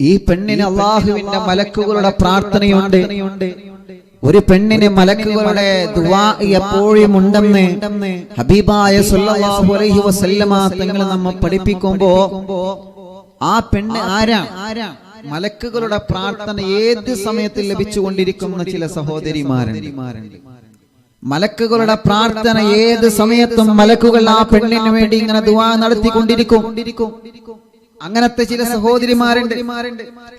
ഈ പെണ്ണിന് അല്ലാഹുവിന്റെ മലക്കുകളുടെ പ്രാർത്ഥനയുണ്ട്. ഒരു പെണ്ണിന് മലക്കുകളുടെ ദുആ എപ്പോഴും ഉണ്ടെന്ന് ഹബീബായ സല്ലല്ലാഹു അലൈഹി വസല്ലമ തങ്ങൾ നമ്മെ പഠിപ്പിക്കുമ്പോ ആ പെണ്ണ് ആരാ? മലക്കുകളുടെ പ്രാർത്ഥന ഏത് സമയത്ത് ലഭിച്ചുകൊണ്ടിരിക്കുന്ന ചില സഹോദരിമാരുണ്ട്. മലക്കുകളുടെ പ്രാർത്ഥന ഏത് സമയത്തും മലക്കുകൾ ആ പെണ്ണിന് വേണ്ടി ഇങ്ങനെ ദുആ നടത്തിക്കൊണ്ടിരിക്കും. അങ്ങനത്തെ ചില സഹോദരിമാരുണ്ട്.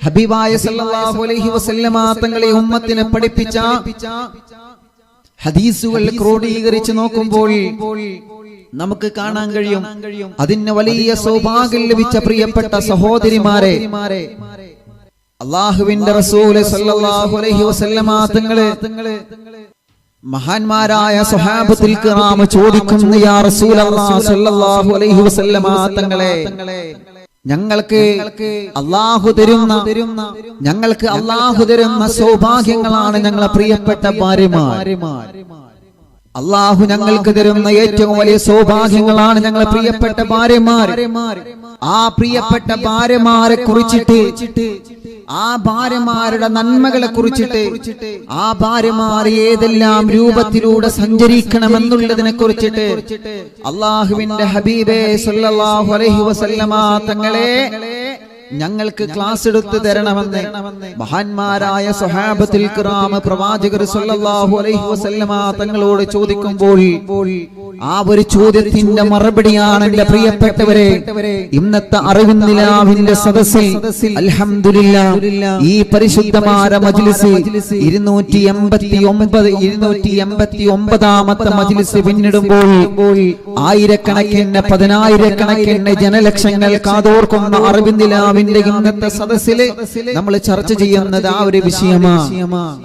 ഹബീബായ സല്ലല്ലാഹു അലൈഹി വസല്ലമ തങ്ങളെ ഉമ്മത്തിനെ പഠിപ്പിച്ച ഹദീസുകൾ ക്രോഡീകരിച്ച് നോക്കുമ്പോൾ നമുക്ക് കാണാൻ കഴിയും അതിന് വലിയ സൗഭാഗ്യം ലഭിച്ച പ്രിയപ്പെട്ട സഹോദരിമാരെ അല്ലാഹുവിന്റെ റസൂൽ സല്ലല്ലാഹു അലൈഹി വസല്ലമ തങ്ങളെ മഹാന്മാരായ സ്വഹാബത്തുൽ കിറാം ചോദിക്കുന്നു, യാ റസൂലല്ലാഹി സ്വല്ലല്ലാഹു അലൈഹി വസല്ലമ തങ്ങളെ, ഞങ്ങൾക്ക് അല്ലാഹു തരുന്ന സൗഭാഗ്യങ്ങളാണ് ഞങ്ങളെ പ്രിയപ്പെട്ട ഭാര്യമാർ. അല്ലാഹു ഞങ്ങൾക്ക് തരുന്ന ഏറ്റവും വലിയ സൗഭാഗ്യങ്ങളാണ് ഞങ്ങളെ പ്രിയപ്പെട്ട ഭാര്യമാർ. ആ പ്രിയപ്പെട്ട ഭാര്യമാരെ കുറിച്ചിട്ട്, ആ ഭാര്യമാരുടെ നന്മകളെ കുറിച്ചിട്ട്, ആ ഭാര്യമാർ ഏതെല്ലാം രൂപത്തിലൂടെ സഞ്ചരിക്കണമെന്നുള്ളതിനെ കുറിച്ചിട്ട് അല്ലാഹുവിന്റെ ഹബീബേ സല്ലല്ലാഹു അലൈഹി വസല്ലമ തങ്ങളെ ഞങ്ങൾക്ക് ക്ലാസ് എടുത്തു തരണമെന്ന് മഹാന്മാരായ സ്വഹാബത്തുൽ കിറാം പ്രവാചകർ സല്ലല്ലാഹു അലൈഹി വസല്ലമ തങ്ങളോട് ചോദിക്കുമ്പോൾ ആ ഒരു ചോദ്യത്തിന്റെ മറുപടിയാണ് എന്റെ പ്രിയപ്പെട്ടവരെ ഇന്നത്തെ അറിവിന്നിലാവിന്റെ സദസ്സിൽ അൽഹംദുലില്ലാഹ് ഈ പരിശുദ്ധമായ മജ്ലിസ് 289ാമത്തെ മജ്ലിസ് പിന്നിടുമ്പോൾ ആയിരക്കണക്കിന് പതിനായിരക്കണക്കിന് ജനലക്ഷങ്ങൾ കാതോർക്കുന്ന അറിവിന്നിലാവിന്റെ ഇന്നത്തെ സദസ്സില് നമ്മൾ ചർച്ച ചെയ്യുന്നത് ആ ഒരു വിഷയമാണ്.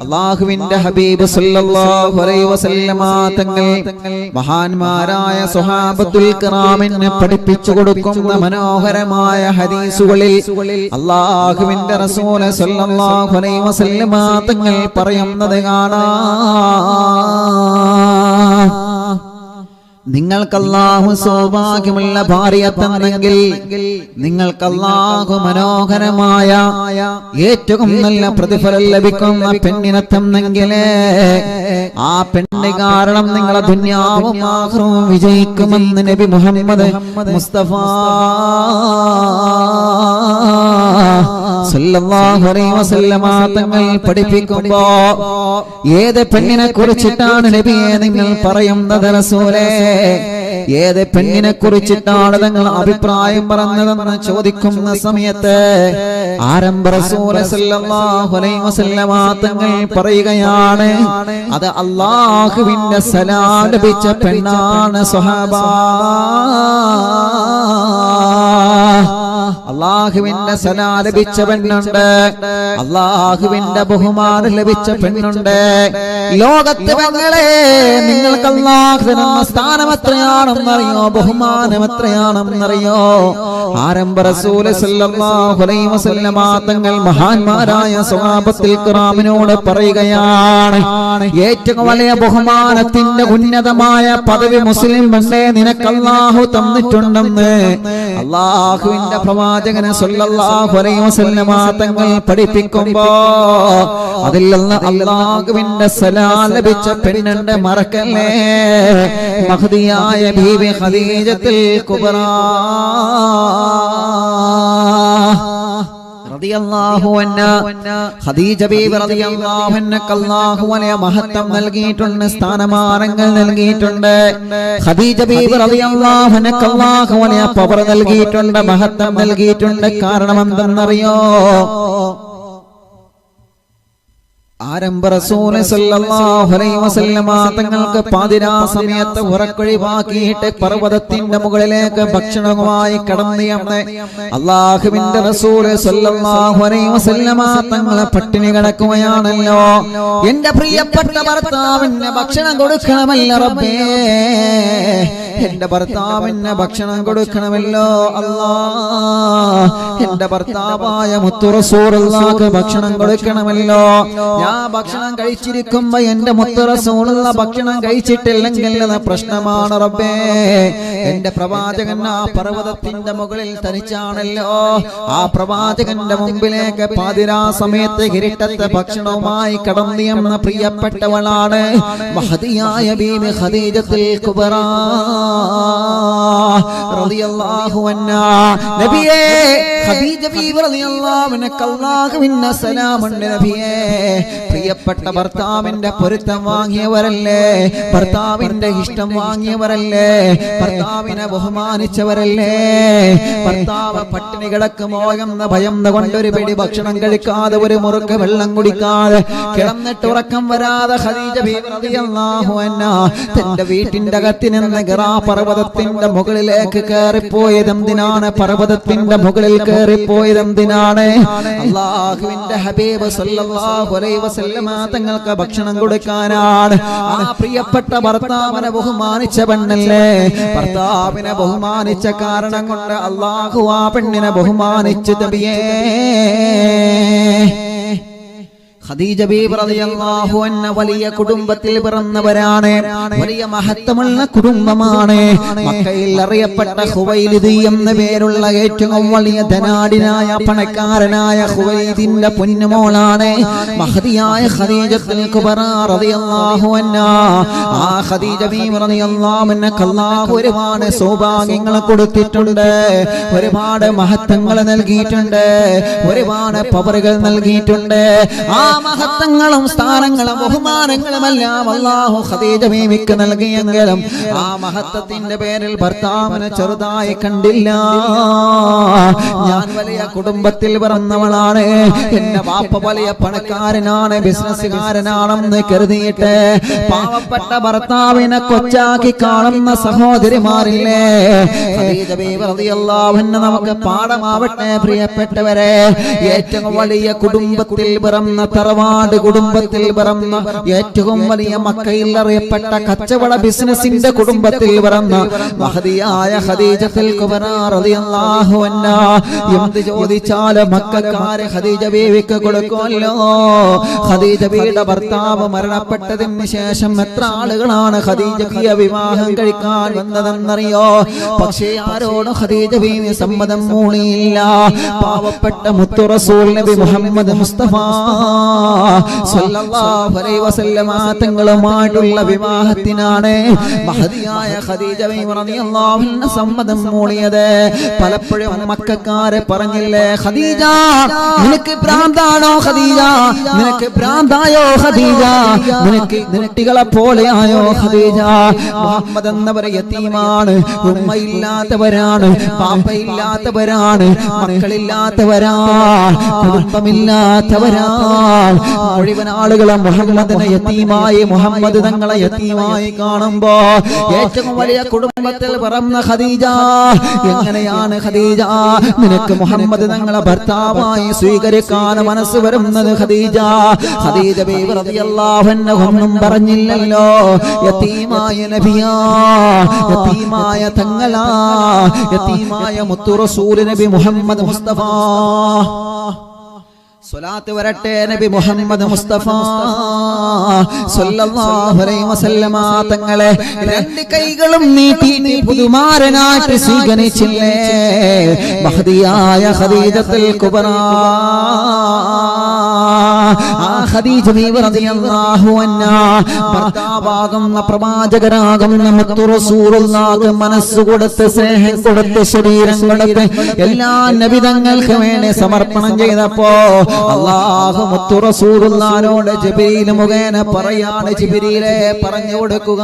അല്ലാഹുവിന്റെ ഹബീബ് സല്ലല്ലാഹു അലൈഹി വസല്ലമ തങ്ങൾ മഹാന്മാരായ സ്വഹാബത്തുൽ കിറാമിനെ പഠിപ്പിച്ചു കൊടുക്കുന്ന മനോഹരമായ ഹദീസുകളിൽ അല്ലാഹുവിന്റെ റസൂൽ സല്ലല്ലാഹു അലൈഹി വസല്ലമ തങ്ങൾ പറയുന്നത് കാണാം, നിങ്ങൾക്ക് അല്ലാഹു സൗഭാഗ്യമുള്ള ഭാര്യയെ തന്നെങ്കിൽ, നിങ്ങൾക്ക് അല്ലാഹു മനോഹരമായ ഏറ്റവും നല്ല പ്രതിഫലം ലഭിക്കുന്ന പെണ്ണിനെ തന്നെങ്കിൽ ആ പെണ്ണ് കാരണം നിങ്ങളെ ദുനിയാവും ആഖിറവും വിജയിക്കുമെന്ന് നബി മുഹമ്മദ് മുസ്തഫ സല്ലല്ലാഹു അലൈഹി വസല്ലമ തങ്ങൾ പഠിപ്പിക്കുമ്പോ ഏത് പെണ്ണിനെ കുറിച്ചിട്ടാണ് നബിയെ നിങ്ങൾ പറയുന്നത് റസൂലേ? ഏത് പെണ്ണിനെ കുറിച്ചിട്ടാണ് നിങ്ങൾ അഭിപ്രായം പറഞ്ഞതെന്ന് ചോദിക്കുന്ന സമയത്ത് ആരംഭ റസൂൽ സല്ലല്ലാഹു അലൈഹി വസല്ലമ തങ്ങൾ പറയുകയാണ്, അത് അല്ലാഹുവിന്റെ സലാം ലഭിച്ച പെണ്ണാണ് സ്വഹാബ. അല്ലാഹുവിന്റെ സലാം ലഭിച്ച പെണ്ണുണ്ട്, അല്ലാഹുവിന്റെ ബഹുമാനം ലഭിച്ച പെണ്ണുണ്ട്. ലോകത്തെ പെങ്ങളെ നിങ്ങൾക്ക് അല്ലാഹു തരുന്ന സ്ഥാനം എത്രയാണെന്നറിയോ? ബഹുമാനം എത്രയാണെന്നറിയോ? ആരംഭ റസൂൽ സല്ലല്ലാഹു അലൈഹി വസല്ലമ തങ്ങൾ മഹാന്മാരായ സ്വഹാബത്തുൽ കിറാമിനോട് പറയുകയാണ്, ഏറ്റവും വലിയ ബഹുമാനത്തിന്റെ ഉന്നതമായ പദവി മുസ്ലിം പെണ്ണേ നിനക്ക് അല്ലാഹു തന്നിട്ടുണ്ടെന്ന് അല്ലാഹുവിന്റെ പ്രവാചകനെ സല്ലല്ലാഹു അലൈഹി വസല്ലമ തങ്ങൾ പഠിപ്പിക്കുമ്പോ അതിൽ നിന്ന് അല്ലാഹുവിന്റെ സലാം ലഭിച്ച പെണ്ണിന്റെ മറക്കല്ലേ മഹദിയായ ബീവി ഖദീജത്തുൽ കുബ്ര റളിയല്ലാഹു അൻഹാ. ഖദീജ ബീവി റളിയല്ലാഹു അൻഹക്ക് അല്ലാഹു വലിയ മഹത്വം നൽകിയിട്ടുണ്ട്, സ്ഥാനമാനങ്ങൾ നൽകിയിട്ടുണ്ട്. ഖദീജ ബീവി റളിയല്ലാഹു അൻഹക്ക് അല്ലാഹു വലിയ പവർ നൽകിയിട്ടുണ്ട്, മഹത്വം നൽകിയിട്ടുണ്ട്. കാരണം എന്തെന്നറിയോ? ആരംഭ റസൂൽ സല്ലല്ലാഹു അലൈഹി വസല്ലമ തങ്ങൾക്ക് പാതിരാ സമയത്ത് ഉറക്കൊഴിവാക്കിയിട്ട് പർവ്വതത്തിന്റെ മുകളിലേക്ക് ഭക്ഷണവുമായി കടന്നു അല്ലാഹുവിന്റെ റസൂൽ സല്ലല്ലാഹു അലൈഹി വസല്ലമ തങ്ങളെ പട്ടിണി കിടക്കുകയാണല്ലോ. എന്റെ പ്രിയപ്പെട്ട ഭർത്താവിന് ഭക്ഷണം കൊടുക്കണമല്ല റബ്ബേ, എന്റെ ഭർത്താവിന് ഭക്ഷണം കൊടുക്കണമല്ലോ അല്ലാ. എന്റെ ഭർത്താവായ മുത്തു റസൂലുള്ളാഹിക്ക് ഭക്ഷണം കൊടുക്കണമല്ലോ. ഞാൻ ഭക്ഷണം കഴിച്ചിരിക്കുമ്പോ എന്റെ മുത്തു റസൂലുള്ള ഭക്ഷണം കഴിച്ചിട്ടില്ലെങ്കിൽ അത് പ്രശ്നമാണ് റബ്ബേ. എന്റെ പ്രവാചകൻ ആ പർവ്വതത്തിന്റെ മുകളിൽ തനിച്ചാണല്ലോ. ആ പ്രവാചകന്റെ മുമ്പിലേക്ക് പാതിരാ സമയത്ത് കിരീടത്തെ ഭക്ഷണവുമായി കടന്നു എന്ന പ്രിയപ്പെട്ടവളാണ് മഹദിയായ ബീബി ഖദീജത്തുൽ കുബ്രാ റളിയല്ലാഹു അൻഹാ. നബിയേ ഖദീജ ബീബി റളിയല്ലാഹു അൻഹ അല്ലാഹുവിന്റെ സലാമുണ്ട് നബിയേ. പ്രിയപ്പെട്ട ഭർത്താവിന്റെ പൊരുത്തം വാങ്ങിയവരല്ലേ, ഭർത്താവിന്റെ ഇഷ്ടം വാങ്ങിയവരല്ലേ, ഭർത്താവിനെ ബഹുമാനിച്ചവരല്ലേ. ഭർത്താവ് പട്ടിണി കിടക്കുമോ എന്ന ഭയം കൊണ്ടൊരു പിടി ഭക്ഷണം കഴിക്കാതെ ഒരു മുറുക്ക് വെള്ളം കുടിക്കാതെ കിടന്നിട്ട് ഉറക്കം വരാതെ ഖദീജ ബീബി റളിയല്ലാഹു അൻഹാ തന്റെ വീട്ടിന്റെ അകത്ത് നിന്ന് ഹിറാ പർവ്വതത്തിന്റെ മുകളിലേക്ക് കയറിപ്പോയത് എന്തിനാണ്? പർവ്വതത്തിന്റെ മുകളിൽ കയറിപ്പോയത് എന്തിനാണ്? അല്ലാഹുവിന്റെ ഹബീബ് സല്ലല്ലാഹു അലൈഹി വസല്ലമ തങ്ങൾക്ക് ഭക്ഷണം കൊടുക്കാനാണ്. ആ പ്രിയപ്പെട്ട ഭർത്താവിനെ ബഹുമാനിച്ച പെണ്ണല്ലേ. ഭർത്താവിനെ ബഹുമാനിച്ച കാരണം കൊണ്ട് അല്ലാഹു ആ പെണ്ണിനെ ബഹുമാനിച്ചു നബിയേ. ഖദീജ ബീബി റളിയല്ലാഹു അൻഹ വലിയ കുടുംബത്തിൽ പിറന്നവരാണ്. വലിയ മഹത്വമുള്ള കുടുംബമാണ്. മക്കയിൽ അറിയപ്പെട്ട ഖുവൈലിദ് എന്ന പേരുള്ള ഏറ്റവും വലിയ ധനാഢ്യനായ പണക്കാരനായ ഖുവൈലിദിന്റെ പൊന്നുമോളാണ് മഹദിയായ ഖദീജത്തുൽ കുബ്രാ റളിയല്ലാഹു അൻഹാ. ആ ഖദീജ ബീബി റളിയല്ലാഹു അൻഹ അല്ലാഹു ഒരുപാട് സൗഭാഗ്യങ്ങൾ കൊടുത്തിട്ടുണ്ട്, ഒരുപാട് മഹത്വങ്ങൾ നൽകിയിട്ടുണ്ട്, ഒരുപാട് പവറുകൾ നൽകിയിട്ടുണ്ട്. ആ മഹത്വങ്ങളും സ്ഥാനങ്ങളും ബഹുമാനങ്ങളും എല്ലാം അല്ലാഹു ഖദീജ ബീവിക്ക് നൽകിയെങ്കിലും ആ മഹത്വത്തിന്റെ പേരിൽ ഭർത്താവിനെ ചെറുതായി കണ്ടില്ല. ഞാൻ വലിയ കുടുംബത്തിൽ പിറന്നവളാണ്, എന്റെ ബാപ്പ വലിയ പണക്കാരനാണ്, ബിസിനസ്സുകാരനാണെന്ന് കരുതിയിട്ട് പാവപ്പെട്ട ഭർത്താവിനെ കൊച്ചാക്കി കാണുന്ന സഹോദരിമാരില്ലേ. ഖദീജ ബീവി റളിയല്ലാഹു അൻഹ നമുക്ക് പാഠമാവട്ടെ പ്രിയപ്പെട്ടവരെ. ഏറ്റവും വലിയ കുടുംബത്തിൽ പിറന്ന തറവാട് കുടുംബത്തിൽ പിറന്ന ഏറ്റവും വലിയ മക്കയിൽ അറിയപ്പെട്ട കച്ചവട ബിസിനസിന്റെ കുടുംബത്തിൽ പിറന്ന മഹദിയായ ഖദീജത്തുൽ കുബ്രാ റളിയല്ലാഹു അൻഹാ എന്ത് ചോദിച്ചാലും മക്കക്കാരെ ഖദീജ ബീവിക്ക് കൊടുക്കുമല്ലോ. ഖദീജ ബീവിയുടെ ഭർത്താവ് മരണപ്പെട്ടതിന് ശേഷം എത്ര ആളുകളാണ് ഖദീജയെ വിവാഹം കഴിക്കാൻ വന്നതെന്നറിയോ? പക്ഷേ ആരോടും ഖദീജ ബീവി സമ്മതം മൂളിയില്ല. പാവപ്പെട്ട മുത്തു റസൂൽ നബി മുഹമ്മദ് മുസ്തഫ സല്ലല്ലാഹു അലൈഹി വസല്ലമ തങ്ങളുമായിട്ടുള്ള വിവാഹത്തിനാണ് മഹദിയായ ഖദീജ ബീവി റളിയല്ലാഹു അൻഹ സമ്മതം മൂളിയത്. പലപ്പോഴും മക്കക്കാരെ പറഞ്ഞില്ലേ, ഖദീജ നിനക്ക് ഭ്രാന്താണോ? ഖദീജ നിനക്ക് ഭ്രാന്തായോ? ഖദീജ നിനക്ക് കുട്ടികളെ പോലെയായോ? ഖദീജ മുഹമ്മദ് എന്നവർ യതീമാണ്, ഉമ്മയില്ലാത്തവരാണ്, പാപ്പയില്ലാത്തവരാണ്, മക്കളില്ലാത്തവരാണ്, കുടുംബമില്ലാത്തവരാണ്. മുഴുവൻ ആളുകളെ മുഹമ്മദിനെ യതീമായി, മുഹമ്മദ് തങ്ങളെ യതീമായി കാണുമ്പോ ഏറ്റവും വലിയ കുടുംബത്തിൽ പിറന്ന ഖദീജ എങ്ങനെയാണ് ഖദീജ നിനക്ക് മുഹമ്മദ് തങ്ങളെ ഭർത്താവായി സ്വീകരിക്കാൻ മനസ്സ് വരുന്നത്? ഖദീജ ഖദീജ ബീവി റളിയല്ലാഹു അൻഹ ഒന്നും പറഞ്ഞില്ലല്ലോ. യതീമായ നബിയാ, യതീമായ തങ്ങളാ, യതീമായ മുത്തു റസൂൽ നബി മുഹമ്മദ് മുസ്തഫ സ്വലാത്ത് വരട്ടെ നബി മുഹമ്മദ് മുസ്തഫ സല്ലല്ലാഹു അലൈഹി വസല്ലമ തങ്ങളെ രണ്ട് കൈകളും നീട്ടി പുതുമാരനായിട്ട് സ്വീകരിച്ചില്ലേ മഹദിയായ ഖദീജത്തുൽ കുബ്രാ. ആ ഖദീജ ബീവി റളിയല്ലാഹു അൻഹാ ഭർത്താവാകുന്ന പ്രവാചകരാകുന്ന മുത്തു റസൂലുള്ളാഹിക്ക് മനസ്സ് കൊടുത്ത്, സ്നേഹം കൊടുത്ത്, ശരീരം കൊടുത്ത് എല്ലാ നബിതങ്ങൾക്ക് വേണ്ടി സമർപ്പണം ചെയ്തപ്പോ അല്ലാഹു മുത്തു റസൂലുള്ളാഹിനോട് ജിബ്രീൽ മുഖേന പറയാണ്, ജിബ്രീലേ പറഞ്ഞു കൊടുക്കുക,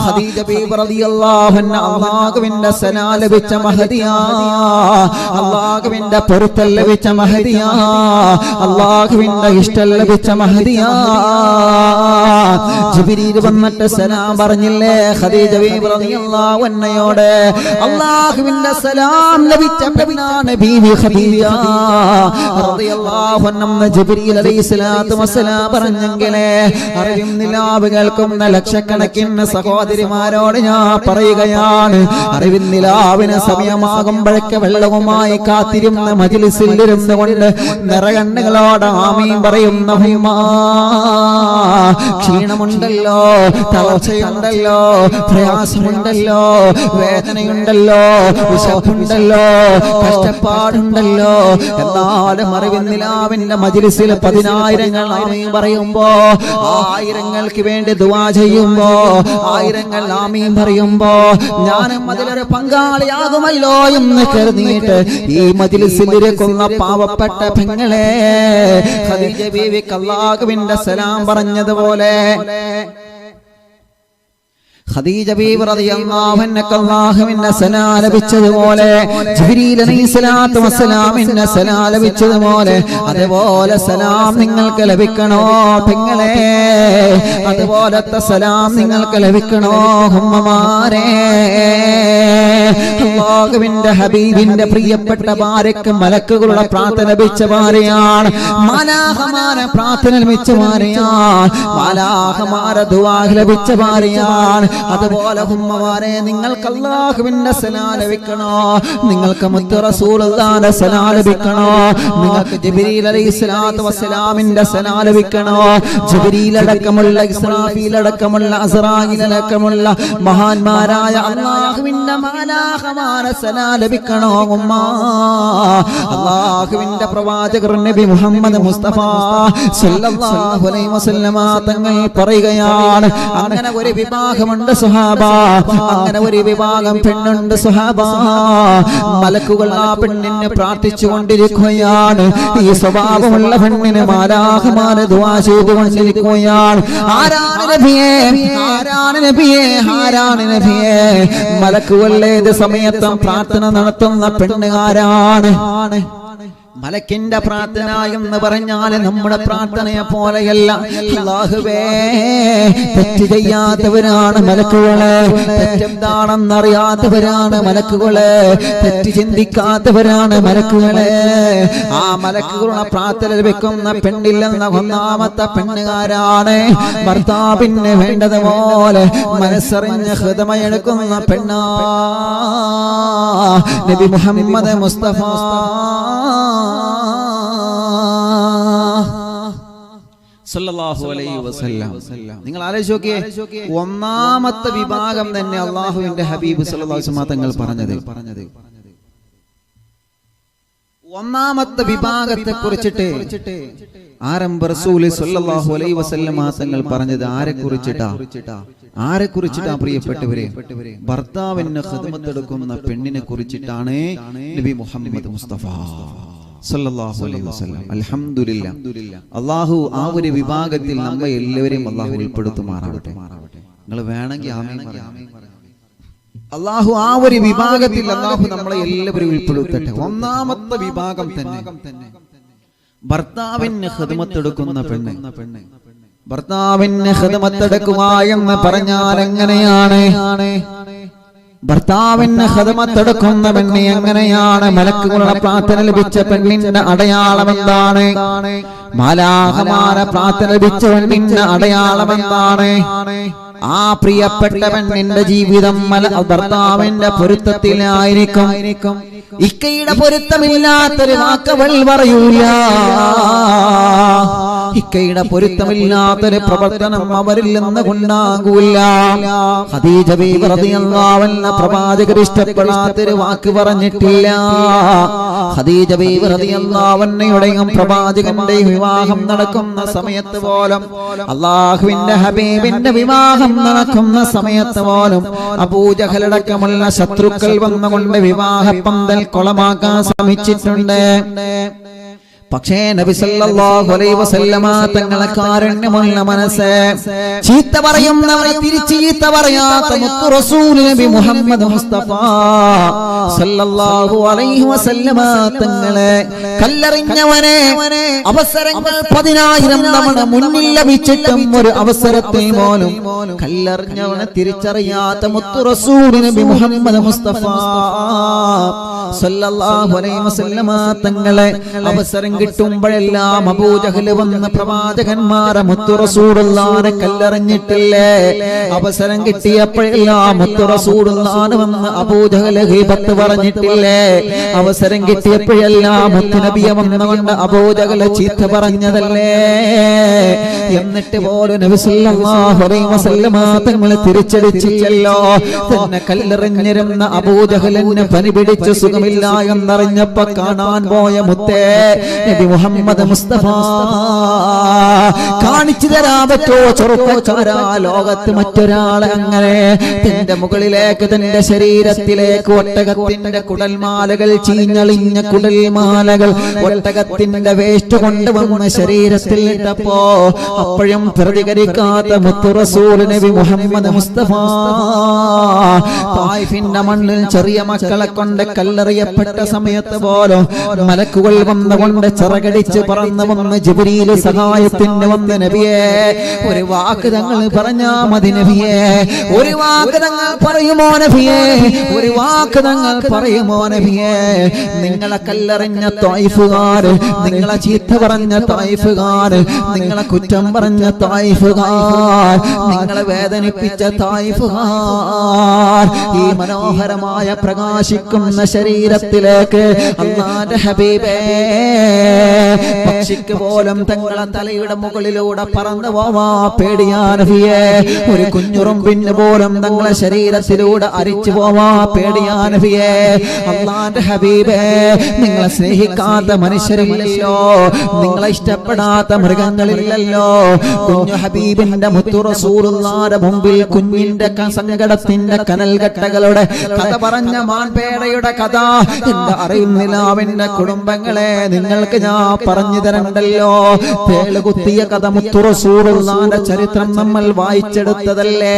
ഖദീജ ബീവി റളിയല്ലാഹു അൻഹ അല്ലാഹുവിന്റെ സലാം ലഭിച്ച മഹദിയാ, അല്ലാഹുവിന്റെ പൊരുത്തം ലഭിച്ച മഹദിയാ, അല്ലാഹുവിന്റെ ഇഷ്ടം ലഭിച്ച മഹദിയാ ജിബ്രീൽ വന്നിട്ട് സലാം പറഞ്ഞില്ലേ ഖദീജ ബീവി റളിയല്ലാഹു അൻഹയോട് അല്ലാഹുവിന്റെ സലാം ലഭിച്ച പെണ്ണാണ് ബീവി ഖദീജ റളിയല്ലാഹു അൻഹ ജിബ്രീൽ അലൈഹിസ്സലാത്തു വസ്സലാം പറഞ്ഞെങ്കിലേ അറിവും നിലാവ് കേൾക്കുന്ന ലക്ഷക്കണക്കിന് സഹോദരിമാരോട് ഞാൻ പറയുകയാണ് അറിവിൻ നിലാവിന് സമയമാകുമ്പോഴൊക്കെ വെള്ളവുമായി കാത്തിരുന്ന മജ്ലിസിൽ ഇരുന്നു കൊണ്ട് നിറകണ്ണുകളോട് ആമീൻ പറയുന്ന ക്ഷീണമുണ്ടല്ലോ തളർച്ചയുണ്ടല്ലോ പ്രയാസമുണ്ടല്ലോ വേദനയുണ്ടല്ലോ വിശപ്പുണ്ടല്ലോ കഷ്ടപ്പാടുണ്ടല്ലോ എന്നാലും അറിവിൻ നിലാവിന്റെ മജ്ലിസിൽ 10,000 ആമീൻ പറയുമ്പോ ആയിരങ്ങൾക്ക് വേണ്ടി ദുആ ചെയ്യുമ്പോ ആയിരങ്ങൾ ആമീൻ പറയുമ്പോ ഞാനും അതിലൊരു പങ്കാളിയാകുമല്ലോ എന്ന് കരുതിയിട്ട് ഈ മജ്ലിസിൽ ഇരിക്കുന്ന പാവപ്പെട്ട പെങ്ങളെ ഖദീജ ബീവിക്ക് അല്ലാഹുവിന്റെ സലാം പറഞ്ഞതുപോലെ ഖദീജ ബീവി റളിയല്ലാഹു അൻഹ അല്ലാഹുവിന്റെ സലാം ലഭിച്ചതുപോലെ ജിബ്രീൽ അലൈഹിസ്സലാത്തു വസ്സലാമിന്റെ സലാം ലഭിച്ചതുപോലെ അതുപോലെ സലാം നിങ്ങൾക്ക് ലഭിക്കണോ പെങ്ങളെ അതുപോലത്തെ സലാം നിങ്ങൾക്ക് ലഭിക്കണോ ഉമ്മമാരെ അല്ലാഹുവിന്റെ ഹബീബിന്റെ പ്രിയപ്പെട്ട ഭാര്യക്ക് മലക്കുകളുടെ പ്രാർത്ഥന ലഭിച്ച ഭാര്യയാണ് മാലാഖമാരെ പ്രാർത്ഥന ലഭിച്ച ഭാര്യയാണ് മാലാഖമാരെ ദുആ ലഭിച്ച ഭാര്യയാണ് അതുപോലെ ഉമ്മമാരെ നിങ്ങൾക്ക് അല്ലാഹുവിന്റെ സലാം ലഭിക്കണോ നിങ്ങൾക്ക് മുത്ത് റസൂലുള്ളാഹിന്റെ സലാം ലഭിക്കണോ നിങ്ങൾക്ക് ജിബ്രീൽ അലൈഹിസ്സലാത്തു വസ്സലാമിന്റെ സലാം ലഭിക്കണോ ജിബ്രീൽ അടക്കമുള്ള ഇസ്രാഫീൽ അടക്കമുള്ള അസ്റായീൽ അടക്കമുള്ള മഹാന്മാരായ അല്ലാഹുവിന്റെ മാലാഖമാരെ സലാം ലഭിക്കണോ ഉമ്മ അല്ലാഹുവിന്റെ പ്രവാചകർ നബി മുഹമ്മദ് മുസ്തഫ സല്ലല്ലാഹു അലൈഹി വസല്ലമ തങ്ങൾ പറയുകയാണ് അങ്ങനെ ഒരു വിഭാഗമുണ്ട് സുഹാബ അങ്ങനെ ഒരു വിഭാഗം പെണ്ണുണ്ട് സുഹാബ മലക്കുകൾ ആ പെണ്ണിനെ പ്രാർത്ഥിച്ചു കൊണ്ടിരിക്കുകയാണ് ഈ സ്വഭാവമുള്ള പെണ്ണിന് മാലാഖമാരെ ദുആ ചെയ്തുകൊണ്ടിരിക്കുകയാണ് ആരാണ് നബിയേ ആരാണ് നബിയേ ആരാണ് നബിയേ മലക്കുകൾ ഏത് സമയത്തും പ്രാർത്ഥന നടത്തുന്ന പെണ്ണ് ആരാണ് മലക്കിന്റെ പ്രാർത്ഥന എന്ന് പറഞ്ഞാൽ നമ്മുടെ പ്രാർത്ഥനയെ പോലെയല്ല അല്ലാഹുവേ തെറ്റ് ചെയ്യാത്തവരാണ് മലക്കുകളെ തെറ്റെന്താണെന്നറിയാത്തവരാണ് മലക്കുകളെ തെറ്റ് ചിന്തിക്കാത്തവരാണ് മലക്കുകളെ ആ മലക്കുകളുടെ പ്രാർത്ഥന ലഭിക്കുന്ന പെണ്ണില്ലെന്ന ഒന്നാമത്തെ പെണ്ണുകാരാണ് ഭർത്താവിന് വേണ്ടതുപോലെ മനസ്സറിഞ്ഞ് ഹൃദയമെടുക്കുന്ന പെണ്ണാ നബി മുഹമ്മദ് മുസ്തഫ സല്ലല്ലാഹു അലൈഹി വസല്ലം നിങ്ങൾ ആലോചിച്ച് നോക്കിയേ ഒന്നാമത്തെ വിഭാഗം തന്നെ അല്ലാഹുവിന്റെ ഹബീബ് സല്ലല്ലാഹു അലൈഹി വസല്ലം തങ്ങൾ പറഞ്ഞത് ഒന്നാമത്തെ വിഭാഗത്തെ കുറിച്ചിട്ട് ആരംഭ റസൂൽ സല്ലല്ലാഹു അലൈഹി വസല്ലം തങ്ങൾ പറഞ്ഞത് ആരെ കുറിച്ചിട്ടാ പ്രിയപ്പെട്ടവരെ ഭർത്താവിന് ഖിദ്മത്ത് എടുക്കുന്ന പെണ്ണിനെ കുറിച്ചിട്ടാണ് നബി മുഹമ്മദ് മുസ്തഫ സല്ലല്ലാഹു അലൈഹി വസല്ലം അൽഹംദുലില്ലാ അല്ലാഹു ആ ഒരു വിഭാഗത്തിൽ നമ്മെ എല്ലാവരെയും അല്ലാഹു ഉൾപ്പെടുത്തുമാറാവട്ടെ നിങ്ങൾ വേണമെങ്കിൽ ആമീൻ അല്ലാഹു ആ ഒരു വിഭാഗത്തിൽ അല്ലാഹു നമ്മളെ എല്ലാവരെയും ഉൾപ്പെടുത്തട്ടെ ഒന്നാമത്തെ വിഭാഗം തന്നെ ഭർത്താവിന് ഖിദ്മത്ത് എടുക്കുന്ന പെണ്ണ് ഭർത്താവിന് ഖിദ്മത്ത് എടുക്കുക എന്ന് പറഞ്ഞാൽ എങ്ങനെയാണ് ഭർത്താവിന് ഖിദ്മത്ത് എടുക്കുന്ന പെണ്ണ് എങ്ങനെയാണ് മലക്കുകളുടെ പ്രാർത്ഥന ലഭിച്ച പെണ്ണിന്റെ അടയാളം എന്താണ് മാലാഖമാരെ പ്രാർത്ഥന ലഭിച്ച പെണ്ണിന്റെ അടയാളം എന്താണ് ആ പ്രിയപ്പെട്ട പെണ്ണിന്റെ ജീവിതം ഭർത്താവിന്റെ പൊരുത്തത്തിലായിരിക്കും ഇക്കയുടെ പൊരുത്തമില്ലാത്തൊരു വാക്കവൾ പറയൂല ഇക്കയുടെ പൊരുത്തമില്ലാത്തൊരു പ്രവർത്തനം അവരിൽ നിന്ന് ഉണ്ടാകൂല ഖദീജ ബീവി റളിയല്ലാഹു അൻഹ പ്രവാചകർ ഇഷ്ടപ്പെടാത്തൊരു വാക്ക് പറഞ്ഞിട്ടില്ല ഖദീജ ബീവി റളിയല്ലാഹു അൻഹയുടെയും പ്രവാചകന്റെയും വിവാഹം നടക്കുന്ന സമയത്ത് പോലും അല്ലാഹുവിന്റെ ഹബീബിന്റെ വിവാഹം നടക്കുന്ന സമയത്ത് പോലും അബൂജഹലടക്കമുള്ള ശത്രുക്കൾ വന്നുകൊണ്ട് വിവാഹ പന്തൽ കൊളമാക്കാൻ ശ്രമിച്ചിട്ടുണ്ട് പക്ഷേ നബി സല്ലല്ലാഹു അലൈഹി വസല്ലമ തങ്ങളെ കാരുണ്യമുള്ള മനസ്സ്, ചീത്ത പറയുന്നവരെ തിരിച്ച് ചീത്ത പറയാത്ത മുത്തു റസൂൽ നബി മുഹമ്മദ് മുസ്തഫ സല്ലല്ലാഹു അലൈഹി വസല്ലമ തങ്ങളെ കല്ലെറിഞ്ഞവനെ അവസരങ്ങൾ 10,000 തവണ മുന്നിൽ ലഭിച്ചിട്ടും ഒരു അവസരത്തിൽ പോലും കല്ലെറിഞ്ഞവനെ തിരിച്ചറിയാത്ത മുത്തു റസൂൽ നബി മുഹമ്മദ് മുസ്തഫ സല്ലല്ലാഹു അലൈഹി വസല്ലമ തങ്ങളെ അവസരം കിട്ടുമ്പോഴെല്ലാം അബൂജഹൽ വന്ന പ്രവാചകന്മാരെ മുത്തു റസൂലുള്ളാഹിനെ കല്ലെറിഞ്ഞിട്ടില്ലേ? അവസരം കിട്ടിയപ്പോഴെല്ലാം മുത്തു റസൂലുള്ളാഹി വന്ന് അബൂജഹൽ ഗീബത്ത് പറഞ്ഞിട്ടില്ലേ? അവസരം കിട്ടിയപ്പോഴെല്ലാം മുത്തു നബിയെ വന്നുകൊണ്ട് അബൂജഹൽ ചീത്ത പറഞ്ഞതല്ലേ? എന്നിട്ട് പോലും നബി സല്ലല്ലാഹു അലൈഹി വസല്ലമ തങ്ങളെ തിരിച്ചടിച്ചില്ലല്ലോ. തന്നെ കല്ലെറിഞ്ഞിരുന്ന അബൂജഹലിന് പനി പിടിച്ച് സുഖമില്ല എന്നറിഞ്ഞപ്പോ കാണാൻ പോയ മുത്തേ നബി മുഹമ്മദ് മുസ്തഫ കാണിച്ചു തരാൻ പറ്റോ ചെറുപ്പക്കാരാ? ലോകത്ത് മറ്റൊരാളെ അങ്ങനെ തന്റെ മുകളിലേക്ക് തന്റെ ശരീരത്തിലേക്ക് ഒട്ടകത്തിന്റെ കുടൽമാലകൾ, ചീഞ്ഞളിഞ്ഞ കുടൽമാലകൾ ഒട്ടകത്തിന്റെ വേസ്റ്റ് കൊണ്ടുവന്ന ശരീരത്തിൽ ഇട്ടപ്പോ അപ്പോഴും പ്രതികരിക്കാത്ത മുത്തു റസൂൽ നബി മുഹമ്മദ് മുസ്തഫ തായിഫിന്റെ മണ്ണിൽ ചെറിയ മക്കളെ കൊണ്ട് കല്ലെറിയപ്പെട്ട സമയത്ത് പോലും മലക്കുകൾ വന്നുകൊണ്ട് ചിറകടിച്ച് പറന്നു വന്ന് ജിബ്രീൽ സഹായത്തിന് വന്ന നബിയെ ഒരു വാക്ക് തങ്ങൾ പറഞ്ഞാ മതി നബിയെ, ഒരു വാക്ക് തങ്ങൾ പറയുമോ നബിയെ, ഒരു വാക്ക് തങ്ങൾ പറയുമോ നബിയെ? നിങ്ങളെ കല്ലെറിഞ്ഞ തായിഫുകാർ, നിങ്ങളെ ചീത്ത പറഞ്ഞ തായിഫുകാർ, നിങ്ങളെ കുറ്റം പറഞ്ഞ തായിഫുകാർ, നിങ്ങളെ വേദനിപ്പിച്ച തായിഫുകാർ ഈ മനോഹരമായ പ്രകാശിക്കുന്ന ശരീരത്തിലേക്ക് അല്ലാഹുവിന്റെ ഹബീബേ പക്ഷിക്ക് പോലും തങ്ങളെ തലയുടെ മുകളിലൂടെ പറന്നു പോവാ പേടിയാ നബിയേ. ഒരു കുഞ്ഞുറുമ്പിന് പോലും തങ്ങളെ ശരീരത്തിലൂടെ അരിച്ചു പോവാ പേടിയാ നബിയേ. അല്ലാഹുവിന്റെ ഹബീബേ നിങ്ങളെ സ്നേഹിക്കാത്ത മനുഷ്യരില്ലല്ലോ, നിങ്ങളെ ഇഷ്ടപ്പെടാത്ത മൃഗങ്ങളില്ലല്ലോ. കുഞ്ഞു ഹബീബിന്റെ മുത്തു റസൂലുള്ളാഹിന്റെ മുമ്പിൽ കുഞ്ഞിന്റെ സങ്കടത്തിന്റെ കനൽകട്ടകളുടെ കഥ പറഞ്ഞ മാൻപേടയുടെ കഥ എന്താ അറിയുന്നില്ല. അവന്റെ കുടുംബങ്ങളെ നിങ്ങൾക്ക് ഞാൻ പറഞ്ഞു തരണ്ടല്ലോ. തേളുകുത്തിയ കഥ മുത്തു റസൂലുള്ളാഹിന്റെ ചരിത്രം നമ്മൾ വായിച്ചെടുത്തതല്ലേ?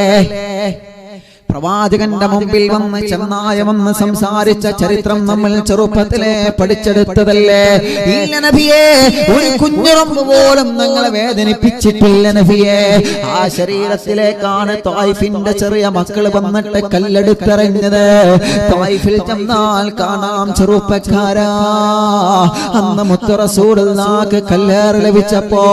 പ്രവാചകന്റെ മുമ്പിൽ വന്ന് ചെന്നായ വന്ന് സംസാരിച്ച ചരിത്രം നമ്മൾ ചെറുപ്പത്തിലെ പഠിച്ചെടുത്തതല്ലേ? ഇല്ല നബിയേ, ഒരു കുഞ്ഞുറമ്പ് പോലും ഞങ്ങളെ വേദനിപ്പിച്ചിട്ടില്ല നബിയേ. ആ ശരീരത്തിലേക്കാണ് തായിഫിന്റെ ചെറിയ മക്കൾ വന്നിട്ട് കല്ലെടുത്തെറിഞ്ഞത്. തായിഫിൽ ചെന്നാൽ കാണാം ചെറുപ്പക്കാരാ, അന്ന് മുത്തു റസൂലുള്ളാഹിക്ക് കല്ലേറ് ലഭിച്ചപ്പോ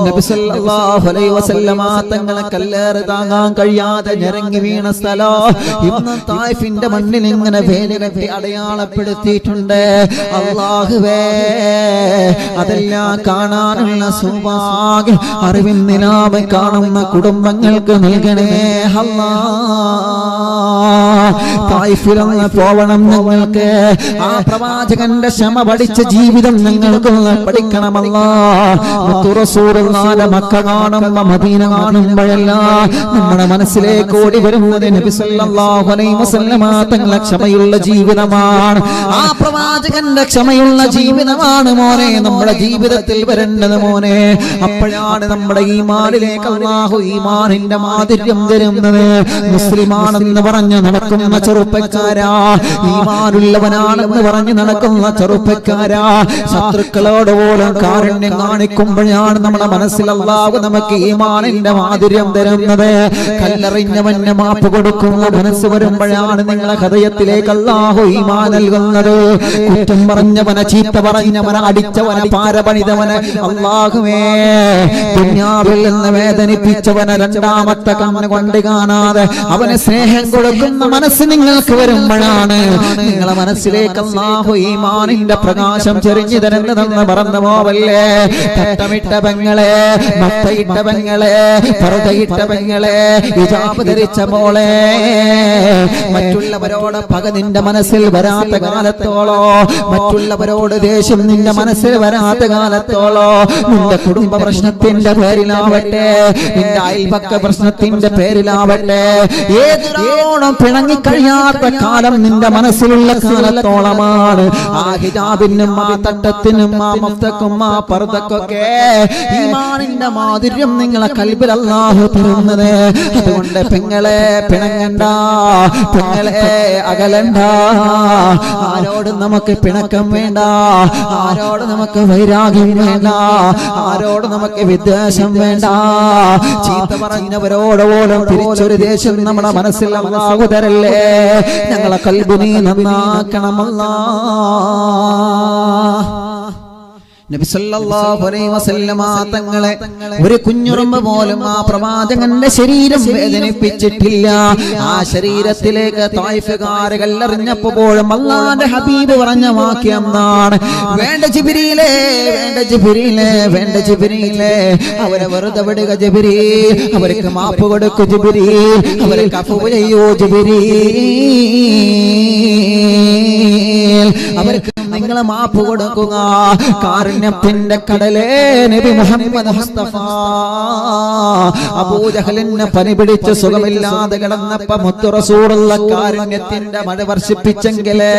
നബി സല്ലല്ലാഹു അലൈഹി വസല്ലമ തങ്ങളെ കല്ലേറ് താങ്ങാൻ കഴിയാതെ ഞെരങ്ങി വീണ ഇന്ന് തായിഫിന്റെ മണ്ണിൽ ഇങ്ങനെ വേലകെട്ടി അടയാളപ്പെടുത്തിയിട്ടുണ്ട്. അല്ലാഹുവേ അതെല്ലാം കാണാനുള്ള സൗഭാഗ്യം അറിവിൻ നിലാവ് കാണുന്ന കുടുംബങ്ങൾക്ക് നൽകണേ തായിഫിലൊന്ന് പോവണം ഞങ്ങൾക്ക്. ആ പ്രവാചകന്റെ ക്ഷമ പഠിച്ച ജീവിതം ഞങ്ങൾക്കൊന്ന് പഠിക്കണമല്ല. മുത്തു റസൂലുള്ളാഹിന്റെ മക്ക കാണുമ്പോ മദീന കാണുമ്പോഴെല്ലാം നമ്മുടെ മനസ്സിലേക്ക് ഓടി വരുന്നത് നബി സല്ലല്ലാഹു അലൈഹി വസല്ലമ തങ്ങളുടെ ക്ഷമയുള്ള ജീവിതമാണ്. ആ പ്രവാചകന്റെ ക്ഷമയുള്ള ജീവിതമാണ് മോനെ നമ്മുടെ ജീവിതത്തിൽ വരേണ്ടത് മോനെ. അപ്പോഴാണ് നമ്മുടെ ഈമാനിലേക്ക് അല്ലാഹു ഈമാനിന്റെ മാധുര്യം തരുന്നത്. മുസ്ലിമാണെന്ന് പറഞ്ഞ് നടക്കുന്ന ചെറുപ്പക്കാരാ, ഈമാനുള്ളവനാണെന്ന് പറഞ്ഞ് നടക്കുന്ന ചെറുപ്പക്കാരാ, ശത്രുക്കളോട് പോലും കാരുണ്യം കാണിക്കുമ്പോഴാണ് നമ്മുടെ മനസ്സിൽ അല്ലാഹു നമുക്ക് ഈമാനിന്റെ മാധുര്യം തരുന്നത്. കല്ലെറിഞ്ഞവന് മാപ്പ് കൊടുക്കുന്ന മനസ്സ് വരുമ്പോഴാണ് നിങ്ങളെ ഹൃദയത്തിലേക്ക് അല്ലാഹു ഈമാൻ നൽകുന്നത്. കുറ്റം പറഞ്ഞവനെ, ചീത്ത പറഞ്ഞവനെ, അടിച്ചവനെ, പാരപണിതവനെ അല്ലാഹുവേ ദുനിയാവിൽ നിന്ന് വേദനിപ്പിച്ചവനെ രണ്ടാമത്തെ കണ്ണ് കൊണ്ട് കാണാതെ അവന് സ്നേഹം കൊടുക്കുന്ന മനസ്സ് നിങ്ങൾക്ക് വരുമ്പോഴാണ് നിങ്ങളെ മനസ്സിലേക്ക് അല്ലാഹു ഈമാനിന്റെ പ്രകാശം ചെറിഞ്ഞു തരുന്നതെന്ന് മറന്നു പോവല്ലേ. തട്ടമിട്ട പെങ്ങളെ, മത്തയിട്ട പെങ്ങളെ, പർദ്ദയിട്ട പെങ്ങളെ, ഹിജാബ് ധരിച്ച മോളെ, മറ്റുള്ളവരോട് പക നിന്റെ മനസ്സിൽ വരാത്ത കാലത്തോളോ, മറ്റുള്ളവരോട് ദേഷ്യം നിന്റെ മനസ്സിൽ വരാത്ത കാലത്തോളോ, നിന്റെ കുടുംബ പ്രശ്നത്തിന്റെ പേരിലാവട്ടെ, നിന്റെ അയൽപക്ക പ്രശ്നത്തിന്റെ പേരിലാവട്ടെ, ഏതൊരാളോടും പിണങ്ങി വിളങ്ങിക്കഴിയാത്ത കാലം നിന്റെ മനസ്സിലുള്ള കാലത്തോളമാണ്. ആ ഹിജാബിനും ആ തട്ടത്തിനും ആ മഫ്തക്കും ആ പർദക്കൊക്കെ ഈമാനിന്റെ മാധുര്യം നിങ്ങളെ കൽബിൽ അല്ലാഹു തരുന്നത്. അതുകൊണ്ട് പെങ്ങളെ പിണങ്ങണ്ട, പെങ്ങളെ അകലണ്ട. ആരോടും നമുക്ക് പിണക്കം വേണ്ട, ആരോടും നമുക്ക് വൈരാഗ്യം വേണ്ട, ആരോടും നമുക്ക് വിദ്വേഷം വേണ്ട. ചീത്ത പറഞ്ഞവരോട് പോലും തിരിച്ചൊരു ദേഷ്യം നമ്മുടെ മനസ്സിൽ അല്ലാഹു തരല്ലേ. ഞങ്ങളെ കൽബിനെ നന്നാക്കണമല്ലാ. നബി സല്ലല്ലാഹു അലൈഹി വസല്ലമ തങ്ങളെ ഒരു കുഞ്ഞുറുമ്പ് പോലും ആ പ്രവാചകന്റെ ശരീരം വേദനിപ്പിച്ചിട്ടില്ല. ആ ശരീരത്തിലേക്ക് തായിഫുകാരുകൾ എറിഞ്ഞപ്പോഴും അല്ലാഹുവിന്റെ ഹബീബ് പറഞ്ഞ വാക്യം എന്താണ്? വേണ്ട ജിബ്രീലേ, വേണ്ട ജിബ്രീലേ, വേണ്ട ജിബ്രീലേ, അവരെ വെറുതെ വിടുക ജിബ്രീൽ, അവർക്ക് മാപ്പ് കൊടുക്കൂ ജിബ്രീൽ, അവർക്ക് അഫ്വ ചെയ്യൂ ജിബ്രീൽ, അവർക്ക് നിങ്ങളെ മാപ്പ് കൊടുക്കുക. കാരുണ്യത്തിന്റെ കടലേ നബി മുഹമ്മദ് മുസ്തഫ അബൂജഹലിനെ പനി പിടിച്ച് സുഖമില്ലാതെ കിടന്നപ്പോ മുത്തു റസൂലുള്ള കാരുണ്യത്തിന്റെ മഴ വർഷിപ്പിച്ചെങ്കിലേ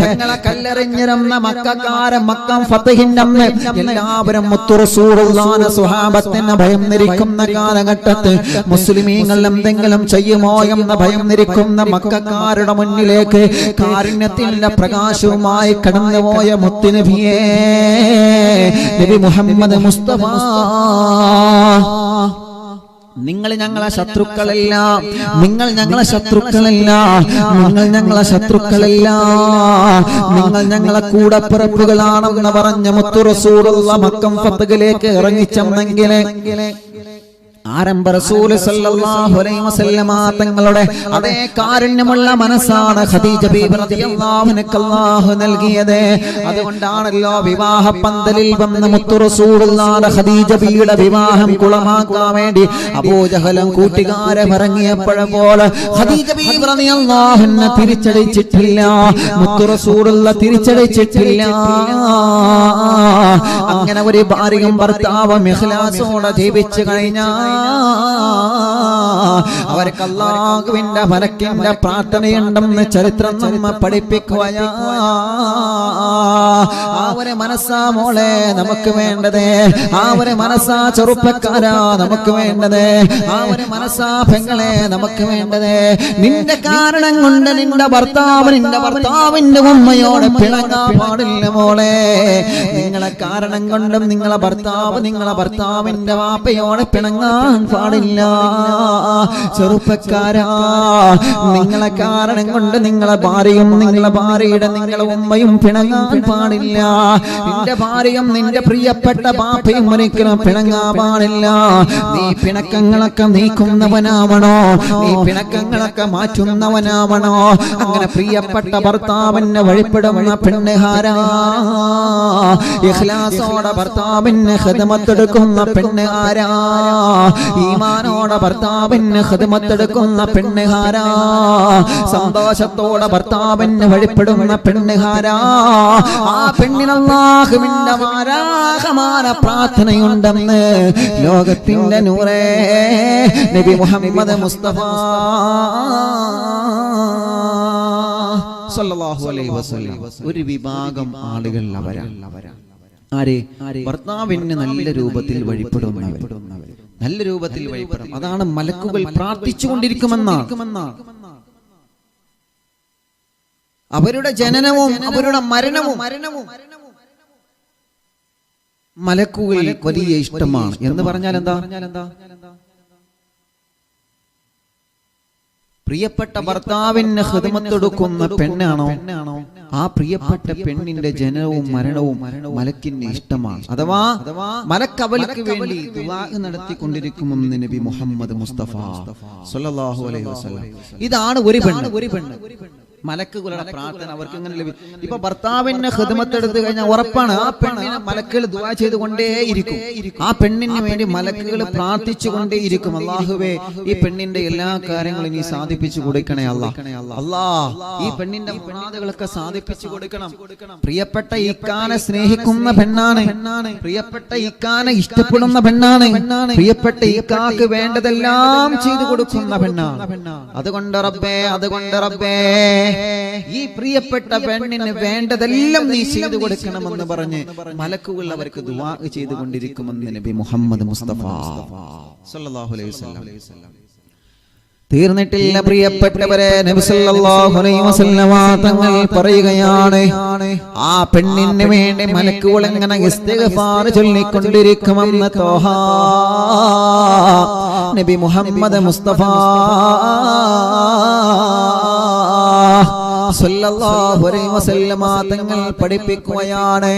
തങ്ങളെ കല്ലെറിഞ്ഞിരുന്ന മക്കക്കാരൻ മക്കം ഫതഹിന്റെ അന്ന് എല്ലാവരും മുത്തു റസൂലുള്ളാഹിന്റെ സ്വഹാബത്തിനെ ഭയന്നിരിക്കുന്ന കാലഘട്ടത്തിൽ മുസ്ലിമീങ്ങൾ എന്തെങ്കിലും ചെയ്യുമോ എന്ന ഭയന്നിരിക്കുന്ന മക്കക്കാരുടെ മുന്നിലേക്ക് കാരുണ്യത്തിന്റെ പ്രകാശവുമായി കടന്നുപോയ മുത്തുനബിയേ നബി മുഹമ്മദ് മുസ്തഫ, നിങ്ങൾ ഞങ്ങളെ ശത്രുക്കളല്ല, നിങ്ങൾ ഞങ്ങളെ ശത്രുക്കളല്ല, നിങ്ങൾ ഞങ്ങളെ ശത്രുക്കളല്ല, നിങ്ങൾ ഞങ്ങളെ കൂടപ്പിറപ്പുകളാണെന്ന് പറഞ്ഞ മുത്തു റസൂലുള്ള മക്കം ഫതഹിലേക്ക് ഇറങ്ങിച്ചെന്നെങ്കിൽ ആരംഭ റസൂൽ സല്ലല്ലാഹു അലൈഹി വസല്ലമ തങ്ങളുടെ അതേ കാരുണ്യമുള്ള മനസ്സാണ് ഖദീജ ബീബി റളിയല്ലാഹു അൻഹ അല്ലാഹു നൽകിയത്. അതുകൊണ്ടാണല്ലോ വിവാഹ പന്തലിൽ വന്ന മുത്തു റസൂലുള്ളാഹിന്റെ ഖദീജ ബീവിയുടെ വിവാഹം കുളമാക്കാൻ വേണ്ടി അബൂജഹലും കൂട്ടുകാരെ ഇറങ്ങിയപ്പോൾ ഖദീജ ബീബി റളിയല്ലാഹു അൻഹ തിരിച്ചടിച്ചിട്ടില്ല, മുത്തു റസൂലുള്ള തിരിച്ചടിച്ചിട്ടില്ല. അങ്ങനെ ഒരു ഭാര്യയും ഭർത്താവും ഇഖ്ലാസോടെ ജീവിച്ചു കഴിഞ്ഞാൽ അവർക്ക് അല്ലാഹുവിന്റെ മലക്കിന്റെ പ്രാർത്ഥനയുണ്ടെന്ന് ചരിത്രം നമ്മെ പഠിപ്പിക്കുകയാ. ആ ഒരു മനസ്സാ മോളെ നമുക്ക് വേണ്ടത്, ആ ഒരു മനസ്സാ ചെറുപ്പക്കാരാ നമുക്ക് വേണ്ടത്, ആ ഒരു മനസ്സാ പെങ്ങളെ നമുക്ക് വേണ്ടത്. നിന്റെ കാരണം കൊണ്ട് നിന്റെ ഭർത്താവിന്റെ ഉമ്മയോട് പിണങ്ങാൻ പാടില്ല മോളെ. നിങ്ങളെ കാരണം കൊണ്ടും നിങ്ങളെ ഭർത്താവിന്റെ വാപ്പയോട് പിണങ്ങാൻ പാടില്ല. ചെറുപ്പക്കാരാ, നിങ്ങളെ കാരണം കൊണ്ട് നിങ്ങളെ ഭാര്യയും നിങ്ങളെ ഭാര്യയുടെ നിങ്ങളെ ഉമ്മയും പിണങ്ങാൻ പാടില്ല. നിന്റെ ഭാര്യയും നിന്റെ പ്രിയപ്പെട്ട ബാപ്പയും ഒരിക്കലും പിണങ്ങാൻ പാടില്ല. നീ പിണക്കങ്ങളൊക്കെ നീക്കുന്നവനാവണോ, നീ പിണക്കങ്ങളൊക്കെ മാറ്റുന്നവനാവണോ. അങ്ങനെ പ്രിയപ്പെട്ട ഭർത്താവിനെ വഴിപ്പെടുന്ന പെണ്ണുകാരാ, ഇഖ്ലാസോടെ ഭർത്താവിന് ഖിദ്മത്തെടുക്കുന്ന പെണ്ണുകാരാ, ഈമാനോടെ ഭർത്താവിന് ഖിദ്മത്തെടുക്കുന്ന പെണ്ണുകാരാ, സന്തോഷത്തോടെ ഭർത്താവിന് വഴിപ്പെടുന്ന പെണ്ണുകാരാ, ആ പെണ്ണിന് അല്ലാഹുവിന്റെ മാരാഖമാര പ്രാർത്ഥനയുണ്ടെന്ന് ലോകത്തിന്റെ നൂറേ നബി മുഹമ്മദ് മുസ്തഫ സല്ലല്ലാഹു അലൈഹി വസല്ലം. ഒരു വിഭാഗം ആളുകൾ ആരെ ഭർത്താവിന് നല്ല രൂപത്തിൽ വഴിപ്പെടുന്നവർ, നല്ല രൂപത്തിൽ വഴിപ്പെടും. അതാണ് മലക്കുകൾ പ്രാർത്ഥിച്ചുകൊണ്ടിരിക്കുമെന്നാണ്. അവരുടെ ജനനവും അവരുടെ മരണവും മലക്കുകൾ വലിയ ഇഷ്ടമാണ്. എന്ന് പറഞ്ഞാൽ എന്താ? പ്രിയപ്പെട്ട ഭർത്താവിന് ഖിദ്മത്തെടുക്കുന്ന പെണ്ണാണോ, ആ പ്രിയപ്പെട്ട പെണ്ണിന്റെ ജനനവും മരണവും മലക്കിന് ഇഷ്ടമാണ്. അഥവാ മലക്ക് അവൾക്ക് വേണ്ടി ദുആ നടത്തിക്കൊണ്ടിരിക്കുമെന്ന് നബി മുഹമ്മദ് മുസ്തഫ സല്ലല്ലാഹു അലൈഹി വസല്ലം. ഇതാണ് ഒരു പെണ്ണ്. മലക്കുകളുടെ പ്രാർത്ഥന അവർക്ക് ഇങ്ങനെ ലഭിക്കും. ഇപ്പൊ ഭർത്താവിന്റെ ഖിദ്മത്ത് എടുത്തു കഴിഞ്ഞാൽ ഉറപ്പാണ് ആ പെണ്ണിനെ മലക്കുകൾ ദുആ ചെയ്തുകൊണ്ടേയിരിക്കും. ആ പെണ്ണിന് വേണ്ടി മലക്കുകൾ പ്രാർത്ഥിച്ചുകൊണ്ടേയിരിക്കും. അല്ലാഹുവേ, ഈ പെണ്ണിന്റെ എല്ലാ കാര്യങ്ങളും നീ സാധിപ്പിച്ചു കൊടുക്കണേ അല്ലാഹ്. ഈ പെണ്ണിന്റെ മുറാദുകളൊക്കെ സാധിപ്പിച്ചു കൊടുക്കണം. പ്രിയപ്പെട്ട ഇക്കാനെ സ്നേഹിക്കുന്ന പെണ്ണാണ്, പ്രിയപ്പെട്ട ഇക്കാനെ ഇഷ്ടപ്പെടുന്ന പെണ്ണാണ്, പ്രിയപ്പെട്ട ഇക്കാക്ക് വേണ്ടതെല്ലാം ചെയ്തു കൊടുക്കുന്ന പെണ്ണാണ്. അതുകൊണ്ട് റബ്ബേ ഈ പ്രിയപ്പെട്ട പെണ്ണിന് വേണ്ടതെല്ലാം നീ ചെയ്തു കൊടുക്കണമെന്ന് പറഞ്ഞ് മലക്കുകൾ അവർക്ക് ദുആ ചെയ്തുകൊണ്ടിരിക്കുമെന്ന് നബി മുഹമ്മദ് മുസ്തഫ സല്ലല്ലാഹു അലൈഹി വസല്ലം. തീർന്നിട്ടില്ല പ്രിയപ്പെട്ടവരെ, നബി സല്ലല്ലാഹു അലൈഹി വസല്ലം തങ്ങൾ പറയുകയാണ്, ആ പെണ്ണിന് വേണ്ടി മലക്കുകൾ എങ്ങനെ ഇസ്തിഗ്ഫാർ ചൊല്ലിക്കൊണ്ടിരിക്കുമെന്ന് തോഹ നബി മുഹമ്മദ് മുസ്തഫ സല്ലല്ലാഹു അലൈഹി വസല്ലം തങ്ങൾ പഠിപ്പിക്കുകയാണ്.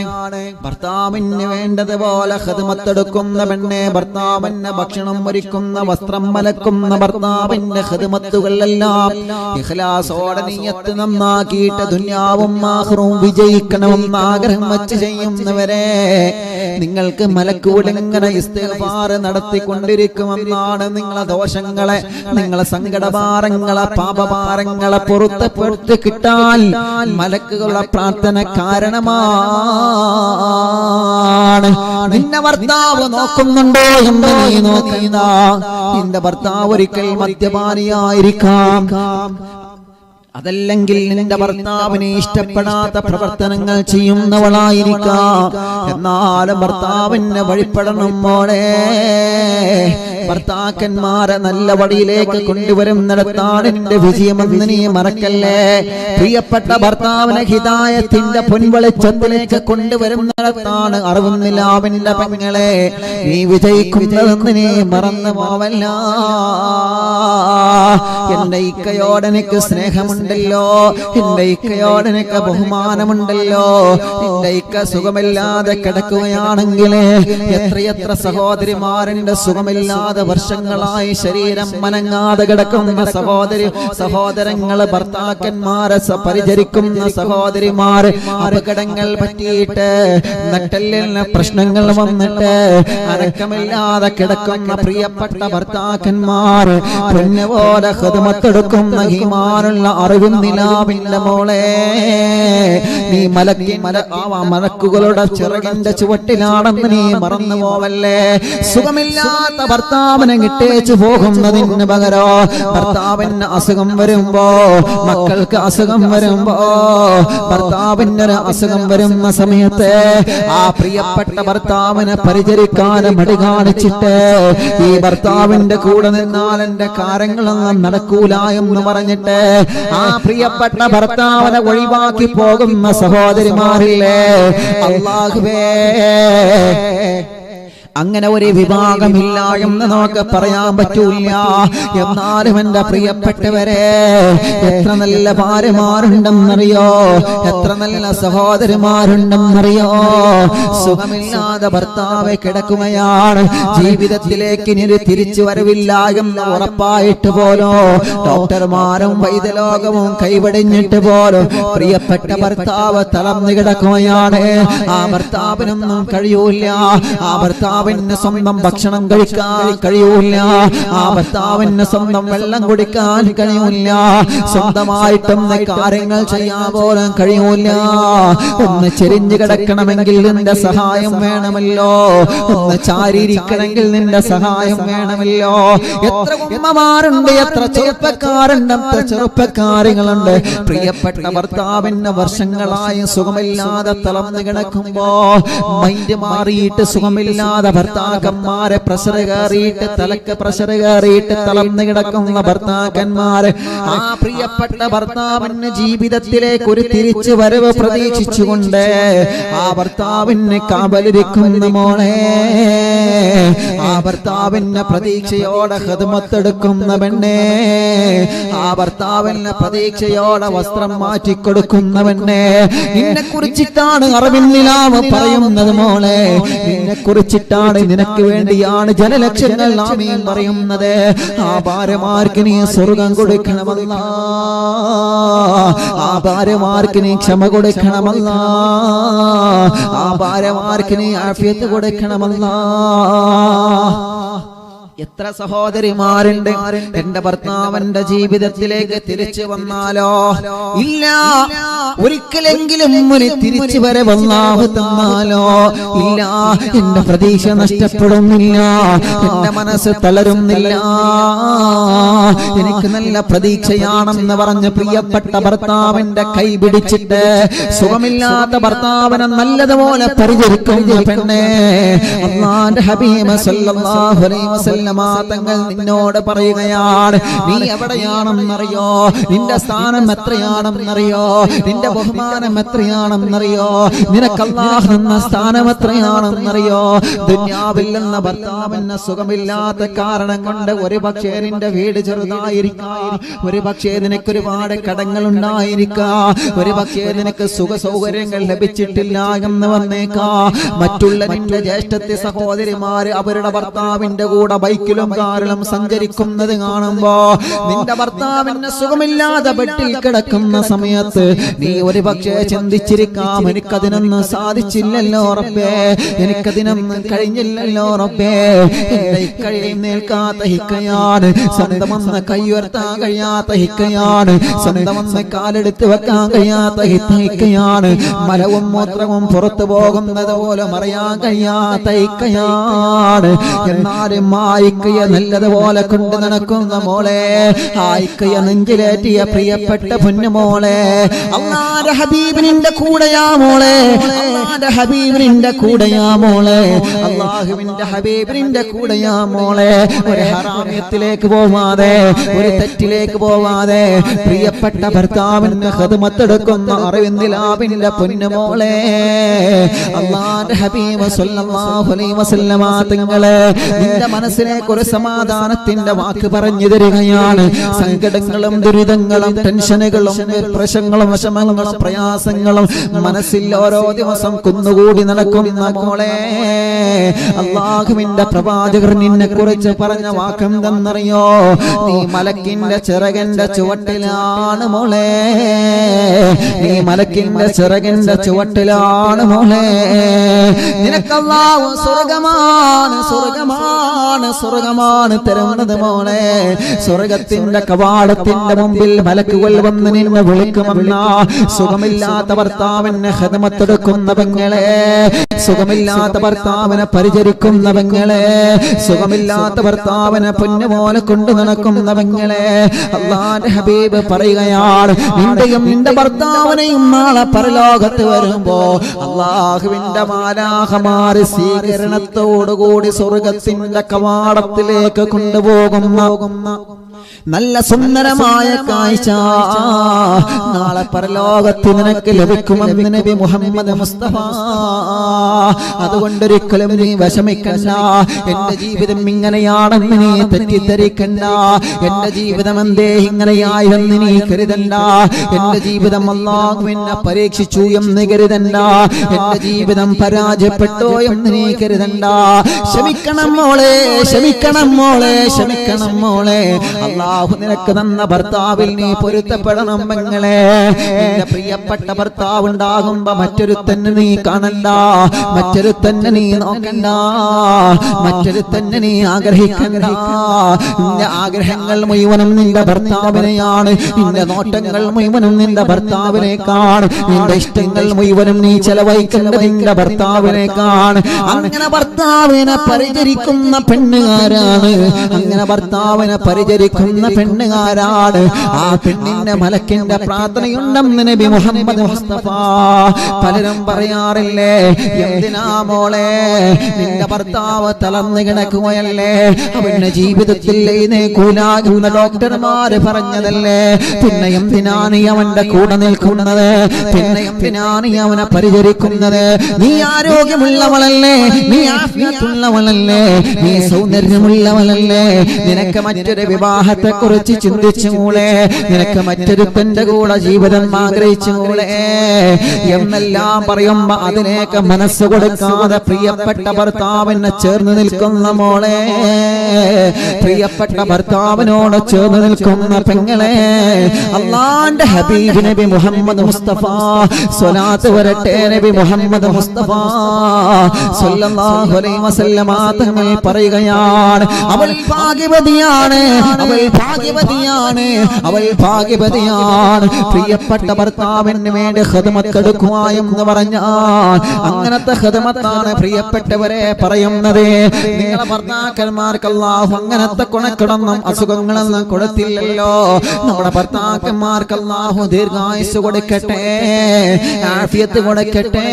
ഭർത്താവിന് വേണ്ടതുപോലെ ഖിദ്മത്ത് എടുക്കുന്ന പെണ്ണെ, ഭർത്താവിന് ഭക്ഷണം ഒരുക്കുന്ന, വസ്ത്രം മലക്കുന്ന, ഭർത്താവിന്റെ ഖിദ്മത്തുകളെല്ലാം ഇഖ്ലാസോടെ നിയ്യത്ത് നന്നാക്കിയിട്ട് ദുനിയാവും ആഖിറവും വിജയിക്കണമെന്ന് ആഗ്രഹം വെച്ച് ചെയ്യുന്നവരെ നിങ്ങൾക്ക് മലക്കുകൾ എങ്ങനെ ഇസ്തിഗ്ഫാർ നടത്തിക്കൊണ്ടിരിക്കുമെന്നാണ്. നിങ്ങളെ ദോഷങ്ങളെ, നിങ്ങളെ സങ്കടഭാരങ്ങളെ, പാപഭാരങ്ങളെ പുറത്ത് കിട്ടാൻ മലക്കുകളുടെ പ്രാർത്ഥന കാരണമാണ്. നിന്റെ ഭർത്താവ് നോക്കുന്നുണ്ടോ എന്ന് നീ നോക്കണ്ട. നിന്റെ ഭർത്താവ് ഒരിക്കൽ മദ്യപാനിയായിരിക്കാം, അതല്ലെങ്കിൽ നിന്റെ ഭർത്താവിനെ ഇഷ്ടപ്പെടാത്ത പ്രവർത്തനങ്ങൾ ചെയ്യുന്നവളായിരിക്കാം. എന്നാലും ഭർത്താവിനെ വഴിപ്പെടണം മോളെ. ഭർത്താക്കന്മാരെ നല്ല വഴിയിലേക്ക് കൊണ്ടുവരുന്നിടത്താണ് നിന്റെ വിജയമെന്ന് നീ മറക്കല്ലേ. പ്രിയപ്പെട്ട ഭർത്താവിനെ ഹിദായത്തിന്റെ പൊൻവെളിച്ചത്തിലേക്ക് കൊണ്ടുവരുന്നിടത്താണ് അറിവുന്നില്ലാവിന്റെ പെങ്ങളെ നീ വിജയിക്കുന്നതെന്ന് നീ മറന്നു പോവല്ല. എന്റെ ഇക്കയോട് എനിക്ക് സ്നേഹമുണ്ടല്ലോ, എന്റെ ഇക്കയോട് എനിക്ക് ബഹുമാനമുണ്ടല്ലോ. എന്റെ ഇക്ക സുഖമില്ലാതെ കിടക്കുകയാണെങ്കിൽ എത്രയെത്ര സഹോദരിമാരുടെ സുഖമില്ലാതെ വർഷങ്ങളായി ശരീരം മനങ്ങാതെ കിടക്കുന്ന സഹോദരങ്ങള്, ഭർത്താക്കന്മാരെ പരിചരിക്കുന്ന സഹോദരിമാര്, അപകടങ്ങൾ പറ്റിയിട്ട് നട്ടെല്ലിന് പ്രശ്നങ്ങൾ വന്നിട്ട് അടക്കമില്ലാതെ കിടക്കുന്ന പ്രിയപ്പെട്ട ഭർത്താക്കന്മാര്, പൊന്നുപോലെ ഖിദ്മത്തെടുക്കുന്ന ഈമാനുള്ള അറിവും നിലാവിന്റെ മോളെ നീ മലക്കുകളുടെ ചിറകിന്റെ ചുവട്ടിലാണെന്ന് നീ മറന്നു പോവല്ലേ. സുഖമില്ലാത്ത ഭർത്താവിനെ കിട്ടേച്ചു പോകുന്നതിന് പകരോ ഭർത്താവിന് അസുഖം വരുമ്പോ, മക്കൾക്ക് അസുഖം വരുമ്പോ, ഭർത്താവിന് ഒരു അസുഖം വരുന്ന സമയത്ത് ആ പ്രിയപ്പെട്ട ഭർത്താവിനെ പരിചരിക്കാൻ മടി കാണിച്ചിട്ട് ഈ ഭർത്താവിന്റെ കൂടെ നിന്നാൽ എന്റെ കാര്യങ്ങളൊന്നും നടക്കൂല എന്ന് പറഞ്ഞിട്ട് ആ പ്രിയപ്പെട്ട ഭർത്താവിനെ ഒഴിവാക്കി പോകുന്ന സഹോദരിമാരില്ലേ, അല്ലാഹുവേ അങ്ങനെ ഒരു വിഭാഗമില്ല എന്ന് നമുക്ക് പറയാൻ പറ്റൂല. എന്നാലും എന്റെ പ്രിയപ്പെട്ടവരെ എത്ര നല്ല ഭാര്യമാരുണ്ടെന്നറിയോ, എത്ര നല്ല സഹോദരിമാരുണ്ടെന്നറിയോ. സുഖമില്ലാതെ ഭർത്താവ് കിടക്കുകയാണ്, ജീവിതത്തിലേക്ക് ഇനി തിരിച്ചു വരവില്ല എന്ന് ഉറപ്പായിട്ട് പോലോ ഡോക്ടർമാരും വൈദ്യലോകവും കൈവടിഞ്ഞിട്ട് പോലും പ്രിയപ്പെട്ട ഭർത്താവ് തളർന്നു കിടക്കുകയാണ്. ആ ഭർത്താവിനൊന്നും കഴിയൂല, ആ ഭർത്താവിന് സ്വന്തം ഭക്ഷണം കഴിക്കാൻ കഴിയൂല, ആ ഭർത്താവിന് സ്വന്തം വെള്ളം കുടിക്കാൻ കഴിയൂല, സ്വന്തമായിട്ടൊന്ന് കാര്യങ്ങൾ ചെയ്യാൻ പോലും കഴിയൂല. ഒന്ന് ചെരിഞ്ഞു കിടക്കണമെങ്കിൽ നിന്റെ സഹായം വേണമല്ലോ, ഒന്ന് ചാരിയിരിക്കണമെങ്കിൽ നിന്റെ സഹായം വേണമല്ലോ. എത്ര ഉമ്മമാരുണ്ട്, എത്ര ചെറുപ്പക്കാരുണ്ട്, എത്ര ചെറുപ്പക്കാരികളുണ്ട് പ്രിയപ്പെട്ട ഭർത്താവിന് വർഷങ്ങളായി സുഖമില്ലാതെ തളർന്നു കിടക്കുമ്പോ മൈൻഡ് മാറിയിട്ട് സുഖമില്ലാതെ ഭർത്താക്കന്മാരെ പ്രഷർ കയറിയിട്ട് തലക്ക് പ്രഷർ കയറിയിട്ട് തളർന്നു കിടക്കുന്ന ഭർത്താക്കന്മാരെ ആ പ്രിയപ്പെട്ട ഭർത്താവിന് ജീവിതത്തിലേക്ക് ഒരു തിരിച്ചു വരവ് പ്രതീക്ഷിച്ചുകൊണ്ട് ആ ഭർത്താവിന് കാവലിരിക്കുന്ന മോളെ, ആ ഭർത്താവിന് പ്രതീക്ഷയോടെ ഖിദ്മത്തെടുക്കുന്ന പെണ്ണെ, ആ ഭർത്താവിന് പ്രതീക്ഷയോടെ വസ്ത്രം മാറ്റിക്കൊടുക്കുന്ന പെണ്ണെ, നിന്നെ കുറിച്ചിട്ടാണ് അറിവിൻ നിലാവ് പറയുന്നത് മോളെ, നിന്നെ കുറിച്ചിട്ടാണ് വെച്ചിട്ടാണ് നിനക്ക് വേണ്ടിയാണ് ജനലക്ഷങ്ങൾ ആമീൻ പറയുന്നത്. ആ ഭാര്യമാർക്ക് നീ സ്വർഗം കൊടുക്കണമല്ലാ, ആ ഭാര്യമാർക്ക് നീ ക്ഷമ കൊടുക്കണമല്ലാ, ആ ഭാര്യമാർക്ക് നീ ആഫിയത്ത് കൊടുക്കണമല്ലാ. എത്ര സഹോദരിമാരുണ്ട് എന്റെ ഭർത്താവിന്റെ ജീവിതത്തിലേക്ക് തിരിച്ചു വന്നാലോ ഇല്ല, ഒരിക്കലെങ്കിലും ഒരു തിരിച്ചു വരവ് അല്ലാഹു തന്നാലോ ഇല്ല, എന്റെ പ്രതീക്ഷ നഷ്ടപ്പെടുന്നില്ല, എന്റെ മനസ്സ് തളരുന്നില്ല, എനിക്ക് നല്ല പ്രതീക്ഷയാണെന്ന് പറഞ്ഞ് പ്രിയപ്പെട്ട ഭർത്താവിന്റെ കൈ പിടിച്ചിട്ട് സുഖമില്ലാത്ത ഭർത്താവിനെ നല്ലതുപോലെ പരിചരിക്കുന്ന പെണ്ണെ, അല്ലാഹുവിന്റെ ഹബീബ് സല്ലല്ലാഹു അലൈഹി വസല്ലം തങ്ങൾ നിന്നോട് പറയുകയാണ്, നീ എവിടെയാണെന്നറിയോ, നിന്റെ സ്ഥാനം എത്രയാണെന്നറിയോ, നിന്റെ ബഹുമാനം എത്രയാണെന്നറിയോ, നിനക്ക് അല്ലാഹു തന്ന സ്ഥാനം എത്രയാണെന്നറിയോ. ദുനിയാവിൽ നിന്ന് ഭർത്താവിന് സുഖമില്ലാത്ത കാരണം കൊണ്ട് ഒരു പക്ഷേ നിന്റെ വീട് ചെറുതായിരിക്കാം, ഒരു പക്ഷേ നിനക്ക് ഒരുപാട് കടങ്ങൾ ഉണ്ടായിരിക്കാം, ഒരു പക്ഷേ നിനക്ക് സുഖ സൗകര്യങ്ങൾ ലഭിച്ചിട്ടില്ല എന്ന് വന്നേക്കാം. മറ്റുള്ള നിന്റെ ജ്യേഷ്ഠത്തി സഹോദരിമാര് അവരുടെ ഭർത്താവിന്റെ കൂടെ ബൈക്കിലും കാറിലും സഞ്ചരിക്കുന്നത് കാണുമ്പോ നിന്റെ ഭർത്താവിന് സുഖമില്ലാതെ ബെഡിൽ കിടക്കുന്ന സമയത്ത് നീ ഒരു പക്ഷേ ചിന്തിച്ചിരിക്കാം, എനിക്കതിനൊന്നും സാധിച്ചില്ലല്ലോ റബ്ബേ, എനിക്കതിനൊന്നും കഴിഞ്ഞില്ലല്ലോ റബ്ബേ. എന്റെ കഴിയുന്നേൽക്കാത്ത ഹിക്കയാണ്, സ്വന്തമെന്ന് കൈയുയർത്താൻ കഴിയാത്ത ഹിക്കയാണ്, സ്വന്തമെന്ന് കാലെടുത്ത് വെക്കാൻ കഴിയാത്ത ഹിക്കയാണ്, മലവും മൂത്രവും പുറത്തു പോകുന്നത് പോലെ മറയാൻ കഴിയാത്ത ഹിക്കയാണ്. എന്നാലും ആയിക്കയ നല്ലതുപോലെ കൊണ്ട് നടക്കുന്ന മോളെ, ആയിക്കയ നെഞ്ചിലേറ്റിയ പ്രിയപ്പെട്ട പൊന്നുമോളെ, അല്ലാഹുവിന്റെ ഹബീബിന്റെ കൂടെയാ മോളെ, അല്ലാഹുവിന്റെ ഹബീബിന്റെ കൂടെയാ മോളെ, അല്ലാഹുവിന്റെ ഹബീബിന്റെ കൂടെയാ മോളെ. ഒരു ഹറാമിയത്തിലേക്ക് പോവാതെ, ഒരു തെറ്റിലേക്ക് പോവാതെ പ്രിയപ്പെട്ട ഭർത്താവിന് ഖിദ്മത്തെടുക്കുന്ന അറിവിന്ദിലാവിന്റെ പൊന്നുമോളെ, അല്ലാഹുവിന്റെ ഹബീബ് സല്ലല്ലാഹു അലൈഹി വസല്ലം തങ്ങളെ നിന്റെ മനസ്സിലേക്ക് ഒരു സമാധാനത്തിന്റെ വാക്ക് പറഞ്ഞു തരികയാണ്. സങ്കടങ്ങളും ദുരിതങ്ങളും ടെൻഷനുകളും പ്രശ്നങ്ങളും വിഷമങ്ങളും പ്രയാസങ്ങളും മനസ്സിൽ ഓരോ ദിവസം കുന്നുകൂടി നടക്കുന്ന മോളെ, അല്ലാഹുവിന്റെ പ്രവാചകർ നിന്നെ കുറിച്ച് പറഞ്ഞ വാക്കെന്തെന്നറിയോ, നീ മലക്കിന്റെ ചിറകിന്റെ ചുവട്ടിലാണ് മോളെ, നീ മലക്കിന്റെ ചിറകിന്റെ ചുവട്ടിലാണ് മോളെ. നിനക്ക് അല്ലാഹു സ്വർഗമാണ് സ്വർഗമാണ് സ്വർഗമാണ് തരുന്നത് മോളെ. സ്വർഗത്തിന്റെ കവാടത്തിന്റെ മുമ്പിൽ മലക്കുകൾ വന്ന് നിന്നെ വിളിക്കുമെന്ന സുഖമില്ലാത്ത ഭർത്താവിനെ ഖിദ്മത്തെടുക്കുന്ന പെങ്ങളെ, സുഖമില്ലാത്ത ഭർത്താവിനെ പരിചരിക്കുന്ന പെങ്ങളെ, സുഖമില്ലാത്ത ഭർത്താവിനെ പൊന്നുപോലെ കൊണ്ടു നടക്കുന്ന പെങ്ങളെ, അല്ലാഹുവിന്റെ ഹബീബ് പറയുകയാണ്, നിന്റെയും നിന്റെ ഭർത്താവിനെയും നാളെ പരലോകത്ത് വരുമ്പോ അല്ലാഹുവിന്റെ മാലാഖമാർ സ്വീകരണത്തോടുകൂടി സ്വർഗത്തിന്റെ കവാടത്തിലേക്ക് കൊണ്ടുപോകുന്ന നല്ല സുന്ദരമായ കാഴ്ച നാളെ പരലോകത്ത് നിനക്ക് ലഭിക്കുമെന്ന് നബി മുഹമ്മദ് മുസ്തഫ. അതുകൊണ്ടൊരിക്കലും നീ വിഷമിക്കണ്ട, എന്റെ ജീവിതം ഇങ്ങനെയാണെന്ന് നീ തെറ്റിദ്ധരിക്കണ്ട, എന്റെ ജീവിതം എന്തേ ഇങ്ങനെയായെന്ന് നീ കരുതണ്ട, എന്റെ ജീവിതം അല്ലാഹു എന്നെ പരീക്ഷിച്ചു എന്ന് കരുതണ്ട, എന്റെ ജീവിതം പരാജയപ്പെട്ടോ എന്ന് നീ കരുതണ്ട. ക്ഷമിക്കണം മോളെ, ക്ഷമിക്കണം മോളെ, ക്ഷമിക്കണം മോളെ. അല്ലാഹു നിനക്ക് തന്ന ഭർത്താവിൽ നീ പൊരുത്തപ്പെടണം പെങ്ങളെ. നിന്റെ പ്രിയപ്പെട്ട ഭർത്താവ് ഉണ്ടാകുമ്പോ മറ്റൊരു തന്നെ നീ കാണണ്ട, മറ്റൊരു തന്നെ നീ നോക്കണ്ട, മറ്റൊരു തന്നെ നീ ആഗ്രഹിക്കണ്ട. നിന്റെ ആഗ്രഹങ്ങൾ മുഴുവനും നിന്റെ ഭർത്താവിനെയാണ്, നിന്റെ നോട്ടങ്ങൾ മുഴുവനും നിന്റെ ഭർത്താവിനേക്കാണ്, നിന്റെ ഇഷ്ടങ്ങൾ മുഴുവനും നീ ചെലവഴിക്കേണ്ട നിന്റെ ഭർത്താവിനേക്കാണ്. അങ്ങനെ ഭർത്താവിനെ പരിചരിക്കുന്ന പെണ്ണുകാരാണ്, അങ്ങനെ ഭർത്താവിനെ പരിചരിക്കുന്ന പെണ്ണുകാരാണ്. ആ പെണ്ണിന്റെ മലക്കിന്റെ പ്രാർത്ഥനയുണ്ടെന്ന് നബി മുഹമ്മദ് മുസ്തഫ. പലരും പറയാറില്ലേ, എന്തിനാ മോളെ നിന്റെ ഭർത്താവ് തളർന്നു കിടക്കുകയല്ലേ, അവന്റെ ജീവിതത്തിൽ എഴുന്നേൽക്കൂലാകുന്ന ഡോക്ടർമാര് പറഞ്ഞതല്ലേ, പിന്നെ എന്തിനാണ് അവന്റെ കൂടെ നിൽക്കുന്നത്, പിന്നെ എന്തിനാണ് അവനെ പരിചരിക്കുന്നത്? നീ ആരോഗ്യമുള്ളവളല്ലേ, നീ ആഫിയത്തുള്ളവളല്ലേ, നീ സൗന്ദര്യമുള്ളവനല്ലേ, നിനക്ക് മറ്റൊരു വിവാഹത്തെ കുറിച്ച് ചിന്തിച്ചുകൂടെ, നിനക്ക് മറ്റൊരു പെണ്ണിന്റെ കൂടെ ജീവിതം ആഗ്രഹിച്ചുകൂടെ എന്നെല്ലാം പറയുമ്പോ അതിലേക്ക് മനസ്സ് കൊടുക്കാതെ പ്രിയപ്പെട്ട ഭർത്താവിനെ ചേർന്ന് നിൽക്കുന്ന മോളെ, പ്രിയപ്പെട്ട ഭർത്താവിനോട് ചേർന്ന് നിൽക്കുന്ന പെങ്ങളെ, അല്ലാഹുവിന്റെ ഹബീബ് നബി മുഹമ്മദ് മുസ്തഫ സ്വലാത്ത് വരട്ടെ നബി മുഹമ്മദ് മുസ്തഫ സ്വല്ലല്ലാഹു അലൈഹി വസല്ലമ തങ്ങൾ പറയുകയാണ്, അവൾ ഭാഗ്യവതിയാണ്, അവൾ ഭാഗ്യവതിയാണ്, അവൾ ഭാഗ്യവതിയാണ്. പ്രിയപ്പെട്ട ഭർത്താവിന് വേണ്ടി ഖിദ്മത്ത് എടുക്കുക എന്ന് പറഞ്ഞാൽ അങ്ങനത്തെ ഖിദ്മത്താണ് പ്രിയപ്പെട്ടവരെ പറയുന്നത്. നിങ്ങളുടെ ഭർത്താക്കന്മാർക്ക് അല്ലാഹു അങ്ങനത്തെ കൊണക്കിടന്നും അസുഖങ്ങളൊന്നും കൊടുത്തില്ലല്ലോ. നമ്മുടെ ഭർത്താക്കന്മാർക്ക് അല്ലാഹു ദീർഘായുസ് കൊടുക്കട്ടെ, ആഫിയത്ത് കൊടുക്കട്ടെ.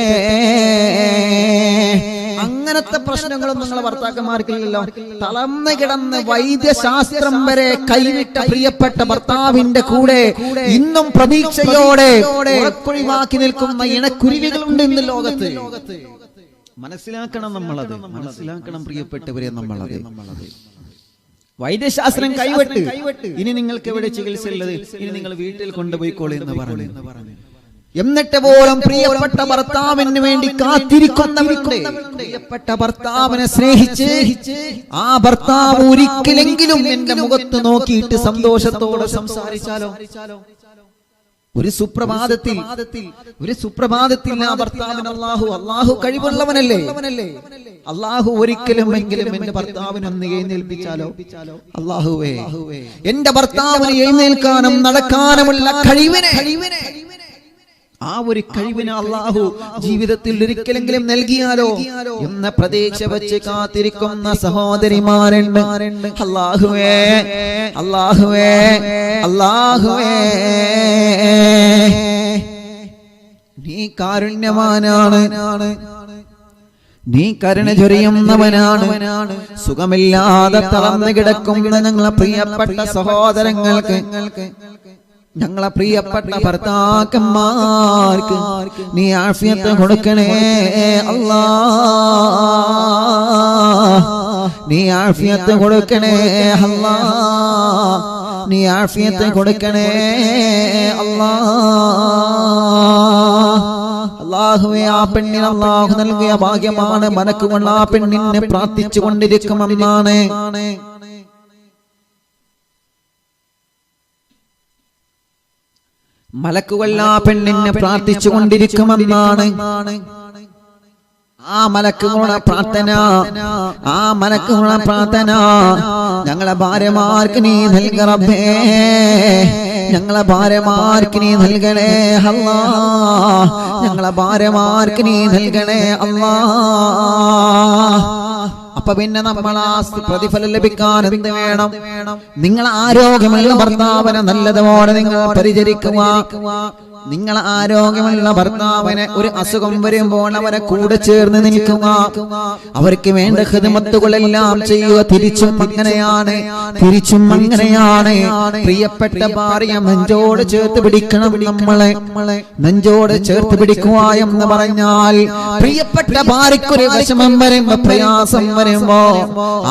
അങ്ങനത്തെ പ്രശ്നങ്ങളൊന്നും നിങ്ങളെ ഭർത്താക്കന്മാർക്കില്ലല്ലോ. തളർന്നു കിടന്ന് വൈദ്യശാസ്ത്രം വരെ കൈവിട്ട പ്രിയപ്പെട്ട ഭർത്താവിന്റെ കൂടെ ഇന്നും പ്രതീക്ഷയോടെ ഒഴിവാക്കി നിൽക്കുന്ന ഇണക്കുരുവികളുണ്ട് ഇന്ന് ലോകത്ത്. മനസ്സിലാക്കണം, നമ്മളത് മനസ്സിലാക്കണം പ്രിയപ്പെട്ടവരെ. നമ്മളത് വൈദ്യശാസ്ത്രം കൈവിട്ട് ഇനി നിങ്ങൾക്ക് എവിടെ ചികിത്സ ഉള്ളത്, ഇനി നിങ്ങൾ വീട്ടിൽ കൊണ്ടുപോയിക്കോളൂ എന്ന് പറഞ്ഞു. എന്നിട്ട് പോലും പ്രിയപ്പെട്ട ഭർത്താവിന് വേണ്ടി കാത്തിരിക്കുന്നവരുണ്ട്. പ്രിയപ്പെട്ട ഭർത്താവിനെ സ്നേഹിച്ച് ആ ഭർത്താവ് ഒരിക്കലെങ്കിലും എന്റെ മുഖത്ത് നോക്കിയിട്ട് സന്തോഷത്തോടെ സംസാരിച്ചാലോ, ഒരു സുപ്രഭാതത്തിൽ ആ ഭർത്താവിന് അള്ളാഹു കഴിവുള്ളവനല്ലേ, അള്ളാഹു ഒരിക്കലും എങ്കിലും എന്റെ ഭർത്താവിനൊന്ന് എഴുന്നേൽപ്പിച്ചാലോ, അള്ളാഹുവേ എന്റെ ഭർത്താവിന് എഴുന്നേൽക്കാനും നടക്കാനുമുള്ള കഴിവിനെ, ആ ഒരു കഴിവിനെ അള്ളാഹു ജീവിതത്തിൽ ഒരിക്കലെങ്കിലും നൽകിയാലോ എന്ന പ്രതീക്ഷ വെച്ച് കാത്തിരിക്കുന്ന സഹോദരിമാരുണ്ട്. അള്ളാഹുവേ അള്ളാഹുവേ അള്ളാഹുവേ, നീ കാരുണ്യവാനാണ്, നീ കരുണ ചൊരിയുന്നവനാണ്. സുഖമില്ലാതെ തളർന്നു കിടക്കുന്ന ഞങ്ങളെ പ്രിയപ്പെട്ട സഹോദരങ്ങൾക്ക്, ഞങ്ങളെ പ്രിയപ്പെട്ട ഭർത്താക്കന്മാർക്ക് നീ ആഫിയത്ത് കൊടുക്കണേ അല്ലാഹ്, നീ ആഫിയത്ത് കൊടുക്കണേ അല്ലാഹ്, നീ ആഫിയത്ത് കൊടുക്കണേ അല്ലാഹ്. അല്ലാഹുവേ, ആ പെണ്ണിന് അല്ലാഹു നൽകിയ ഭാഗ്യമാണ്. മലക്കുകൾ ആ പെണ്ണിനെ പ്രാർത്ഥിച്ചു കൊണ്ടിരിക്കുമെന്നാണ്. മലക്കുകൾ ആ പെണ്ണിനെ പ്രാർത്ഥിച്ചു കൊണ്ടിരിക്കുമെന്നാണ്. ആ മലക്കുകളുടെ പ്രാർത്ഥന, ആ മലക്കുകളുടെ പ്രാർത്ഥന ഞങ്ങളെ ഭാര്യമാർക്ക് നീ നൽക റബ്ബേ, ഞങ്ങളെ ഭാര്യമാർക്ക് നീ നൽകണേ അല്ലാഹ്, ഞങ്ങളെ ഭാര്യമാർക്ക് നീ നൽകണേ അല്ലാഹ്. അപ്പൊ പിന്നെ നമ്മൾ ആ പ്രതിഫലം ലഭിക്കാൻ എന്ത് വേണം? നിങ്ങൾ ആരോഗ്യമുള്ള ഭർത്താവിനെ നല്ലതുപോലെ നിങ്ങൾ പരിചരിക്കുക. നിങ്ങൾ ആരോഗ്യമുള്ള ഭർത്താവിനെ ഒരു അസുഖം വരുമ്പോൾ അവരെ കൂടെ ചേർന്ന് നിൽക്കുക, അവർക്ക് വേണ്ട ഖിദ്മത്തുകളെല്ലാം ചെയ്യുക. തിരിച്ചും അങ്ങനെയാണ്, തിരിച്ചും അങ്ങനെയാണ്. പ്രിയപ്പെട്ട ഭാര്യ നെഞ്ചോട് ചേർത്ത് പിടിക്കണം. നമ്മളെ നെഞ്ചോട് ചേർത്ത് പിടിക്കുക എന്ന് പറഞ്ഞാൽ പ്രിയപ്പെട്ട ഭാര്യക്കൊരു വിഷമം വരുമ്പോ, പ്രയാസം വരുമ്പോ,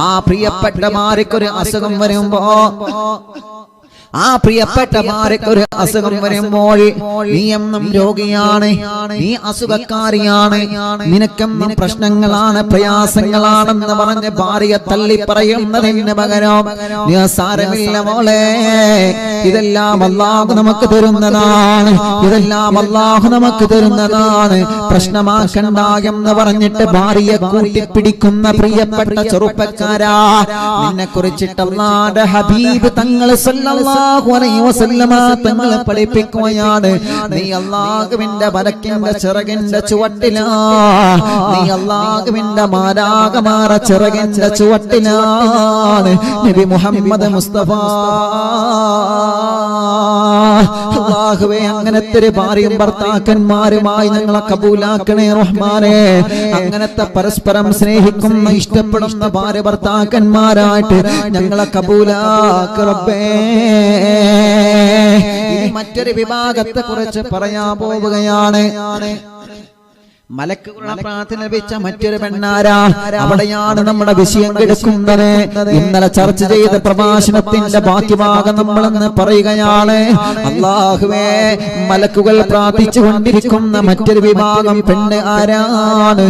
ആ പ്രിയപ്പെട്ട ഭാര്യക്കൊരു അസുഖം വരുമ്പോ, ആ പ്രിയപ്പെട്ട ഭാര്യക്കൊരു അസുഖം വരുമ്പോൾ നീ എന്നും രോഗിയാണ്, നീ അസുഖക്കാരിയാണ്, നിനക്കെന്നും പ്രശ്നങ്ങളാണ്, പ്രയാസങ്ങളാണെന്ന് പറഞ്ഞ് ഭാര്യയെ തള്ളി പറയുന്നതിന് പകരം നീ സാരമില്ല മോളെ, ഇതെല്ലാം അല്ലാഹു നമുക്ക് തരുന്നതാണ്, ഇതെല്ലാം അല്ലാഹു നമുക്ക് തരുന്നതാണ്, പ്രശ്നമാക്കണ്ട എന്ന് പറഞ്ഞിട്ട് ഭാര്യയെ കൂട്ടിപ്പിടിക്കുന്ന പ്രിയപ്പെട്ട ചെറുപ്പക്കാരാ, നിന്നെ കുറിച്ചിട്ട് അല്ലാഹുവിന്റെ ഹബീബ് തങ്ങൾ സല്ലല്ലാഹു അലൈഹി വസല്ലമ തങ്ങൾ പഠിപ്പിക്കുകയാണ്, നീ അല്ലാഹുവിന്റെ മലക്കിന്റെ ചിറകിന്റെ ചുവട്ടിലാ, നീ അല്ലാഹുവിന്റെ മാലാഖമാരുടെ ചിറകിന്റെ ചുവട്ടിലാണ്. നബി മുഹമ്മദ് മുസ്തഫ അല്ലാഹുവേ, അങ്ങനത്തെ ഒരു ഭാര്യയും ഭർത്താക്കന്മാരുമായി ഞങ്ങളെ കബൂലാക്കണേ റഹ്മാനേ. അങ്ങനത്തെ പരസ്പരം സ്നേഹിക്കുന്ന ഇഷ്ടപ്പെടുന്ന ഭാര്യ ഭർത്താക്കന്മാരായിട്ട് ഞങ്ങളെ കബൂലാക്ക് റബ്ബേ. ഇനി മറ്റൊരു വിഭാഗത്തെ കുറിച്ച് പറയാൻ പോവുകയാണ്. മലക്കുകളുടെ പ്രാർത്ഥന ലഭിച്ച മറ്റൊരു പെണ്ണാരാ? അവിടെയാണ് നമ്മുടെ വിഷയം കിടക്കുന്നത്. ഇന്നലെ ചർച്ച ചെയ്ത പ്രഭാഷണത്തിന്റെ ബാക്കി ഭാഗം നമ്മളെന്ന് പറയുകയാണ്. അല്ലാഹുവേ, മലക്കുകൾ പ്രാർത്ഥിച്ചു കൊണ്ടിരിക്കുന്ന മറ്റൊരു വിഭാഗം പെണ്ണ് ആരാണ്?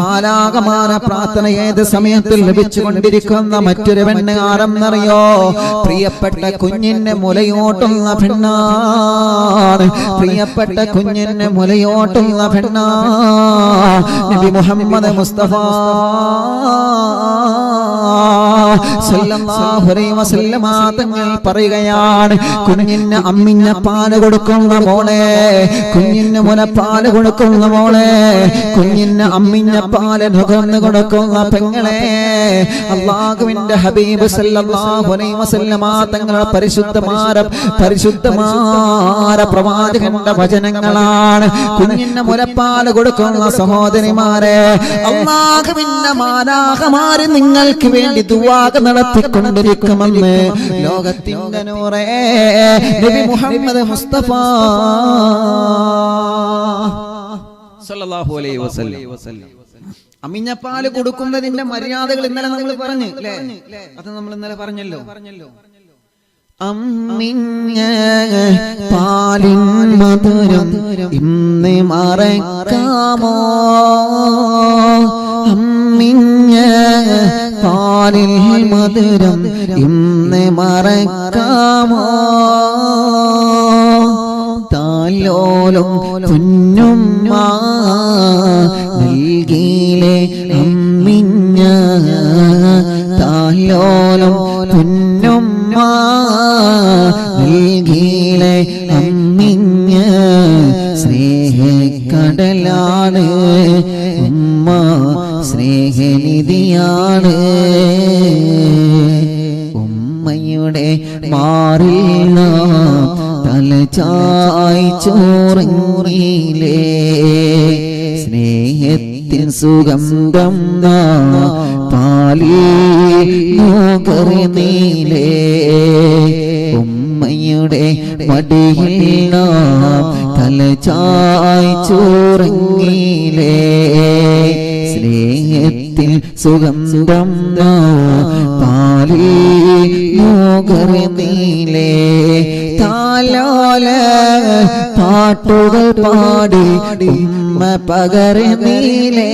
മാലാഖമാര പ്രാർത്ഥന ഏത് സമയത്തിൽ ലഭിച്ചുകൊണ്ടിരിക്കുന്ന മറ്റൊരു പെണ്ണ് ആരെന്നറിയോ? പ്രിയപ്പെട്ട കുഞ്ഞിന്റെ മുലയോട്ടുള്ള പെണ്ണാണ്. പ്രിയപ്പെട്ട കുഞ്ഞിന്റെ മുലയോട്ടുള്ള പെണ്ണാണ് നബി മുഹമ്മദ് മുസ്തഫ സല്ലല്ലാഹു അലൈഹി വസല്ലമ തങ്ങൾ പറയുകയാണ്, കുഞ്ഞിന് അമ്മിഞ്ഞ പാല് കൊടുക്കുന്ന മോളെ, കുഞ്ഞിന് മുലപ്പാല് കൊടുക്കുന്ന മോളെ, കുഞ്ഞിന് അമ്മിഞ്ഞ പാല് നുകർന്നു കൊടുക്കുന്ന പെങ്ങളെ, അല്ലാഹുവിന്റെ ഹബീബ് സല്ലല്ലാഹു അലൈഹി വസല്ലമ തങ്ങളുടെ പരിശുദ്ധമായ പ്രവാചകന്റെ വചനങ്ങളാണ്. കുഞ്ഞിന് മുലപ്പാല് കൊടുക്കുന്ന സഹോദരിമാരെ, അല്ലാഹുവിന്റെ മാലാഖമാര് നിങ്ങൾക്ക് വേണ്ടി ദുആ നടത്തിക്കൊണ്ടിരിക്കുമെന്ന് ലോകത്തിന്റെ നൂറേ നബി മുഹമ്മദ് മുസ്തഫ സല്ലല്ലാഹു അലൈഹി വസല്ലം. അമ്മിഞ്ഞപ്പാല് കൊടുക്കുന്നതിന്റെ മര്യാദകൾ ഇന്നലെ നമ്മൾ പറഞ്ഞു അല്ലേ? അത് നമ്മൾ ഇന്നലെ പറഞ്ഞല്ലോ. അമ്മിഞ്ഞ പാലിൻ മധുരം ഇന്ന് മറക്കാമോ? അമ്മിഞ്ഞ പാലിൽ മധുരം ഇന്ന് മറക്കാമോ? താലോലും കുഞ്ഞുമ്മ നൽകിയിലെ അമ്മിഞ്ഞ, താലോലും കുഞ്ഞുമ്മ നൽകിയിലെ അമ്മിഞ്ഞ, സ്നേഹക്കടലാണ് ഉമ്മ, സ്നേഹനിധിയാണ്. ഉമ്മയുടെ മാറിൽ തലചായി ചോറങ്ങിയിലേ, സ്നേഹത്തിൻ സുഗന്ധം പാലിൽ നുകർന്നീലേ. ഉമ്മയുടെ മടിയിൽ തലചായി ചോറങ്ങിയിലേ, സ്നേഹത്തിൽ സുഗന്ധം പാലിൽ നുകർന്നീലേ. താലോല പാട്ടുകൾ പാടി ഉമ്മ പകർന്നീലേ,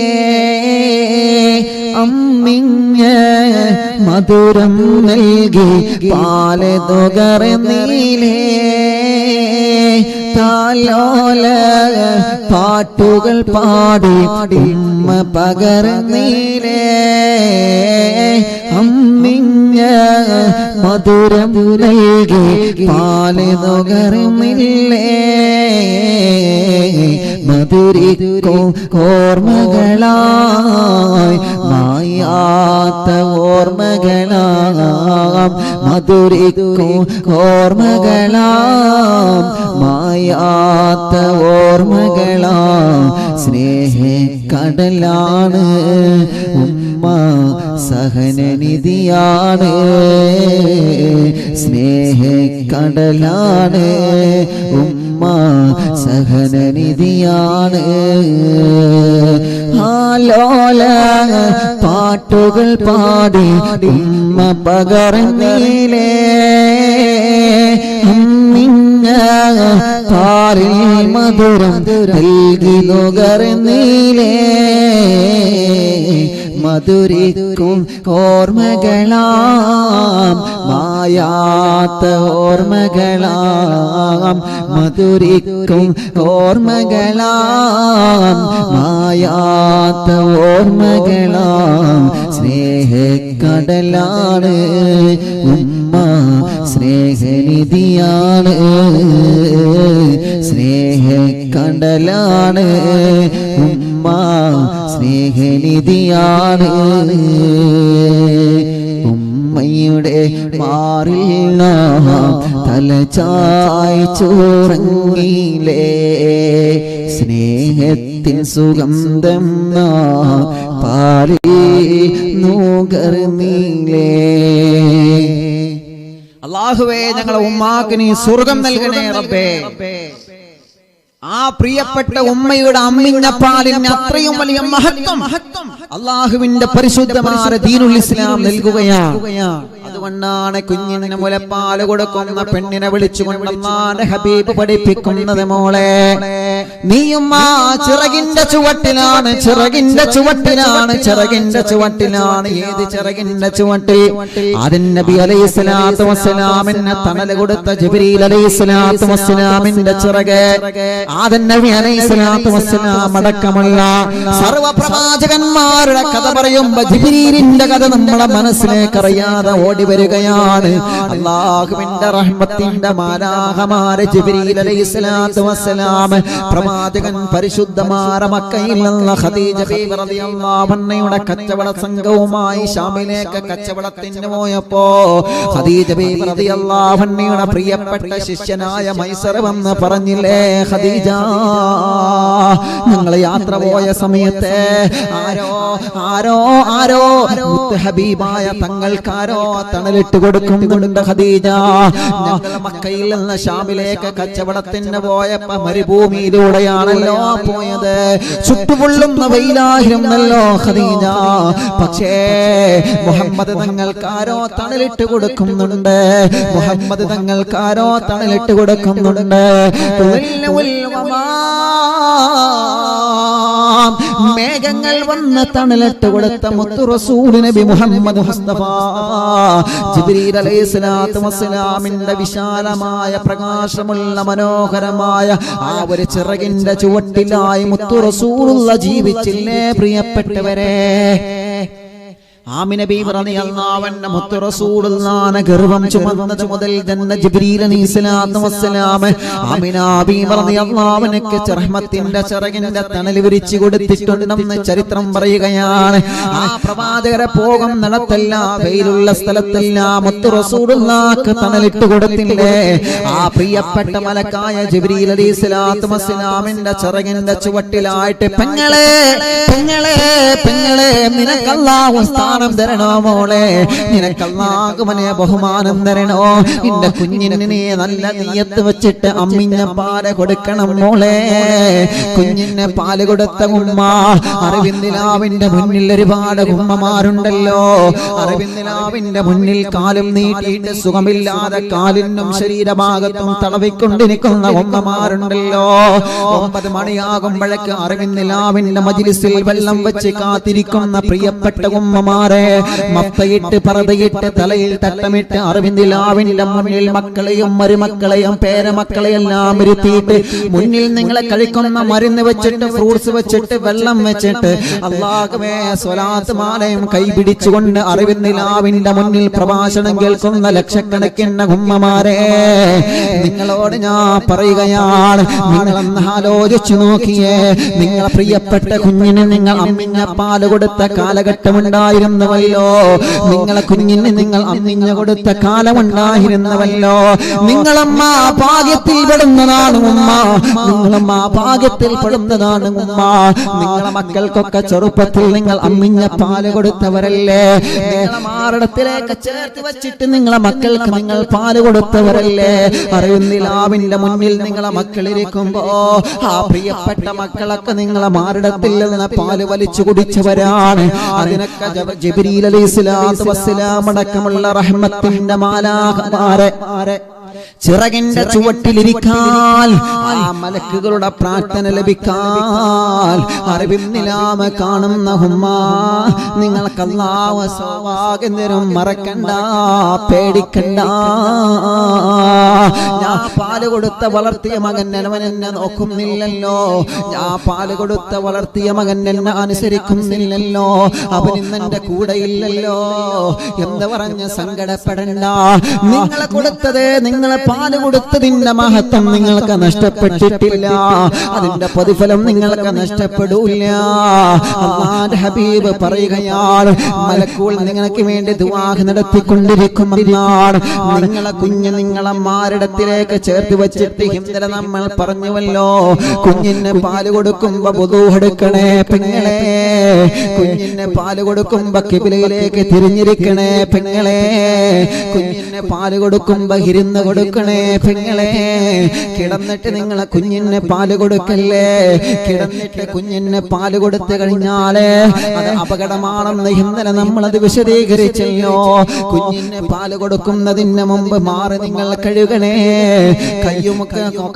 അമ്മിഞ്ഞ മധുരം നൽകി പാല് നുകർന്നീലേ. താലോല പാട്ടുകൾ പാടി ഉമ്മ പകർന്നീലേ, അമ്മിഞ്ഞ മധുരം നൽകി പാല് നുകർന്നില്ലേ. മധുരിക്കും ഓർമ്മകളായി മായാത്ത ഓർമ്മകളാം, മധുരിക്കും ഓർമ്മകളാം മായാത്ത ഓർമ്മകളാം. സ്നേഹക്കടലാണ് ഉമ്മ, സഹനനിധിയാണ്. സ്നേഹക്കടലാണ് ഉമ്മ, സഹനനിധിയാണ്. ആലോല പാട്ടുകൾ പാടി ഉമ്മ പകർന്നീലേ, അമ്മിഞ്ഞ പാലിൽ മധുരം നൽകി നുകർന്നീലേ. മധുരിക്കും ഓർമ്മകളാം മായാത്ത ഓർമ്മകളാം, മധുരിക്കും ഓർമ്മകളാം മായാത്ത ഓർമ്മകളാം. സ്നേഹക്കടലാണ് ഉമ്മ, സ്നേഹനിധിയാണ്. സ്നേഹക്കടലാണ് ഉമ്മ, സ്നേഹനിധിയാണ്. ഉമ്മയുടെ മാറിൽ തലചായി ചോറങ്ങിയിലേ, സ്നേഹത്തിൻ സുഗന്ധം പാലിൽ നുകർന്നീലേ. അല്ലാഹുവേ, ഞങ്ങളെ ഉമ്മാക്ക് നീ സ്വർഗം നൽകണേ റബ്ബേ. ആ പ്രിയപ്പെട്ട ഉമ്മയുടെ അമ്മിഞ്ഞപ്പാലിന് അത്രയും വലിയ മഹത്വം അള്ളാഹുവിന്റെ പരിശുദ്ധമായ ദീനുൽ ഇസ്ലാം നൽകുകയാണ്. അതുകൊണ്ടാണ് കുഞ്ഞിന് മുലപ്പാൽ കൊടുക്കുന്ന പെണ്ണിനെ വിളിച്ചുകൊണ്ട് അല്ലാഹുവിന്റെ ഹബീബ് പഠിപ്പിക്കുന്നത്, മോളെ നീയും ആ ചിറകിന്റെ ചുവട്ടിലാണ്, ചിറകിന്റെ ചുവട്ടിലാണ്, ചിറകിന്റെ ചുവട്ടിലാണ്. ഏത് ചിറകിന്റെ ചുവട്ടിൽ? ആദം നബി അലൈഹിസ്സലാത്തു വസ്സലാമിന് തണൽ കൊടുത്ത ജിബ്രീൽ അലൈഹിസ്സലാത്തു വസ്സലാമിന്റെ ചിറക്. ആദം നബി അലൈഹിസ്സലാത്തു വസ്സലാം അടക്കമുള്ള സർവ്വ പ്രവാചകന്മാരുടെ കഥ പറയുമ്പോൾ ജിബ്രീലിന്റെ കഥ നമ്മുടെ മനസ്സിലേക്ക് അറിയാതെ ഓടി വരികയാണ്. അല്ലാഹുവിന്റെ റഹ്മത്തിന്റെ മാലാഖമാരെ ജിബ്രീൽ അലൈഹിസ്സലാത്തു വസ്സലാം പ്രവാചകൻ പരിശുദ്ധമായ മക്കയിൽ നിന്ന് ഖദീജ ബീവി റളിയല്ലാഹു അൻഹയുടെ കച്ചവട സംഘവുമായി ശാമിലേക്ക് കച്ചവടത്തിന് പോയപ്പോ ഖദീജ ബീവി റളിയല്ലാഹു അൻഹയുടെ പ്രിയപ്പെട്ട ശിഷ്യനായ മൈസർ വന്ന് പറഞ്ഞില്ലേ, ഖദീജ ഞങ്ങൾ യാത്ര പോയ സമയത്ത് ആരോ ഹബീബായ തങ്ങൾക്കാരോ തണലിട്ട് കൊടുക്കുന്നുണ്ട് ഖദീജ. ഞങ്ങൾ മക്കയിൽ നിന്ന് ശാമിലേക്ക് കച്ചവടത്തിന് പോയപ്പോ മരുഭൂമിയിലൂടെയാണല്ലോ പോയത്, ചുട്ടുപൊള്ളുന്ന വെയിലായിരുന്നല്ലോ ഖദീജ. പക്ഷേ മുഹമ്മദ് തങ്ങൾക്കാരോ തണലിട്ട് കൊടുക്കുന്നുണ്ട്, മുഹമ്മദ് തങ്ങൾക്കാരോ തണലിട്ട് കൊടുക്കുന്നുണ്ട്. മേഘങ്ങൾ വന്ന് തണലിട്ട് കൊടുത്ത മുത്തു റസൂൽ നബി മുഹമ്മദ് മുസ്തഫ ജിബ്രീൽ അലൈഹിസ്സലാത്തു വസ്സലാമിന്റെ വിശാലമായ പ്രകാശമുള്ള മനോഹരമായ ആ ഒരു ചിറകിന്റെ ചുവട്ടിലായി മുത്തു റസൂലുള്ള ജീവിച്ചില്ലേ പ്രിയപ്പെട്ടവരെ? ആമിന ബീവി റളിയല്ലാഹു അൻഹ മുത്തു റസൂലുള്ളാഹിനെ ഗർഭം ചുമന്നത് മുതൽ തന്നെ ജിബ്രീൽ അലൈഹിസ്സലാത്തു വസ്സലാം ആമിന ബീവി റളിയല്ലാഹു അൻഹയ്ക്ക് റഹ്മത്തിന്റെ ചിറകിന്റെ തണൽ വിരിച്ചു കൊടുത്തിട്ടുണ്ടെന്ന് ചരിത്രം പറയുകയാണ്. ആ പ്രവാചകരെ പോകും നടത്തല്ല, വെയിലുള്ള സ്ഥലത്തല്ല മുത്തു റസൂലുള്ളാഹിക്ക് തണലിട്ട് കൊടുത്തില്ലേ? ആ പ്രിയപ്പെട്ട മലക്കായ ജിബ്രീൽ അലൈഹിസ്സലാത്തു വസ്സലാമിന്റെ ചിറകിന്റെ ചുവട്ടിലായിട്ട് പെങ്ങളെ പെങ്ങളെ പെങ്ങളെ നിനക്ക് അല്ലാഹു തരണോ മോളെ, നിനക്ക് അല്ലാഹുവിനെ ബഹുമാനം തരണോ, നിന്റെ കുഞ്ഞിനെ നല്ല നിയത്ത് വെച്ചിട്ട് അമ്മിഞ്ഞ പാല് കൊടുക്കണം മോളെ. കുഞ്ഞിന് പാല് കൊടുത്ത ഉമ്മ അറിവിന്ദിലാവിന്റെ മുന്നിൽ ഒരുപാട് ഉമ്മമാരുണ്ടല്ലോ. അറിവിന്ദിലാവിന്റെ മുന്നിൽ കാലും നീട്ടിയിട്ട് സുഖമില്ലാതെ കാലിനും ശരീരഭാഗത്തും തടവിക്കൊണ്ടിരിക്കുന്ന ഉമ്മമാരുണ്ടല്ലോ. 9 മണിയാകുമ്പോഴേക്ക് അറിവിന്ദിലാവിന്റെ മജ്ലിസിൽ വെള്ളം വെച്ച് കാത്തിരിക്കുന്ന പ്രിയപ്പെട്ട ഉമ്മമാർ മഫ്തയിട്ട് പർദയിട്ട് തലയിൽ തട്ടമിട്ട് അറിവിന്ദിലാവിന്റെ മുന്നിൽ മക്കളെയും മരുമക്കളെയും പേരമക്കളെയെല്ലാം ഇരുത്തിയിട്ട് മുന്നിൽ നിങ്ങളെ കഴിക്കുന്ന മരുന്ന് വെച്ചിട്ട് ഫ്രൂട്ട്സ് വെച്ചിട്ട് വെള്ളം വെച്ചിട്ട് അല്ലാഹുവേ സ്വലാത്ത് മാലയും കൈപിടിച്ചുകൊണ്ട് അറിവിന്ദിലാവിന്റെ മുന്നിൽ പ്രഭാഷണം കേൾക്കുന്ന ലക്ഷക്കണക്കിന് ഉമ്മമാരെ, നിങ്ങളോട് ഞാൻ പറയുകയാണ്, നിങ്ങളൊന്ന് ആലോചിച്ചു നോക്കിയേ. നിങ്ങളെ പ്രിയപ്പെട്ട കുഞ്ഞിന് നിങ്ങൾ അമ്മിഞ്ഞ പാല് കൊടുത്ത കാലഘട്ടമുണ്ടായിരുന്നു ല്ലോ. നിങ്ങളെ കുഞ്ഞിന് നിങ്ങൾ അമ്മിഞ്ഞ കൊടുത്ത കാലമുണ്ടായിരുന്നവല്ലോ. നിങ്ങളമ്മ ഭാഗ്യത്തിൽ പെടുന്നതാണ് ഉമ്മ, നിങ്ങളമ്മ ഭാഗ്യത്തിൽ പെടുന്നതാണ് ഉമ്മ. നിങ്ങളെ മക്കൾക്കൊക്കെ ചെറുപ്പത്തിൽ നിങ്ങൾ അമ്മിഞ്ഞ പാല് കൊടുത്തവരല്ലേ? നിങ്ങളെ മാറിടത്തിലേക്ക് ചേർത്ത് വെച്ചിട്ട് നിങ്ങളെ മക്കൾക്ക് നിങ്ങൾ പാല് കൊടുത്തവരല്ലേ? അറിയുന്നിലാവിന്റെ മുന്നിൽ നിങ്ങളെ മക്കളിരിക്കുമ്പോ ആ പ്രിയപ്പെട്ട മക്കളൊക്കെ നിങ്ങളെ മാറിടത്തിൽ നിന്ന് പാല് വലിച്ചു കുടിച്ചവരാണ്. അതിനൊക്കെ ജിബ്രീൽ അലൈഹിസ്സലാത്തു വസ്സലാം അടക്കമുള്ള റഹ്മത്തിന്റെ മാലാഖമാരെ ചിറകിന്റെ ചുവട്ടിലിരിക്കാൻ, ആ മലക്കുകളുടെ പ്രാർത്ഥന ലഭിക്കാൻ അറിവിന്നിലാമ കാണുന്ന ഉമ്മ, നിങ്ങൾക്ക് അല്ലാഹു സവാഗന്തരം മറക്കണ്ട, പേടിക്കണ്ട. ഞാൻ പാല് കൊടുത്ത വളർത്തിയ മകൻ അവൻ എന്നെ നോക്കുന്നില്ലല്ലോ, ഞാൻ പാല് കൊടുത്ത വളർത്തിയ മകൻ എന്നെ അനുസരിക്കുന്നില്ലല്ലോ, അവൻ ഇന്നെന്റെ കൂടെ ഇല്ലല്ലോ എന്ന് പറഞ്ഞ് സങ്കടപ്പെടണ്ട. നിങ്ങളെ കൊടുത്തത്, നിങ്ങളെ പാല് കൊടുത്തതിന്റെ മഹത്വം നിങ്ങൾക്ക് നഷ്ടപ്പെട്ടിട്ടില്ല, അതിന്റെ പ്രതിഫലം നിങ്ങൾക്ക് നഷ്ടപ്പെടൂല. അല്ലാഹുവിന്റെ ഹബീബ് പറയുകയാണ്, മലക്കുകൾ നിങ്ങൾക്ക് വേണ്ടി ദുആ നടത്തിക്കൊണ്ടിരിക്കുമെന്നാണ്. നിങ്ങളെ കുഞ്ഞ് നിങ്ങളെ മാറിടത്തിലേക്ക് ചേർത്ത് വെച്ചിട്ട് ഇന്നലെ നമ്മൾ പറഞ്ഞുവല്ലോ, കുഞ്ഞിന് പാല് കൊടുക്കുമ്പോ വുദൂ എടുക്കണേ പെങ്ങളെ, കുഞ്ഞിന് പാല് കൊടുക്കുമ്പോ ഖിബ്ലയിലേക്ക് തിരിഞ്ഞിരിക്കണേ പെങ്ങളെ, കുഞ്ഞിന് പാല് കൊടുക്കുമ്പോ ഇരുന്ന് കൊടുക്കണേ പെങ്ങളെ. കിടന്നിട്ട് നിങ്ങളെ കുഞ്ഞിന് പാല് കൊടുക്കല്ലേ. കിടന്നിട്ട് കുഞ്ഞിന് പാല് കൊടുത്തു കഴിഞ്ഞാല് അത് അപകടമാണെന്ന് ഇന്നലെ നമ്മളത് വിശദീകരിച്ചല്ലോ. കുഞ്ഞിന് പാല് കൊടുക്കുന്നതിന് മുമ്പ് മാറി നിങ്ങൾ കഴുകണേ.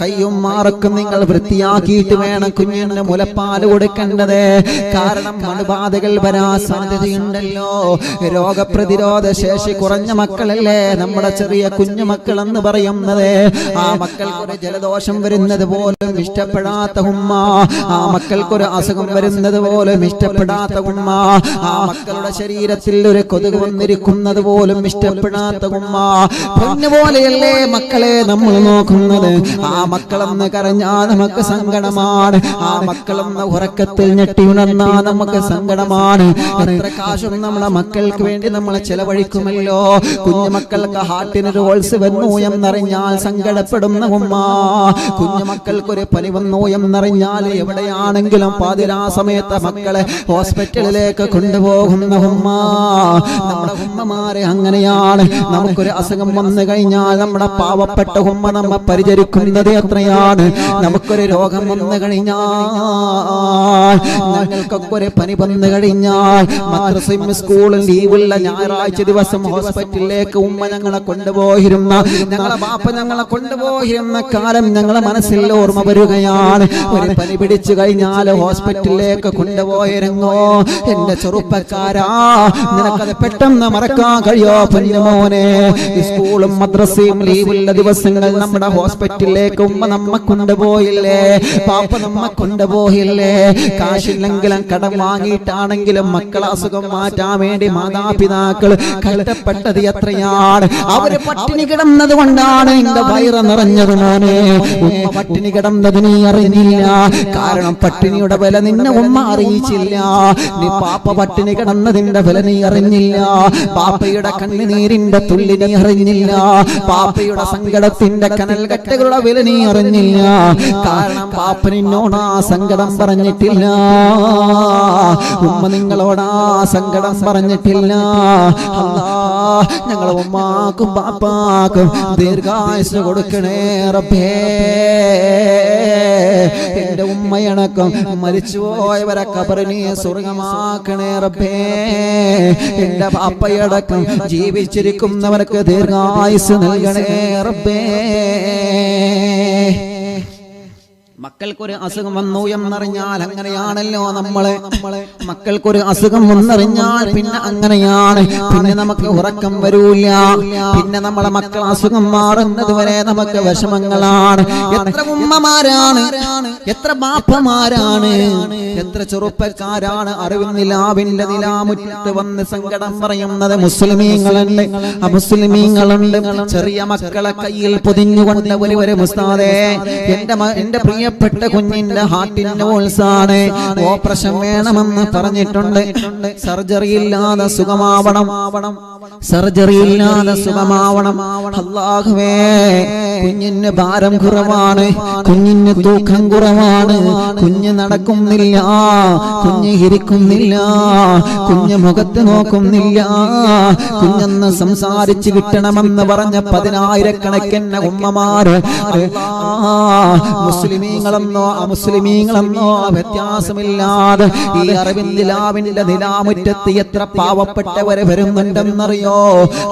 കയ്യും മാറക്കും നിങ്ങൾ വൃത്തിയാക്കിയിട്ട് വേണം കുഞ്ഞിന് മുലപ്പാല് കൊടുക്കേണ്ടത്. കാരണം അണുബാധകൾ വരാൻ സാധ്യതയുണ്ടല്ലോ. രോഗപ്രതിരോധ ശേഷി കുറഞ്ഞ മക്കളല്ലേ നമ്മുടെ ചെറിയ കുഞ്ഞു മക്കൾ എന്ന് പറയുന്നത്. ആ മക്കൾക്കൊരു ജലദോഷം വരുന്നത് പോലും ഇഷ്ടപ്പെടാത്ത ഉമ്മ, ആ മക്കൾക്കൊരു അസുഖം വരുന്നത് പോലും ഇഷ്ടപ്പെടാത്ത ഉമ്മ, ആ മക്കളുടെ ശരീരത്തിൽ ഒരു കൊതുക് വന്നിരിക്കുന്നത് പോലും ഇഷ്ടപ്പെടാത്ത ഉമ്മ, പൊന്നുപോലെയല്ലേ മക്കളെ നമ്മൾ നോക്കുന്നത്. ആ മക്കളെന്ന് കരഞ്ഞാൽ നമുക്ക് സങ്കടമാണ്. ആ മക്കളെന്ന് ഉറക്കത്തിൽ ഞെട്ടി ഉണർന്നാ നമുക്ക് സങ്കടമാണ്. എത്ര കാശും നമ്മുടെ മക്കൾക്ക് വേണ്ടി നമ്മൾ ചെലവഴിക്കുമല്ലോ. കുഞ്ഞു മക്കൾക്ക് ഹാർട്ടിനൊരു ഹോൾസ് വന്നു എന്നറിഞ്ഞാൽ സങ്കടപ്പെടുന്ന ഉമ്മ, കുഞ്ഞു മക്കൾക്കൊരു പനി വന്നു എന്നറിഞ്ഞാൽ എവിടെയാണെങ്കിലും പാതിരാ സമയത്ത് മക്കളെ ഹോസ്പിറ്റലിലേക്ക് കൊണ്ടുപോകുന്ന ഉമ്മ. നമ്മുടെ ഉമ്മമാരെ അങ്ങനെയാണ്. നമുക്കൊരു അസുഖം വന്നു കഴിഞ്ഞാൽ നമ്മുടെ പാവപ്പെട്ട ഉമ്മ നമ്മെ പരിചരിക്കുന്നത് എത്രയാണ്. നമുക്കൊരു രോഗം വന്നു കഴിഞ്ഞാൽ, ഞങ്ങൾക്കൊക്കെ ഒരു പനി വന്നു കഴിഞ്ഞാൽ മദ്രസയും സ്കൂളും ലീവുള്ള ഞായറാഴ്ച ദിവസം ഹോസ്പിറ്റലിലേക്ക് ഉമ്മ ഞങ്ങളെ കൊണ്ടുപോയിരുന്ന, ഞങ്ങളെ ബാപ്പ ഞങ്ങളെ കൊണ്ടുപോയിരുന്ന കാലം ഞങ്ങളെ മനസ്സിൽ ഓർമ്മ വരികയാണ്. ഒരു പനി പിടിച്ചു കഴിഞ്ഞാൽ ഹോസ്പിറ്റലിലേക്ക് കൊണ്ടുപോയിരുന്നോ എന്റെ ചെറുപ്പക്കാരാ, നിനക്കത് പെട്ടെന്ന് മറക്കാൻ കഴിയോ പൊന്നുമോനെ? സ്കൂളും മദ്രസയും ലീവുള്ള ദിവസങ്ങൾ നമ്മുടെ ഹോസ്പിറ്റലിലേക്ക് ഉമ്മ നമ്മെ കൊണ്ടുപോയില്ലേ, പാപ്പ നമ്മെ കൊണ്ടുപോയില്ലേ? കാശില്ലെങ്കിലും കടം വാങ്ങിയിട്ടാണെങ്കിലും മക്കളെ അസുഖം മാറ്റാൻ വേണ്ടി മാതാപിതാക്കൾ കഷ്ടപ്പെട്ടത് എത്രയാണ്. അവര് പട്ടിണി കിടന്നത് കൊണ്ടാണ് എന്റെ വയറ് നിറഞ്ഞത് മോനെ. ഉമ്മ പട്ടിണി കിടന്നത് നീ അറിഞ്ഞില്ല. കാരണം പട്ടിണിയുടെ വില നിന്നെ ഉമ്മ അറിയിച്ചില്ല. നീ പാപ്പ പട്ടിണി കിടന്നതിന്റെ വില നീ അറിഞ്ഞില്ല. പാപ്പയുടെ കണ്ണുനീരിന്റെ തുള്ളി നീ അറിഞ്ഞില്ല. പാപ്പയുടെ സങ്കടത്തിന്റെ കനൽ കെട്ടുകളുടെ വില നീ അറിഞ്ഞില്ല. കാരണം പാപ്പ നിന്നോട് ആ സങ്കടം പറഞ്ഞിട്ടില്ല, ഉമ്മ നിങ്ങളോട് ആ സങ്കടം പറഞ്ഞിട്ടില്ല. അല്ലാഹ് ഞങ്ങളെ ഉമ്മാക്കും പാപ്പാക്കും ദീർഘായുസ്സ് കൊടുക്കണേ റബ്ബേ. എന്റെ ഉമ്മയണക്കം മരിച്ചുപോയവരെ ഖബറിനെ സ്വർഗമാക്കണേ റബ്ബേ. എന്റെ പാപ്പയടക്കം ജീവിച്ചിരിക്കുന്നവർക്ക് ദീർഘായുസ്സ് നൽകണേ റബ്ബേ. മക്കൾക്കൊരു അസുഖം വന്നു എന്നറിഞ്ഞാൽ അങ്ങനെയാണല്ലോ നമ്മളെ. മക്കൾക്കൊരു അസുഖം വന്നറിഞ്ഞാൽ പിന്നെ അങ്ങനെയാണ്. പിന്നെ നമുക്ക് ഉറക്കം വരൂല. പിന്നെ നമ്മളെ മക്കൾ അസുഖം മാറുന്നത് വരെ നമുക്ക് വിഷമങ്ങളാണ്. എത്ര ഉമ്മമാരാണ്, എത്ര ബാപ്പമാരാണ്, എത്ര ചെറുപ്പക്കാരാണ് അറിവിന്നിലാവിന്റെ നിലാമുറ്റത്ത് വന്ന് സങ്കടം പറയുന്നത്. മുസ്ലിമീങ്ങളുണ്ട്, അമുസ്ലിമീങ്ങളുണ്ട്. ചെറിയ മക്കളെ കയ്യിൽ പൊതിഞ്ഞുകൊണ്ട് ഒരു ഉസ്താദേ, എന്റെ പ്രിയപ്പെട്ട കുഞ്ഞിന്റെ ഹാർട്ടിന്റെ ഹോൾസാണ്, ഓപ്പറേഷൻ വേണമെന്ന് പറഞ്ഞിട്ടുണ്ട്. സർജറി ഇല്ലാതെ സുഖമാവണം, സർജറി ഇല്ലാതെ സുഖമാവണം. അല്ലാഹുവേ, കുഞ്ഞിന് ഭാരം കുറവാണ്, കുഞ്ഞിന് തൂക്കം കുറവാണ്, കുഞ്ഞ് നടക്കുന്നില്ല, കുഞ്ഞ് ഇരിക്കുന്നില്ല, കുഞ്ഞ് മുഖത്ത് നോക്കുന്നില്ല, കുഞ്ഞെന്ന് സംസാരിച്ച് കിട്ടണമെന്ന് പറഞ്ഞ 10,000-കണക്കിന് ഉമ്മമാര്. മുസ്ലിമീങ്ങളെന്നോ അമുസ്ലിമീങ്ങളെന്നോ വ്യത്യാസമില്ലാതെ ഈ അറിവിന്ദിലാവിന്റെ നിലാമുറ്റത്ത് എത്ര പാവപ്പെട്ടവരെ വരുന്നുണ്ടെന്നറിയോ?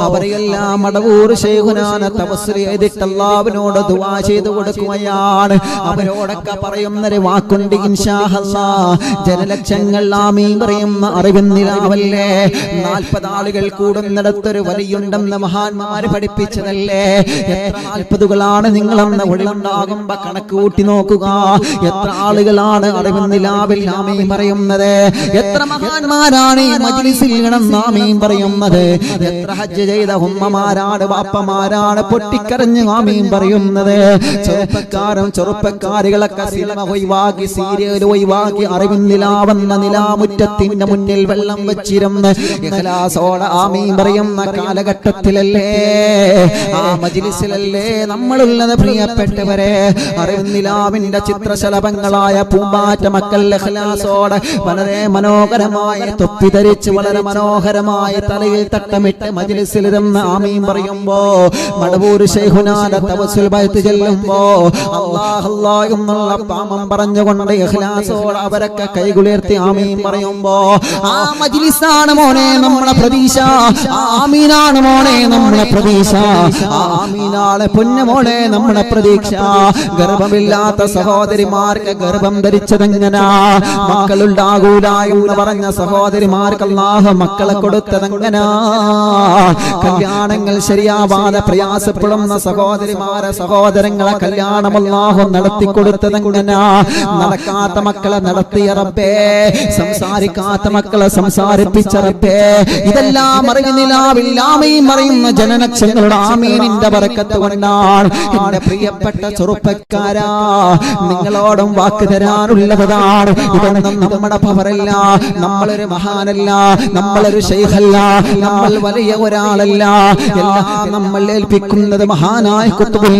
അവരെല്ലാം അടവൂർ ശൈഖുനാന തവസ്സുൽ ചെയ്തിട്ട് അല്ലാഹുവിനോട് ദുആ ചെയ്തു കൊടുക്കുകയാണ്. അവരോടൊക്കെ പറയുന്നൊരു വാക്കുണ്ട്, ഇൻഷാ അല്ലാഹ്. ജനലക്ഷങ്ങൾ ആമീൻ പറയുന്ന അറിവിന്ദിലാവല്ലേ. 40 ആളുകൾ കൂടുന്നിടത്തൊരു വലിയുണ്ടെന്ന് മഹാന്മാര് പഠിപ്പിച്ചതല്ലേ. എത്ര 40കളാണ് നിങ്ങളെന്ന ഒഴിവുണ്ടാകുമ്പോ കണക്ക് കൂട്ടി നോക്കുക. എത്ര ആളുകളാണ് അറിവിന്ദിലാവിൽ ആമീൻ പറയുന്നത്? എത്ര മഹാന്മാരാണ് ഈ മജ്ലിസിൽ കിടന്ന് ആമീൻ പറയുന്നത്? എത്ര ഹജ്ജ് ചെയ്ത ഉമ്മമാരാണ് വാപ്പമാരാണ് പൊട്ടിക്കരഞ്ഞ് ആമീൻ പറയുന്നത്. ചെറുപ്പക്കാരികളൊക്കെ സിനിമ ഒഴിവാക്കി സീരിയൽ ഒഴിവാക്കി അറിവിന്നിലാവുന്ന നിലാമുറ്റത്തിന്റെ മുന്നിൽ വെള്ളം വെച്ചിരുന്ന് ഇഖ്ലാസോടെ ആമീൻ പറയുന്ന കാലഘട്ടത്തിലല്ലേ, ആ മജ്ലിസിലല്ലേ നമ്മളുള്ളത് പ്രിയപ്പെട്ടവരെ. അറിവിന്നിലാവിന്റെ ചിത്രശലഭങ്ങളായ പൂമ്പാറ്റ മക്കൾ ഇഖ്ലാസോടെ വളരെ മനോഹരമായ തൊപ്പി ധരിച്ച് വളരെ മനോഹരമായ തലയിൽ തട്ടമിട്ട് മജ്ലിസിലിരുന്ന് ആമീൻ പറയുമ്പോ മടവൂർ ശൈഖുനാന്റെ തവസ്സുൽ ബൈത്ത് ചൊല്ലുമ്പോ അല്ലാഹ് അല്ലാഹ് എന്നുള്ള പാമം പറഞ്ഞുകൊണ്ട് ഇഖ്ലാസോടെ അവരൊക്കെ കൈകുളിർത്തി ആമീൻ പറയുമ്പോ ആ മജ്ലിസാണ് മോനെ നമ്മളെ പ്രതീക്ഷ, ആമീനാണ് മോനെ നമ്മളെ പ്രതീക്ഷ, ആമീനാണ് പൊന്നുമോനെ നമ്മളെ പ്രതീക്ഷ. ഗർഭമില്ലാത്ത സഹോദരിമാർക്ക് ഗർഭം ധരിച്ചതെങ്ങനാ, മക്കളുണ്ടാകൂല എന്ന് പറഞ്ഞ സഹോദരിമാർക്ക് അല്ലാഹു മക്കളെ കൊടുത്തതെങ്ങനാ, കല്യാണങ്ങൾ ശരിയാവാതെ പ്രയാസപ്പെടുന്ന സഹോദരങ്ങളെ കല്യാണം അല്ലാഹു നടത്തി കൊടുത്തതെങ്ങനാ, നടക്കാത്ത മക്കളെ നടത്തിയ റബ്ബേ, സംസാരിക്കാത്ത മക്കളെ സംസാരിപ്പിച്ച റബ്ബേ, ഇതെല്ലാം അറിയുന്നില്ലാവില്ലാമയും അറിയുന്ന ജനനക്ഷങ്ങളുടെ ആമീനിന്റെ ബറക്കത്ത് കൊണ്ടാണ്. എന്റെ പ്രിയപ്പെട്ട ചെറുപ്പക്കാരാ, നിങ്ങളോടും വാക്ക് തരാനുള്ളതാണ്. ഇതൊന്നും നമ്മുടെ പവറല്ല, നമ്മളൊരു മഹാനല്ല, നമ്മളൊരു ശൈഖല്ല, നമ്മൾ വലിയ ഒരാളല്ല. എല്ലാം നമ്മൾ ഏൽപ്പിക്കുന്നത് മഹാനായ ഖുത്ബുൽ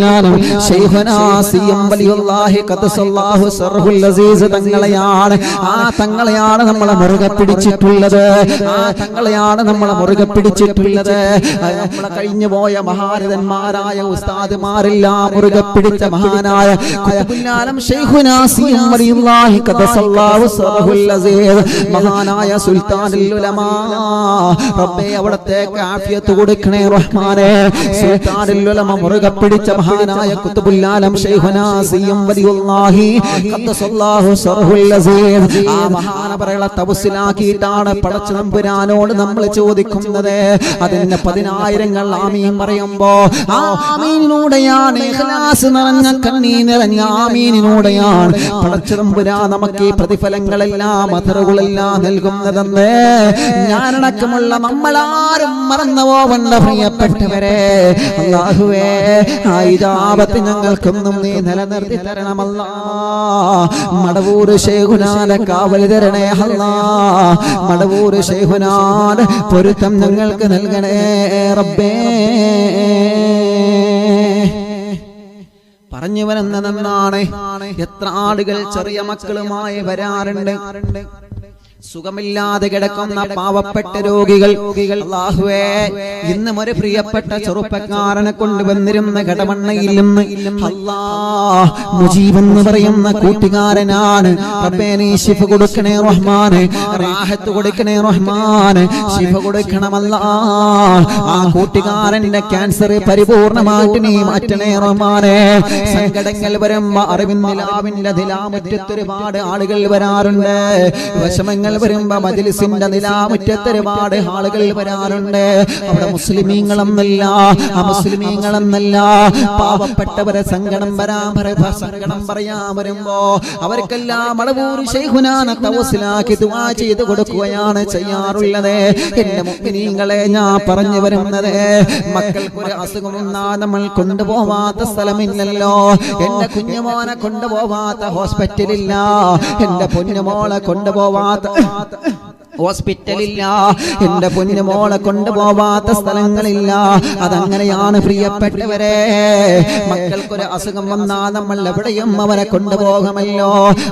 ശൈഖുനാ സിയം വലിയുല്ലാഹി ഖദ്സല്ലാഹു സർഹുൽ അസീസ് തങ്ങളെയാണ്. ആ തങ്ങളെയാണ് നമ്മളെ മുറുകെ പിടിച്ചിട്ടുള്ളത്, ആ തങ്ങളെയാണ് നമ്മളെ മുറുകെ പിടിച്ചിട്ടുള്ളത്. നമ്മളെ കഴിഞ്ഞു പോയ മഹാരഥന്മാരായ ഉസ്താദുമാരെല്ലാം മുറുകെ പിടിച്ച മഹാനായ ഖുത്ബുൽ ആലം ശൈഖുനാ സിയം വലിയുല്ലാഹി ഖദ്സല്ലാഹു സർഹുൽ അസീസ് മഹാനായ സുൽത്താനുൽ ഉലമാ, റബ്ബേ അവിടത്തേക്ക് ആഫിയത്ത് കൊടുക്കണേ റഹ്മാനേ. സുൽത്താനുൽ ഉലമ മുറുകെ പിടിച്ച മഹാനായ ഖുത്ബുൽ ആലം ശൈഖുനാ സിയം വലിയുല്ലാഹി ഖദ്സല്ലാഹു സർഹുൽ അസീസ് ആ മഹാനവറുകളെ തവസ്സിലാക്കിയിട്ടാണ് പടച്ച തമ്പുരാനോട് നമ്മൾ ചോദിക്കുന്നത്. അതിന് 10,000 ആമീൻ പറയുമ്പോ ആ ആമീനിലൂടെയാണ് ഇഖ്ലാസ് നിറഞ്ഞ കണ്ണീർ നിറഞ്ഞ ആമീനിലൂടെയാണ് പടച്ച തമ്പുരാൻ നമുക്ക് ഈ പ്രതിഫലങ്ങളെല്ലാം അഥറുകളെല്ലാം നൽകുന്നതെന്ന് ഞാനടക്കമുള്ള നമ്മളാരും മറന്നു പോവണ്ട പ്രിയപ്പെട്ടവരെ. അല്ലാഹുവേ ആ ഇജാബത്ത് ഞങ്ങൾക്കൊന്നും നീ നിലനിർത്തി തരണമല്ലാ. മടവൂർ ശൈഖുനാനെ കാവൽ തരണേ അല്ലാ. മടവൂർ ശൈഖുനാനെ പൊരുത്തം ഞങ്ങൾക്ക് നൽകണേ റബ്ബേ. പറഞ്ഞു വരുന്നതെന്നാണ്, എത്ര ആളുകൾ ചെറിയ മക്കളുമായി വരാറുണ്ട്, സുഖമില്ലാതെ കിടക്കുന്ന പാവപ്പെട്ട രോഗികൾ. അല്ലാഹുവേ, ഇന്നും ഒരു പ്രിയപ്പെട്ട ചെറുപ്പക്കാരനെ കൊണ്ടുവന്നിരുന്ന കടമണ്ണയിൽ നിന്ന് അല്ലാഹ് മുജീബ് എന്ന് പറയുന്ന കൂട്ടുകാരനാണ്. റബ്ബേ നീ ശിഫ കൊടുക്കണേ റഹ്മാനെ, റാഹത്ത് കൊടുക്കണേ റഹ്മാനെ, ശിഫ കൊടുക്കണമല്ലാ. ആ കൂട്ടുകാരന്റെ ക്യാൻസർ പരിപൂർണമായിട്ട് നീ മാറ്റണേ റഹ്മാനെ. സങ്കടങ്ങൾ വരുമ്പോ അറിവിന്നിലാവിന്റെ നിലാമുറ്റത്ത് ഒരുപാട് ആളുകൾ വരാറുണ്ട്, വിഷമങ്ങൾ വരുമ്പോ മജ്ലിസിന്റെ നിലാമുറ്റത്ത് ഒരുപാട് ആളുകൾ വരാറുണ്ട്. അവിടെ മുസ്ലിമീങ്ങളെന്നല്ല അമുസ്ലിമീങ്ങളെന്നല്ല പാവപ്പെട്ടവരെ സങ്കടം പറയാൻ വരുമ്പോ അവർക്കെല്ലാം മടവൂർ ശൈഖുനാനെ തവസ്സിലാക്കി ദുആ ചെയ്ത് കൊടുക്കുകയാണ് ചെയ്യാറുള്ളത്. എന്റെ മുഅ്മിനീങ്ങളെ, ഞാൻ പറഞ്ഞു വരുന്നത്, മക്കൾക്കൊരു അസുഖം വന്നാ നമ്മൾ കൊണ്ടുപോവാത്ത സ്ഥലമില്ലല്ലോ. എന്റെ കുഞ്ഞുമോനെ കൊണ്ടുപോവാത്ത ഹോസ്പിറ്റലില്ല, എന്റെ പൊന്നുമോളെ കൊണ്ടുപോവാത്ത ഹോസ്പിറ്റലില്ല, എന്റെ പൊന്നുമോളെ കൊണ്ടുപോവാത്ത സ്ഥലങ്ങളില്ല. അതങ്ങനെയാണ് പ്രിയപ്പെട്ടവരെ. മക്കൾക്കൊരു അസുഖം വന്നാൽ നമ്മൾ എവിടെയും അവരെ കൊണ്ടുപോകുമല്ലോ.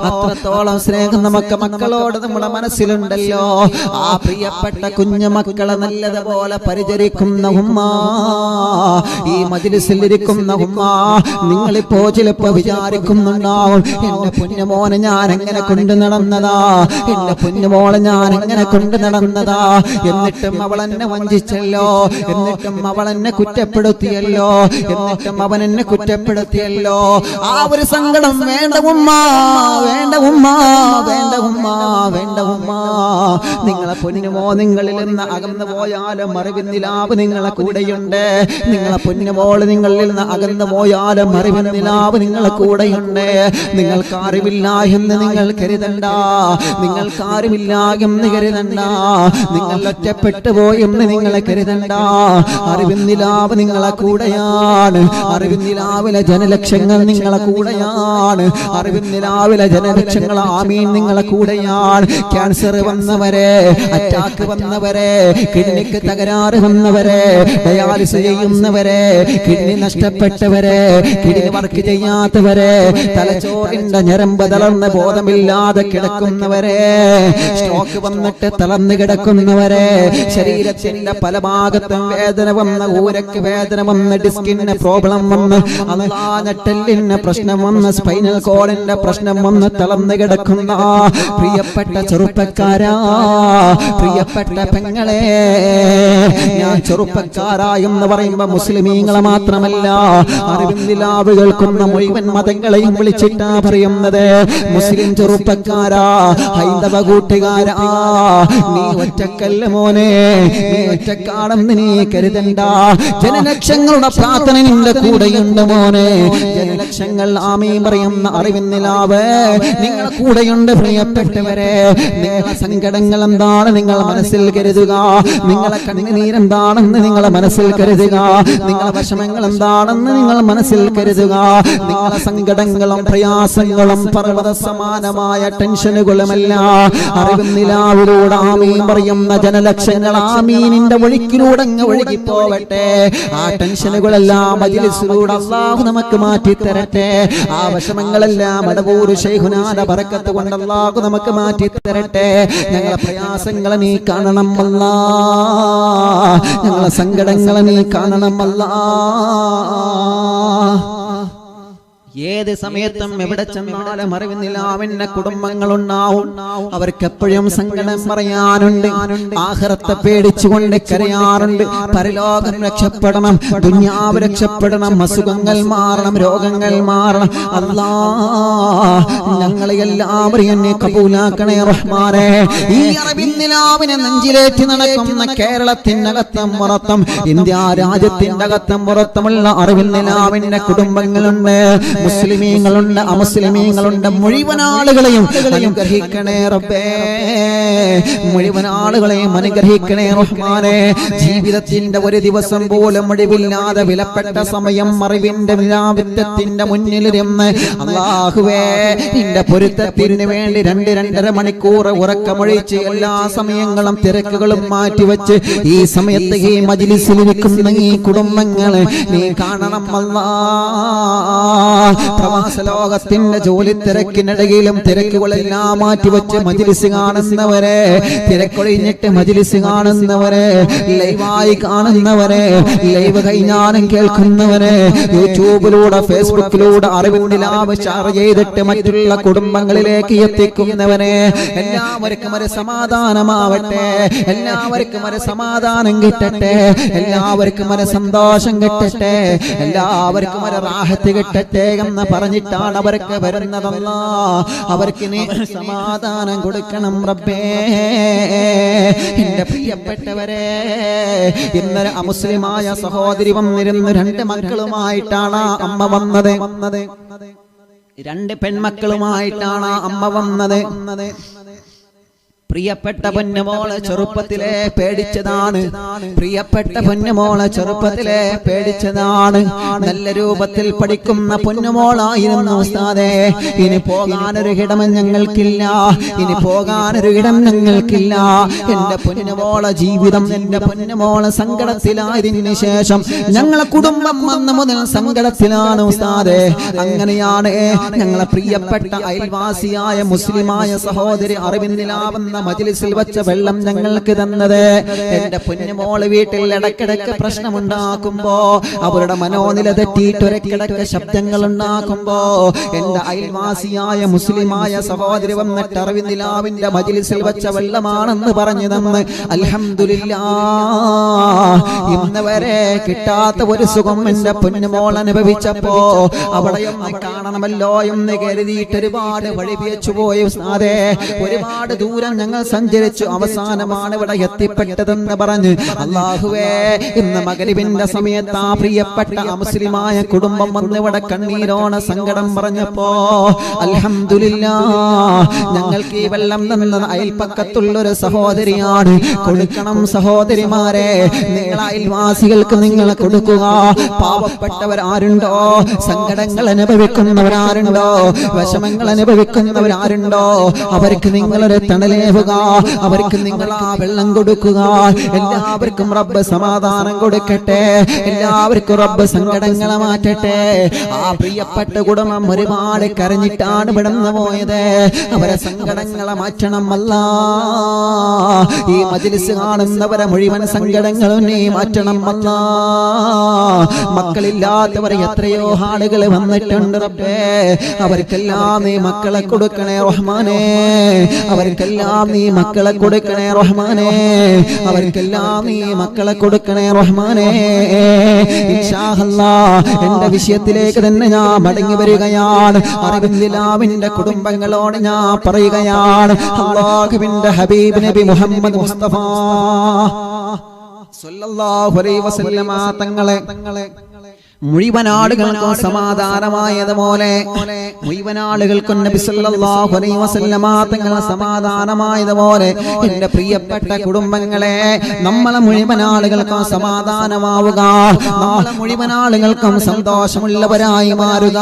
അത്രത്തോളം സ്നേഹം നമുക്ക് മക്കളോട് നമ്മുടെ മനസ്സിലുണ്ടല്ലോ. ആ പ്രിയപ്പെട്ട കുഞ്ഞു മക്കളെ നല്ലതുപോലെ പരിചരിക്കുന്ന ഉമ്മ, ഈ മജ്ലിസിൽ ഇരിക്കുന്ന ഉമ്മ, നിങ്ങളിപ്പോ ചിലപ്പോ വിചാരിക്കുന്നുണ്ടാവും, എന്റെ പൊന്നുമോനെ ഞാൻ എങ്ങനെ കൊണ്ടു നടന്നതാ, എന്റെ പൊന്നുമോളെ ഞാൻ എങ്ങനെ കൊണ്ട് നടന്നതാ, എന്നിട്ടും അവൾ എന്നെ വഞ്ചിച്ചല്ലോ, എന്നിട്ടും അവൾ എന്നെ കുറ്റപ്പെടുത്തിയല്ലോ, എന്നിട്ടും അവൻ എന്നെ കുറ്റപ്പെടുത്തിയല്ലോ. ആ ഒരു സങ്കടം വേണ്ട ഉമ്മ, വേണ്ട ഉമ്മ, വേണ്ട ഉമ്മ, വേണ്ട ഉമ്മ. നിങ്ങളെ പൊന്നുമോ നിങ്ങളിൽ നിന്ന് അകന്നു പോയാലും അറിവിന്നിലാവ് നിങ്ങളെ കൂടെയുണ്ട്. നിങ്ങളെ പൊന്നുമോള് നിങ്ങളിൽ നിന്ന് അകന്നു പോയാലും അറിവിന്നിലാവ് നിങ്ങളെ കൂടെയുണ്ട്. നിങ്ങൾക്ക് അറിവില്ല എന്ന് നിങ്ങൾ കരുതണ്ട, നിങ്ങൾക്ക് അറിവില്ല എന്ന് കരുതണ്ട, നിങ്ങൾ ഒറ്റപ്പെട്ടു പോയെന്ന് നിങ്ങൾ കരുതണ്ട. അറിവിൻ നിലാവ് നിങ്ങളെ കൂടെയാണ്. അറിവിൻ നിലാവിലെ ജനലക്ഷങ്ങൾ നിങ്ങളെ കൂടെയാണ്. അറിവിൻ നിലാവിലെ ജനലക്ഷങ്ങൾ ആമീൻ നിങ്ങളെ കൂടെയാണ്. ക്യാൻസർ വന്നവരെ, അറ്റാക്ക് വന്നവരെ, കിഡ്നിക്ക് തകരാറ് വന്നവരെ, ഡയാലിസിസ് ചെയ്യുന്നവരെ, കിഡ്നി നഷ്ടപ്പെട്ടവരെ, കിഡ്നി വർക്ക് ചെയ്യാത്തവരെ, തലച്ചോറിന്റെ ഞരമ്പ് തളർന്ന് ബോധമില്ലാതെ കിടക്കുന്നവരെ, സ്ട്രോക്ക് വന്നിട്ട് തളർന്ന് കിടക്കുന്നവരെ, ശരീരത്തിന്റെ പല ഭാഗത്തും വേദന വന്ന്, ഊരക്ക് വേദന വന്ന്, ഡിസ്കിന് പ്രോബ്ലം വന്ന്, നട്ടെല്ലിന് പ്രശ്നം വന്ന്, സ്പൈനൽ കോഡിന്റെ പ്രശ്നം വന്ന് തളർന്ന് കിടക്കുന്ന പ്രിയപ്പെട്ട ചെറുപ്പക്കാരാ, പ്രിയപ്പെട്ട പെങ്ങളെ, ഞാൻ ചെറുപ്പക്കാരാ എന്ന് പറയുമ്പോ മുസ്ലിമീങ്ങളെ മാത്രമല്ല, അറിവിൻ നിലാവ് കേൾക്കുന്ന മുഴുവൻ മതങ്ങളെയും വിളിച്ചിട്ടാ പറയുന്നത്. മുസ്ലിം ചെറുപ്പക്കാരാ, ഹൈന്ദവ കൂട്ടുകാരാ, നീ ഒറ്റക്കല്ല മോനെ, നീ ഒറ്റക്കാണെന്ന് നീ കരുതണ്ട. ജനലക്ഷങ്ങളുടെ പ്രാർത്ഥന നിന്റെ കൂടെയുണ്ട് മോനെ. ജനലക്ഷങ്ങൾ ആമീൻ പറയുന്ന അറിവിൻ നിലാവ് നിങ്ങളെ കൂടെയുണ്ട്. പ്രിയപ്പെട്ടവരെ, നിങ്ങളെ സങ്കടങ്ങൾ എന്താണ് നിങ്ങൾ മനസ്സിൽ കരുതുക. നിങ്ങളെ കണ്ണുനീരെന്താണെന്ന് നിങ്ങളെ മനസ്സിൽ കരുതുക. നിങ്ങളെ വിഷമങ്ങൾ എന്താണെന്ന് നിങ്ങൾ മനസ്സിൽ കരുതുക. നിങ്ങളെ സങ്കടങ്ങളും പ്രയാസങ്ങളും പർവ്വത സമാനമായ ടെൻഷനുകളുമല്ല അറിവിൻ നിലാവിലൂടെ ആമീൻ പറയുന്ന ജനലക്ഷങ്ങൾ ആമീനിന്റെ ഒഴുക്കിലൂടെ അങ്ങ് ഒഴുകിപ്പോവട്ടെ. ആ ടെൻഷനുകളെല്ലാം മജ്‌ലിസിലൂടെ അല്ലാഹു നമുക്ക് മാറ്റി തരട്ടെ. ആ വിഷമങ്ങളെല്ലാം മടവൂർ ശൈഖുനാന്റെ ബറക്കത്ത് കൊണ്ട് അല്ലാഹു നമുക്ക് മാറ്റി തരട്ടെ. ഞങ്ങളെ പ്രയാസങ്ങളെ നീ കാണണം അല്ലാഹ്, ഞങ്ങളെ സങ്കടങ്ങളെ നീ കാണണം അല്ലാഹ്. ഏത് സമയത്തും എവിടെ ചെന്നാലും അറിവിൻ നിലാവിന്റെ കുടുംബങ്ങളുണ്ടാവും. അവർക്ക് എപ്പോഴും സങ്കടം പറയാനുണ്ട്. ആഖിറത്തെ പേടിച്ചുകൊണ്ട് കരയാറുണ്ട്. പരലോകം രക്ഷപ്പെടണം, ദുനിയാവ് രക്ഷപ്പെടണം, അസുഖങ്ങൾ മാറണം, രോഗങ്ങൾ മാറണം. അല്ലാഹ് ഞങ്ങളെ എല്ലാവരെയും നീ കബൂലാക്കണേ റഹ്മാനേ. ഈ അറിവിൻ നിലാവിനെ നെഞ്ചിലേറ്റി നടക്കുന്ന കേരളത്തിനകത്തും പുറത്തും, ഇന്ത്യ രാജ്യത്തിന്റെ അകത്തും പുറത്തുമുള്ള അറിവിൻ നിലാവിന്റെ കുടുംബങ്ങളുണ്ട്. മുസ്ലിമീങ്ങളുണ്ട്, അമുസ്ലിമീങ്ങളുണ്ട്. മുഴുവൻ ആളുകളെയും അനുഗ്രഹിക്കണേ റബ്ബേ, മുഴുവൻ ആളുകളെയും അനുഗ്രഹിക്കണേ റഹ്മാനേ. ജീവിതത്തിന്റെ ഒരു ദിവസം പോലും ഒഴിവില്ലാതെ വിലപ്പെട്ട സമയം അറിവിന്റെ വിലാവിത്യത്തിന്റെ മുന്നിലിരുന്ന് അല്ലാഹുവേ നിന്റെ പൊരുത്തത്തിന് വേണ്ടി 2-2.5 മണിക്കൂർ ഉറക്കമൊഴിച്ച് എല്ലാ സമയങ്ങളും തിരക്കുകളും മാറ്റിവെച്ച് ഈ സമയത്ത് ഈ മജ്‌ലിസിലിരിക്കുന്ന ഈ കുടുംബങ്ങളെ നീ കാണണം അല്ലാഹ്. പ്രവാസ ലോകത്തിന്റെ ജോലി തിരക്കിനിടയിലും തിരക്കുകളെല്ലാം മാറ്റിവെച്ച് മജ്‌ലിസ് കാണുന്നവരെ, തിരക്കൊഴിഞ്ഞിട്ട് മജ്‌ലിസ് കാണുന്നവരെ, ലൈവായി കാണുന്നവരെ, ലൈവ് കഴിഞ്ഞാലും കേൾക്കുന്നവരെ, യൂട്യൂബിലൂടെ ഫേസ്ബുക്കിലൂടെ അറിവിൻ നിലാവ് ഷെയർ ചെയ്തിട്ട് മറ്റുള്ള കുടുംബങ്ങളിലേക്ക് എത്തിക്കുന്നവരെ, എല്ലാവർക്കും ഒരു സമാധാനമാവട്ടെ, എല്ലാവർക്കും ഒരു സമാധാനം കിട്ടട്ടെ, എല്ലാവർക്കും ഒരു സന്തോഷം കിട്ടട്ടെ, എല്ലാവർക്കും ഒരു റാഹത്ത് കിട്ടട്ടെ എന്ന് പറഞ്ഞിട്ടാണ് അവർക്ക് വരുന്നതല്ല. അവർക്ക് നീ സമാധാനം കൊടുക്കണം റബ്ബേ. എന്റെ പ്രിയപ്പെട്ടവരെ, ഇന്നലെ അമുസ്ലിമായ സഹോദരി വന്നിരുന്നു. 2 മക്കളുമായിട്ടാണ് അമ്മ വന്നത്. 2 പെൺമക്കളുമായിട്ടാണ് അമ്മ വന്നത്. പ്രിയപ്പെട്ട പൊന്നുമോളെ ചെറുപ്പത്തിലെ പേടിച്ചതാണ്. പ്രിയപ്പെട്ട പൊന്നുമോളെ ചെറുപ്പത്തിലെ പേടിച്ചതാണ്. നല്ല രൂപത്തിൽ പഠിക്കുന്ന പൊന്നുമോളായിരുന്നു ഉസ്താദേ. ഇനി പോകാനൊരു ഇടം ഞങ്ങൾക്കില്ല, ഇനി പോകാനൊരു ഇടം ഞങ്ങൾക്കില്ല. എന്റെ പൊന്നുമോളെ ജീവിതം, എന്റെ പൊന്നുമോളെ സങ്കടത്തിലായതിനു ശേഷം ഞങ്ങളെ കുടുംബം അന്ന് മുതൽ സങ്കടത്തിലാണ് ഉസ്താദേ. അങ്ങനെയാണ് ഞങ്ങളെ പ്രിയപ്പെട്ട അയൽവാസിയായ മുസ്ലിമായ സഹോദരി അറിവിൻ നിലാവെന്ന മജ്‌ലിസിൽ വെച്ച വെള്ളം ഞങ്ങൾക്ക് തന്നത്. എന്റെ പൊന്നുമോള് വീട്ടിൽ ഇടക്കിടക്ക് പ്രശ്നമുണ്ടാക്കുമ്പോ, അവരുടെ മനോനില തെറ്റിയിട്ട് ഒരക്കിടക്ക് ശബ്ദങ്ങൾ ഉണ്ടാക്കുമ്പോ, എന്റെ അയൽവാസിയായ മുസ്ലിമായ സഹോദരി വന്നിട്ട് അറിവിൻ നിലാവിന്റെ മജ്‌ലിസിൽ വെച്ച വെള്ളമാണെന്ന് പറഞ്ഞു തന്ന് അൽഹംദുലില്ലാഹ് ഇന്ന് വരെ കിട്ടാത്ത ഒരു സുഖം എന്റെ പൊന്നുമോൾ അനുഭവിച്ചപ്പോ അവിടെയൊന്ന് കാണണമല്ലോ എന്ന് കരുതിയിട്ട് ഒരുപാട് വഴിപിച്ചു പോയി ഉസ്താദേ. ഒരുപാട് ദൂരം ഞങ്ങൾ സഞ്ചരിച്ചു, അവസാനമാണ് ഇവിടെ എത്തിപ്പെട്ടതെന്ന് പറഞ്ഞ് അല്ലാഹുവേ ഇന്ന് മഗ്‌രിബിന്റെ സമയത്ത് ആ പ്രിയപ്പെട്ട മുസ്ലിമായ കുടുംബം വന്ന് ഇവിടെ കണ്ണീരോണ സങ്കടം പറഞ്ഞപ്പോ അൽഹംദുലില്ലാഹ് ഞങ്ങൾക്ക് ഈ വെള്ളം തന്ന അയൽപക്കത്തുള്ളൊരു സഹോദരിയാണ്. കൊടുക്കണം സഹോദരിമാരെ, നിങ്ങൾ അയൽവാസികൾക്ക് നിങ്ങൾ കൊടുക്കുക. പാവപ്പെട്ടവരാരുണ്ടോ, സങ്കടങ്ങൾ അനുഭവിക്കുന്നവരാരുണ്ടോ, വിഷമങ്ങൾ അനുഭവിക്കുന്നവരാരുണ്ടോ, അവർക്ക് നിങ്ങളൊരു തണലേവുക, അവർക്ക് നിങ്ങൾ ആ വെള്ളം കൊടുക്കുക. എല്ലാവർക്കും റബ്ബ് സമാധാനം കൊടുക്കട്ടെ, എല്ലാവർക്കും റബ്ബ് സങ്കടങ്ങളെ മാറ്റട്ടെ. ആ പ്രിയപ്പെട്ട കുടുംബം ഒരുപാട് കരഞ്ഞിട്ടാണ് വിടന്നു പോയത്. അവരെ സങ്കടങ്ങളെ മാറ്റണം അല്ലാ. ഈ മജ്‌ലിസ് കാണുന്നവരെ മുഴുവൻ സങ്കടങ്ങളും നീ മാറ്റണം അല്ലാ. മക്കളില്ലാത്തവർ എത്രയോ ആളുകൾ വന്നിട്ടുണ്ട് റബ്ബേ, അവർക്കെല്ലാം നീ മക്കളെ കൊടുക്കണേ റഹ്മാനേ, അവർക്കെല്ലാം നീ മക്കളെ കൊടുക്കണേ റഹ്മാനേ, അവർക്കെല്ലാം നീ മക്കളെ കൊടുക്കണേ റഹ്മാനേ. ഇൻഷാ അല്ലാഹ് എന്റെ വിഷയത്തിലേക്ക് തന്നെ ഞാൻ മടങ്ങി വരികയാണ്. അറിവിന്റെ കുടുംബങ്ങളോട് ഞാൻ പറയുകയാണ്, അല്ലാഹുവിന്റെ ഹബീബ് നബി മുഹമ്മദ് മുസ്തഫ സല്ലല്ലാഹു അലൈഹി വസല്ലമ തങ്ങളെ മുഴുവൻ ആളുകൾക്കും സമാധാനമായതുപോലെ മുഴുവൻ ആളുകൾക്കും നബി സല്ലല്ലാഹു അലൈഹി വസല്ലമ തങ്ങൾ സമാധാനമായതുപോലെ എന്റെ പ്രിയപ്പെട്ട കുടുംബങ്ങളെ നമ്മളെ മുഴുവൻ ആളുകൾക്കും സമാധാനമാവുക, നമ്മളെ മുഴുവൻ ആളുകൾക്കും സന്തോഷമുള്ളവരായി മാറുക.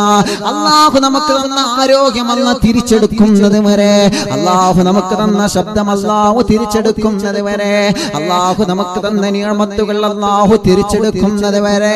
അല്ലാഹു നമുക്ക് തന്ന ആരോഗ്യം അല്ലാഹു തിരിച്ചെടുക്കുന്നത് വരെ, അല്ലാഹു നമുക്ക് തന്ന ശബ്ദം അല്ലാഹു തിരിച്ചെടുക്കുന്നത് വരെ, അല്ലാഹു നമുക്ക് തന്ന നിഅമത്തുകൾ അല്ലാഹു തിരിച്ചെടുക്കുന്നത് വരെ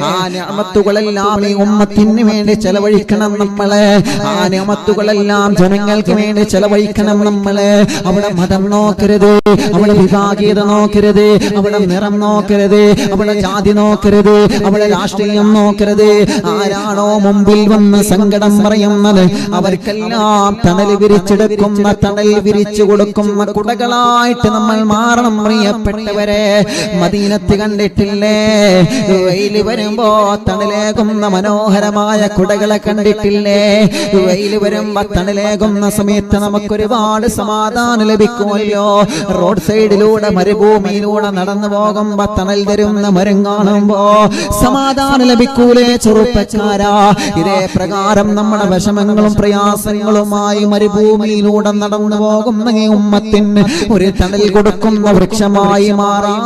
ആ നിഅമത്തുകളെല്ലാം ഈ ഉമ്മത്തിന് വേണ്ടി ചെലവഴിക്കണം നമ്മളെ. ആ നിഅമത്തുകളെല്ലാം ജനങ്ങൾക്ക് വേണ്ടി ചെലവഴിക്കണം നമ്മളെ. അവിടെ മതം നോക്കരുത്, അവിടെ വിഭാഗീയത നോക്കരുത്, അവിടെ നിറം നോക്കരുത്, അവിടെ ജാതി നോക്കരുത്, അവിടെ രാഷ്ട്രീയം നോക്കരുത്. ആരാണോ മുമ്പിൽ വന്ന് സങ്കടം പറയുന്നത് അവർക്കെല്ലാം തണൽ വിരിച്ചെടുക്കുന്ന, തണൽ വിരിച്ചു കൊടുക്കുന്ന കുടകളായിട്ട് നമ്മൾ മാറണം പ്രിയപ്പെട്ടവരെ. മദീനത്ത് കണ്ടിട്ടില്ലേ, വെയിൽ വരുമ്പോ തണലേകുന്ന മനോഹരമായ കുടകളെ കണ്ടിട്ടില്ലേ? വെയിൽ വരുമ്പോ തണലേകുന്ന സമയത്ത് നമുക്കൊരുപാട് സമാധാനം ലഭിക്കുമല്ലോ. റോഡ് സൈഡിലൂടെ മരുഭൂമിയിലൂടെ നടന്നു പോകുമ്പോ തണൽ തരുന്ന മരം കാണുമ്പോ സമാധാനം ലഭിക്കൂലേ ചെറുപ്പക്കാരാ? ഇതേ പ്രകാരം നമ്മുടെ വിഷമങ്ങളും പ്രയാസങ്ങളുമായി മരുഭൂമിയിലൂടെ നടന്നു പോകുന്ന ഈ ഉമ്മത്തിന് ഒരു തണൽ കൊടുക്കുന്ന വൃക്ഷമായി മാറാൻ,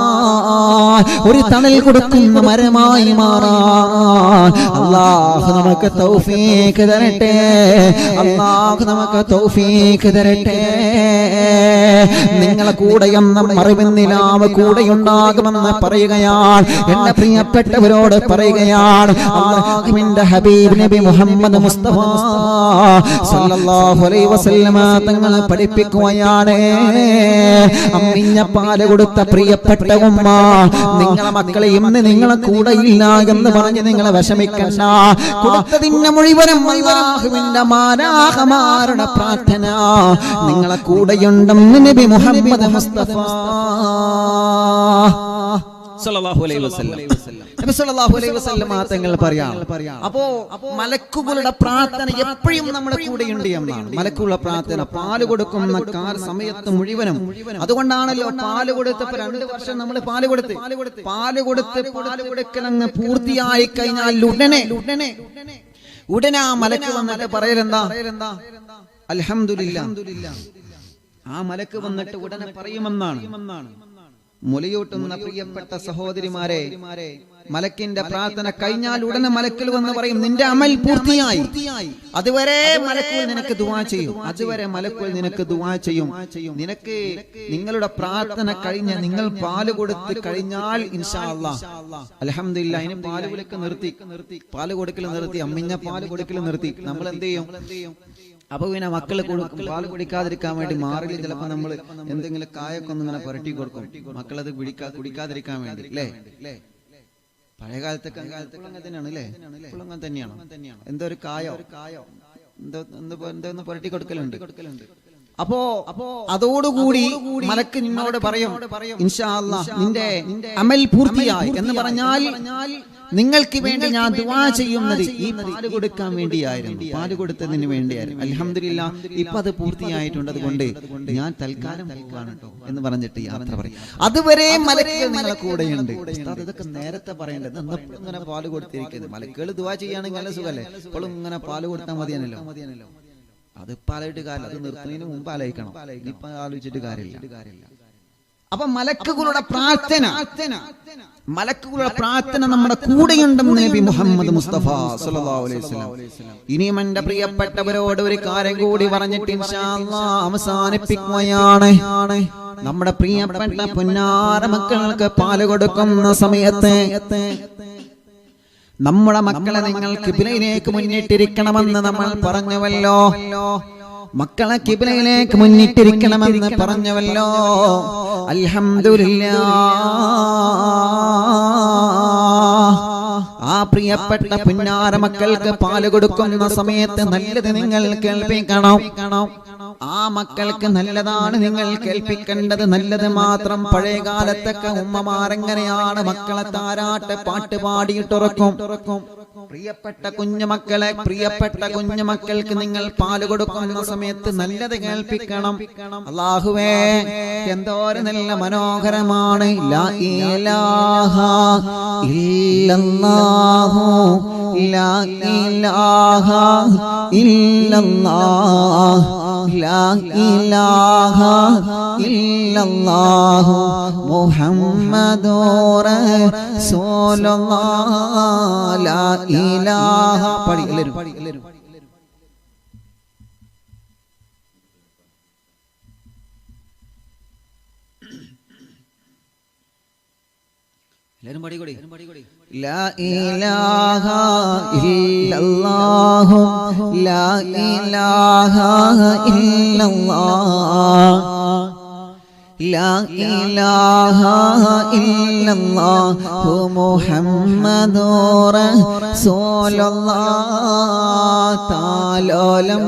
ഒരു തണൽ കൊടുക്കുന്ന മരമായി മാറാൻ അല്ലാഹു നമുക്ക് തൗഫീഖ് തരട്ടെ, അല്ലാഹു നമുക്ക് തൗഫീഖ് തരട്ടെ. നിങ്ങളെ കൂടെയെന്ന മറിവിന്നിലാവ് കൂടെയുണ്ടാകുമെന്ന് പറയുകയാണ്. എന്റെ പ്രിയപ്പെട്ടവരോട് പറയുകയാണ്, അല്ലാഹുവിന്റെ ഹബീബ് നബി മുഹമ്മദ് മുസ്തഫ സല്ലല്ലാഹു അലൈഹി വസല്ലമ തങ്ങൾ പഠിപ്പിക്കുകയാണ്, അമ്മിഞ്ഞ പാല് കൊടുത്ത പ്രിയപ്പെട്ട ഉമ്മ, നിങ്ങളെ മക്കളെ ഇന്ന് നിങ്ങളെ കൂടെ ഇല്ല എന്ന് പറഞ്ഞ് നിങ്ങളെ വിഷമിക്കണ്ട. കൊടുത്തതിന്റെ മുഴുവനും അല്ലാഹുവിന്റെ മാലാഖമാരുടെ പ്രാർത്ഥന നിങ്ങളെ കൂടെയുണ്ടെന്ന് നബി മുഹമ്മദ് മുസ്തഫ സല്ലല്ലാഹു അലൈഹി വസല്ലം നബി സല്ലല്ലാഹു അലൈഹി വസല്ലം തങ്ങൾ പറയാം. അപ്പോ മലക്കുകളുടെ പ്രാർത്ഥന എപ്പോഴും നമ്മുടെ കൂടെയുണ്ട് എന്നാണ്. മലക്കുകളുടെ പ്രാർത്ഥന പാല് കൊടുക്കുന്ന സമയത്ത് മുഴുവനും. അതുകൊണ്ടാണല്ലോ പാല് കൊടുത്തപ്പോ 2 വർഷം നമ്മൾ പാല് കൊടുക്കലങ്ങ് പൂർത്തിയായി കഴിഞ്ഞാൽ ഉടനെ ആ മലക്ക് വന്നിട്ട് പറയലെന്താ? അൽഹംദുലില്ലാ. ആ മലക്ക് വന്നിട്ട് ഉടനെ പറയുമെന്നാണ്. മുലയൂട്ടുന്ന പ്രിയപ്പെട്ട സഹോദരിമാരെ, മലക്കിന്റെ പ്രാർത്ഥന കഴിഞ്ഞാൽ ഉടനെ മലക്കിൽ വന്ന് പറയും, നിന്റെ അമൽ പൂർത്തിയായി. അതുവരെ മലക്കുകൾ നിനക്ക് ദുആ ചെയ്യും, അതുവരെ മലക്കുകൾ നിനക്ക് ദുആ ചെയ്യും. നിനക്ക് നിങ്ങളുടെ പ്രാർത്ഥന കഴിഞ്ഞ് നിങ്ങൾ പാല് കൊടുത്ത് കഴിഞ്ഞാൽ ഇൻഷാ അല്ലാഹ് അൽഹംദുലില്ലാ ഇനി പാല് കൊടുക്കൽ നിർത്തി, അമ്മിഞ്ഞ പാല് കൊടുക്കൽ നിർത്തി. നമ്മൾ എന്ത് ചെയ്യും? അപ്പൊ പിന്നെ മക്കള് കൊടുക്കും, പാല് കുടിക്കാതിരിക്കാൻ വേണ്ടി മാറില്ല. ചിലപ്പോ നമ്മൾ എന്തെങ്കിലും കായൊക്കെ ഒന്ന് ഇങ്ങനെ പുരട്ടി കൊടുക്കും, മക്കളത് കുടിക്കാതിരിക്കാൻ വേണ്ടി അല്ലേ? പഴയ കാലത്തൊക്കെ അങ്ങനെ തന്നെയാണ് അല്ലേ? അങ്ങനെ തന്നെയാണ്. എന്തോ ഒരു കായോ എന്തോന്ന് പുരട്ടി കൊടുക്കലുണ്ട്. അപ്പോ അതോടുകൂടി മലക്ക് നിന്നോട് പറയും ഇൻഷാ അല്ലാഹ് നിന്റെ അമൽ പൂർത്തിയായി എന്ന് പറഞ്ഞാൽ നിങ്ങൾക്ക് വേണ്ടി ഞാൻ ദുആ ചെയ്യുന്നത് ഈ പാല് കൊടുക്കാൻ വേണ്ടിയായിരുന്നു, പാല് കൊടുത്തതിന് വേണ്ടിയായിരുന്നു. അൽഹംദുലില്ലാ ഇപ്പൊ അത് പൂർത്തിയായിട്ടുണ്ട്, അതുകൊണ്ട് ഞാൻ തൽക്കാലം പോകാണ് കേട്ടോ എന്ന് പറഞ്ഞിട്ട് യാത്ര പറയും. അതുവരെ മലക്കുകൾ നിങ്ങളെ കൂടെയുണ്ട്. ഇതൊക്കെ നേരത്തെ പറയേണ്ടത്, ഇങ്ങനെ പാല് കൊടുത്തിരിക്കുന്നത്. മലക്കുകൾ ദുആ ചെയ്യുകയാണെങ്കിൽ നല്ല സുഖല്ലേ, ഇപ്പോഴും ഇങ്ങനെ പാല് കൊടുത്താൽ മതിയാണല്ലോ. അത് പാലായിട്ട് കാര്യം, അത് നിർത്തുന്നതിന് മുമ്പ് ആലോചിക്കണം, ഇപ്പൊ ആലോചിച്ചിട്ട് കാര്യമില്ല. അപ്പൊ മലക്കുകളുടെ പ്രാർത്ഥന നമ്മുടെ കൂടെയുണ്ടെന്ന് നബി മുഹമ്മദ് മുസ്തഫ സല്ലല്ലാഹു അലൈഹി വസല്ലം. ഇനിയും എന്റെ പ്രിയപ്പെട്ടവരോട് ഒരു കാര്യം കൂടി പറഞ്ഞിട്ട് ഇൻഷാ അല്ലാഹ് അവസാനിപ്പിക്കുകയാണ്. നമ്മുടെ പ്രിയപ്പെട്ട പൊന്നാര മക്കൾക്ക് പാല് കൊടുക്കുന്ന സമയത്ത് നമ്മുടെ മക്കളെ നിങ്ങൾ ഖിബ്ലയിലേക്ക് മുന്നിട്ടിരിക്കണമെന്ന് നമ്മൾ പറഞ്ഞുവല്ലോ. മക്കളെ ഖിബ്ലയിലേക്ക് മുന്നിട്ടിരിക്കണമെന്ന് പറഞ്ഞുവല്ലോ. അൽഹംദുലില്ലാ ആ പ്രിയപ്പെട്ട പുന്നാര മക്കൾക്ക് പാല് കൊടുക്കുന്ന സമയത്ത് നല്ലത് നിങ്ങൾ കേൾപ്പിക്കണം. ആ മക്കൾക്ക് നല്ലതാണ് നിങ്ങൾ കേൾപ്പിക്കേണ്ടത്, നല്ലത് മാത്രം. പഴയ കാലത്തൊക്കെ ഉമ്മമാരെങ്ങനെയാണ് മക്കളെ താരാട്ട് പാട്ട് പാടിയിട്ടുറക്കും. പ്രിയപ്പെട്ട കുഞ്ഞുമക്കൾക്ക് നിങ്ങൾ പാല് കൊടുക്കുന്ന സമയത്ത് നല്ലത് കേൾപ്പിക്കണം. അല്ലാഹുവേ എന്തോരം നല്ല മനോഹരമാണ്. ലാ ഇലാഹ ഇല്ലല്ലാഹു ലാ ഇലാഹ ഇല്ലല്ലാഹ് ലാ ഇലാഹ ഇല്ലല്ലാഹു മുഹമ്മദുർ റസൂലുള്ളാഹ് ലാ ഇലാഹ. പടി എല്ലാവരും പാടിക്കൂടി. ലാ ഇലാഹ ഇല്ലല്ലാഹു ലാ ഇലാഹ ഇല്ലല്ലാഹ് ലാ ഇലാഹ ഇല്ലല്ലാഹു മുഹമ്മദുർ റസൂലുള്ളാഹ്. താലോലം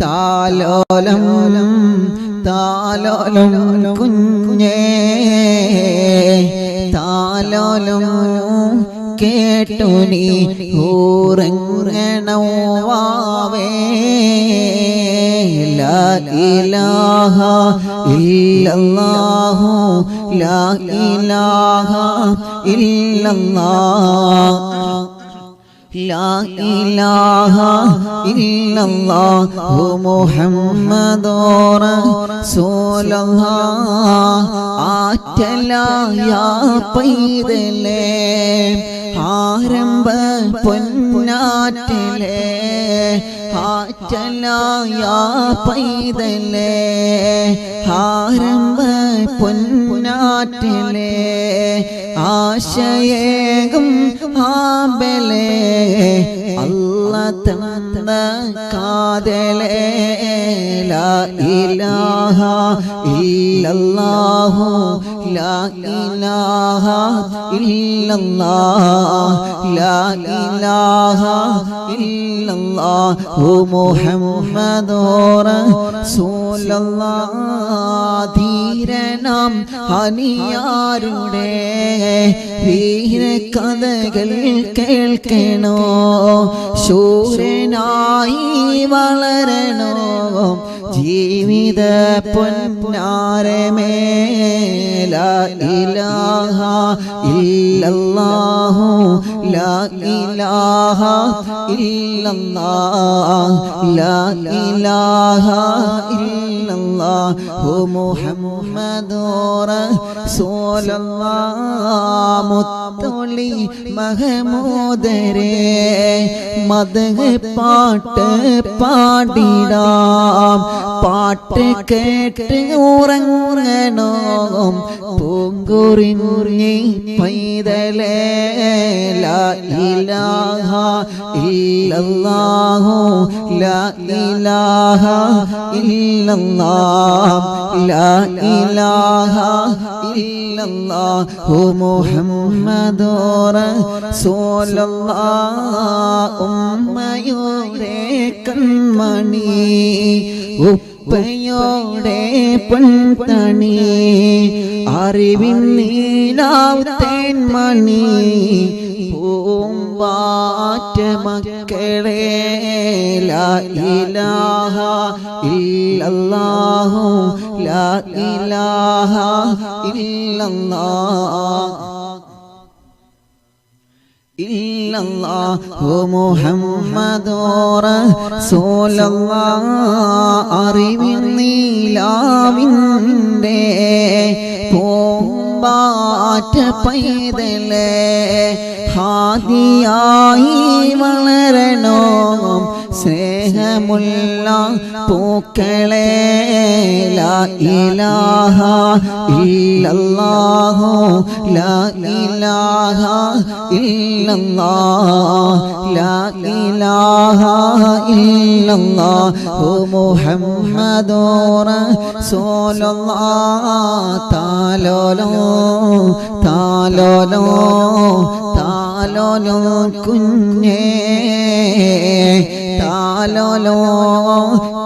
താലോലം താലോലം കുഞ്ഞേ താലോലം കേട്ടു നീ ഊറങ്ങണവാവേ. ലാ ഇലാഹ ഇല്ലല്ലാഹു ലാ ഇലാഹ ഇല്ലല്ലാഹ് ലാ ഇലാഹ ഇല്ലല്ലാഹു മുഹമ്മദുർ റസൂലുള്ളാഹ്. ആറ്റലായ പൈതലേ ആരംഭ പൊന്നാറ്റലേ ആറ്റലായ പൈതലേ ആരംഭ പൊന്നാറ്റലേ ആശയേകും ആബലേ അല്ലാഹ് തന്ന കാതലേ. ലാ ഇലാഹ ഇല്ലല്ലാഹു ലാ ഇലാഹ ഇല്ലല്ലാഹ് ലാ ഇലാഹ ഇല്ലല്ലാഹു മുഹമ്മദുർ റസൂലുള്ളാഹ്. ധീരനാം ഹനിയാരുടെ വീര കഥകൾ കേൾക്കണോ, ശൂരനായി വളരണോ, ജീവിത പൊന്നാരമേ. ലാ ഇലാഹ ഇല്ലല്ലാഹു ലാ ഇലാഹ ഇല്ലല്ലാഹ് ലാ ഇലാഹ ഇല്ലല്ലാഹു മുഹമ്മദുർ റസൂലുള്ളാഹ്. മുത്തൊളി മഹമൂദരേ മദ്ഹ് പാട്ട് പാടിടാം, പാട്ട് കേട്ട് ഉറങ്ങണോ പൂങ്കുറിഞ്ഞി പൈതലേ. ലാ ഇലാഹ ഇല്ലല്ലാഹു ലാ ഇലാഹ ഇല്ലല്ലാഹ് ലാ ഇലാഹ ഇല്ലല്ലാഹു മുഹമ്മദുർ റസൂലുള്ളാഹ്. ഉമ്മയുടെ കൺമണി ഉപ്പയോടെ പൊൻതണി അറിവിൻ നീലാവുത്തേൻ മണി പൂമ്പാറ്റ മക്കളെ ലാ ഇലാഹ ഇല്ലല്ലാഹു ലാ ഇലാഹ ഇല്ലല്ലാഹു മുഹമ്മദുർ റസൂലുള്ളാഹ് അറിവിൻ നീലാവിൻ്റെ പൂമ്പാറ്റ പൈതലേ ഹാദിയായി വളരണോ സ്നേഹമുള്ള പൂക്കളെ ലാ ഇലാഹ ഇല്ലല്ലാഹു ലാ ഇലാഹ ഇല്ലല്ലാഹ് ലാ ഇലാഹ ഇല്ലല്ലാഹു മുഹമ്മദുർ റസൂലുള്ളാഹ് താലോലോ താലോലോ താലോലോ കുഞ്ഞേ താലോലോ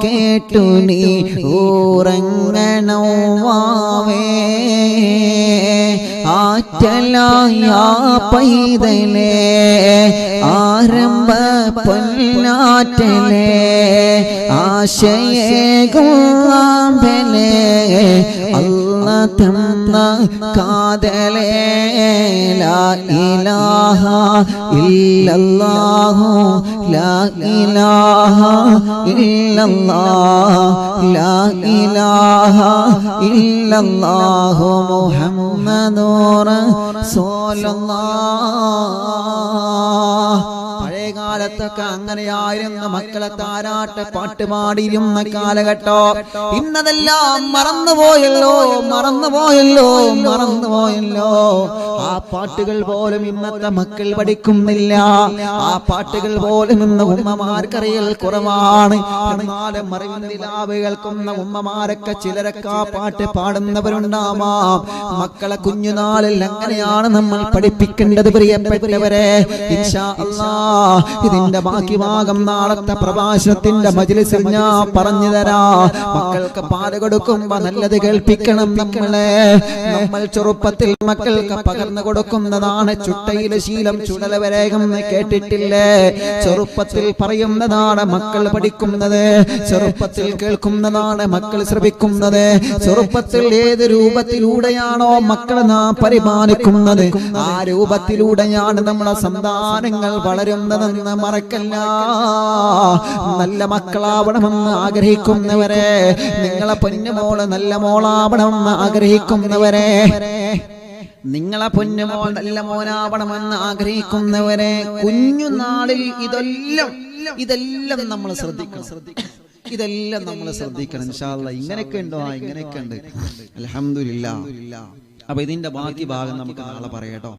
കേട്ടു നീ ഉറങ്ങണം വാവേ ആറ്റലായ പൈതലേ ആരംഭ പൊന്നാറ്റലേ ആശയേകുമ്പലേ അല്ല തന്ന കാതലേ ലാ ഇലാഹ ഇല്ലല്ലാഹു ലാ ഇലാഹ ഇല്ലല്ലാഹ് ലാ ഇലാഹ ഇല്ലല്ലാഹു മുഹമ്മദുർ റസൂലുള്ളാഹ്. പഴയകാലത്തൊക്കെ അങ്ങനെയായിരുന്നു മക്കളെ താരാട്ട് പാട്ട് പാടിയിരുന്ന കാലഘട്ടം. ഇന്നതെല്ലാം മറന്നുപോയല്ലോ മറന്നുപോയല്ലോ മറന്നുപോയല്ലോ. ആ പാട്ടുകൾ പോലും ഇന്നത്തെ മക്കൾ പഠിക്കുന്നില്ല. ആ പാട്ടുകൾ പോലും ഇന്ന് ഉമ്മമാർക്കറിയൽ കുറവാണ്. എന്നാലും മറിവിന്തിലാവ് കേൾക്കുന്ന ഉമ്മമാരൊക്കെ ചിലരൊക്കെ ആ പാട്ട് പാടുന്നവരുണ്ടാവാം. മക്കളെ കുഞ്ഞുനാളിൽ അങ്ങനെയാണ് നമ്മൾ പഠിപ്പിക്കേണ്ടത് പ്രിയപ്പെട്ടവരെ. ഇൻഷാ അല്ലാഹ് ഇതിന്റെ ബാക്കി ഭാഗം നാളത്തെ പ്രഭാഷണത്തിന്റെ മജ്‌ലിസിൽ ഞാൻ പറഞ്ഞു തരാം. മക്കൾക്ക് പാല് കൊടുക്കുമ്പോ നല്ലത് കേൾപ്പിക്കണം. നമ്മൾ ചെറുപ്പത്തിൽ മക്കൾക്ക് പകർന്നു കൊടുക്കുന്നതാണ് ചുട്ടയിലെ ശീലം ചുടലവരേകം കേട്ടിട്ടില്ലേ? ചെറുപ്പത്തിൽ പറയുന്നതാണ് മക്കൾ പഠിക്കുന്നത്, ചെറുപ്പത്തിൽ കേൾക്കുന്നതാണ് മക്കൾ ശ്രവിക്കുന്നത്. ചെറുപ്പത്തിൽ ഏത് രൂപത്തിലൂടെയാണോ മക്കളെ നാം പരിപാലിക്കുന്നത് ആ രൂപത്തിലൂടെയാണ് നമ്മുടെ സന്താനങ്ങൾ വളരുന്നതെന്ന് മറക്കല്ല. നല്ല മക്കളാവണമെന്ന് ആഗ്രഹിക്കുന്നവരെ, നിങ്ങളെ പൊന്നുമോള് നല്ല മോളാവണമെന്ന് ആഗ്രഹിക്കുന്നവരെ, നിങ്ങളെ പൊന്നുമോൾ നല്ല മോനാവണമെന്ന് ആഗ്രഹിക്കുന്നവരെ, കുഞ്ഞുനാളിൽ ഇതെല്ലാം നമ്മൾ ശ്രദ്ധിക്കണം. ഇതെല്ലാം നമ്മൾ ശ്രദ്ധിക്കണം. ഇൻഷാ അല്ലാഹ് ഇങ്ങനെയൊക്കെ ഉണ്ടോ? ഇങ്ങനെയൊക്കെ ഉണ്ട്. അൽഹംദുലില്ലാഹ്. അപ്പൊ ഇതിന്റെ ബാക്കി ഭാഗം നമുക്ക് നാളെ പറയാട്ടോ.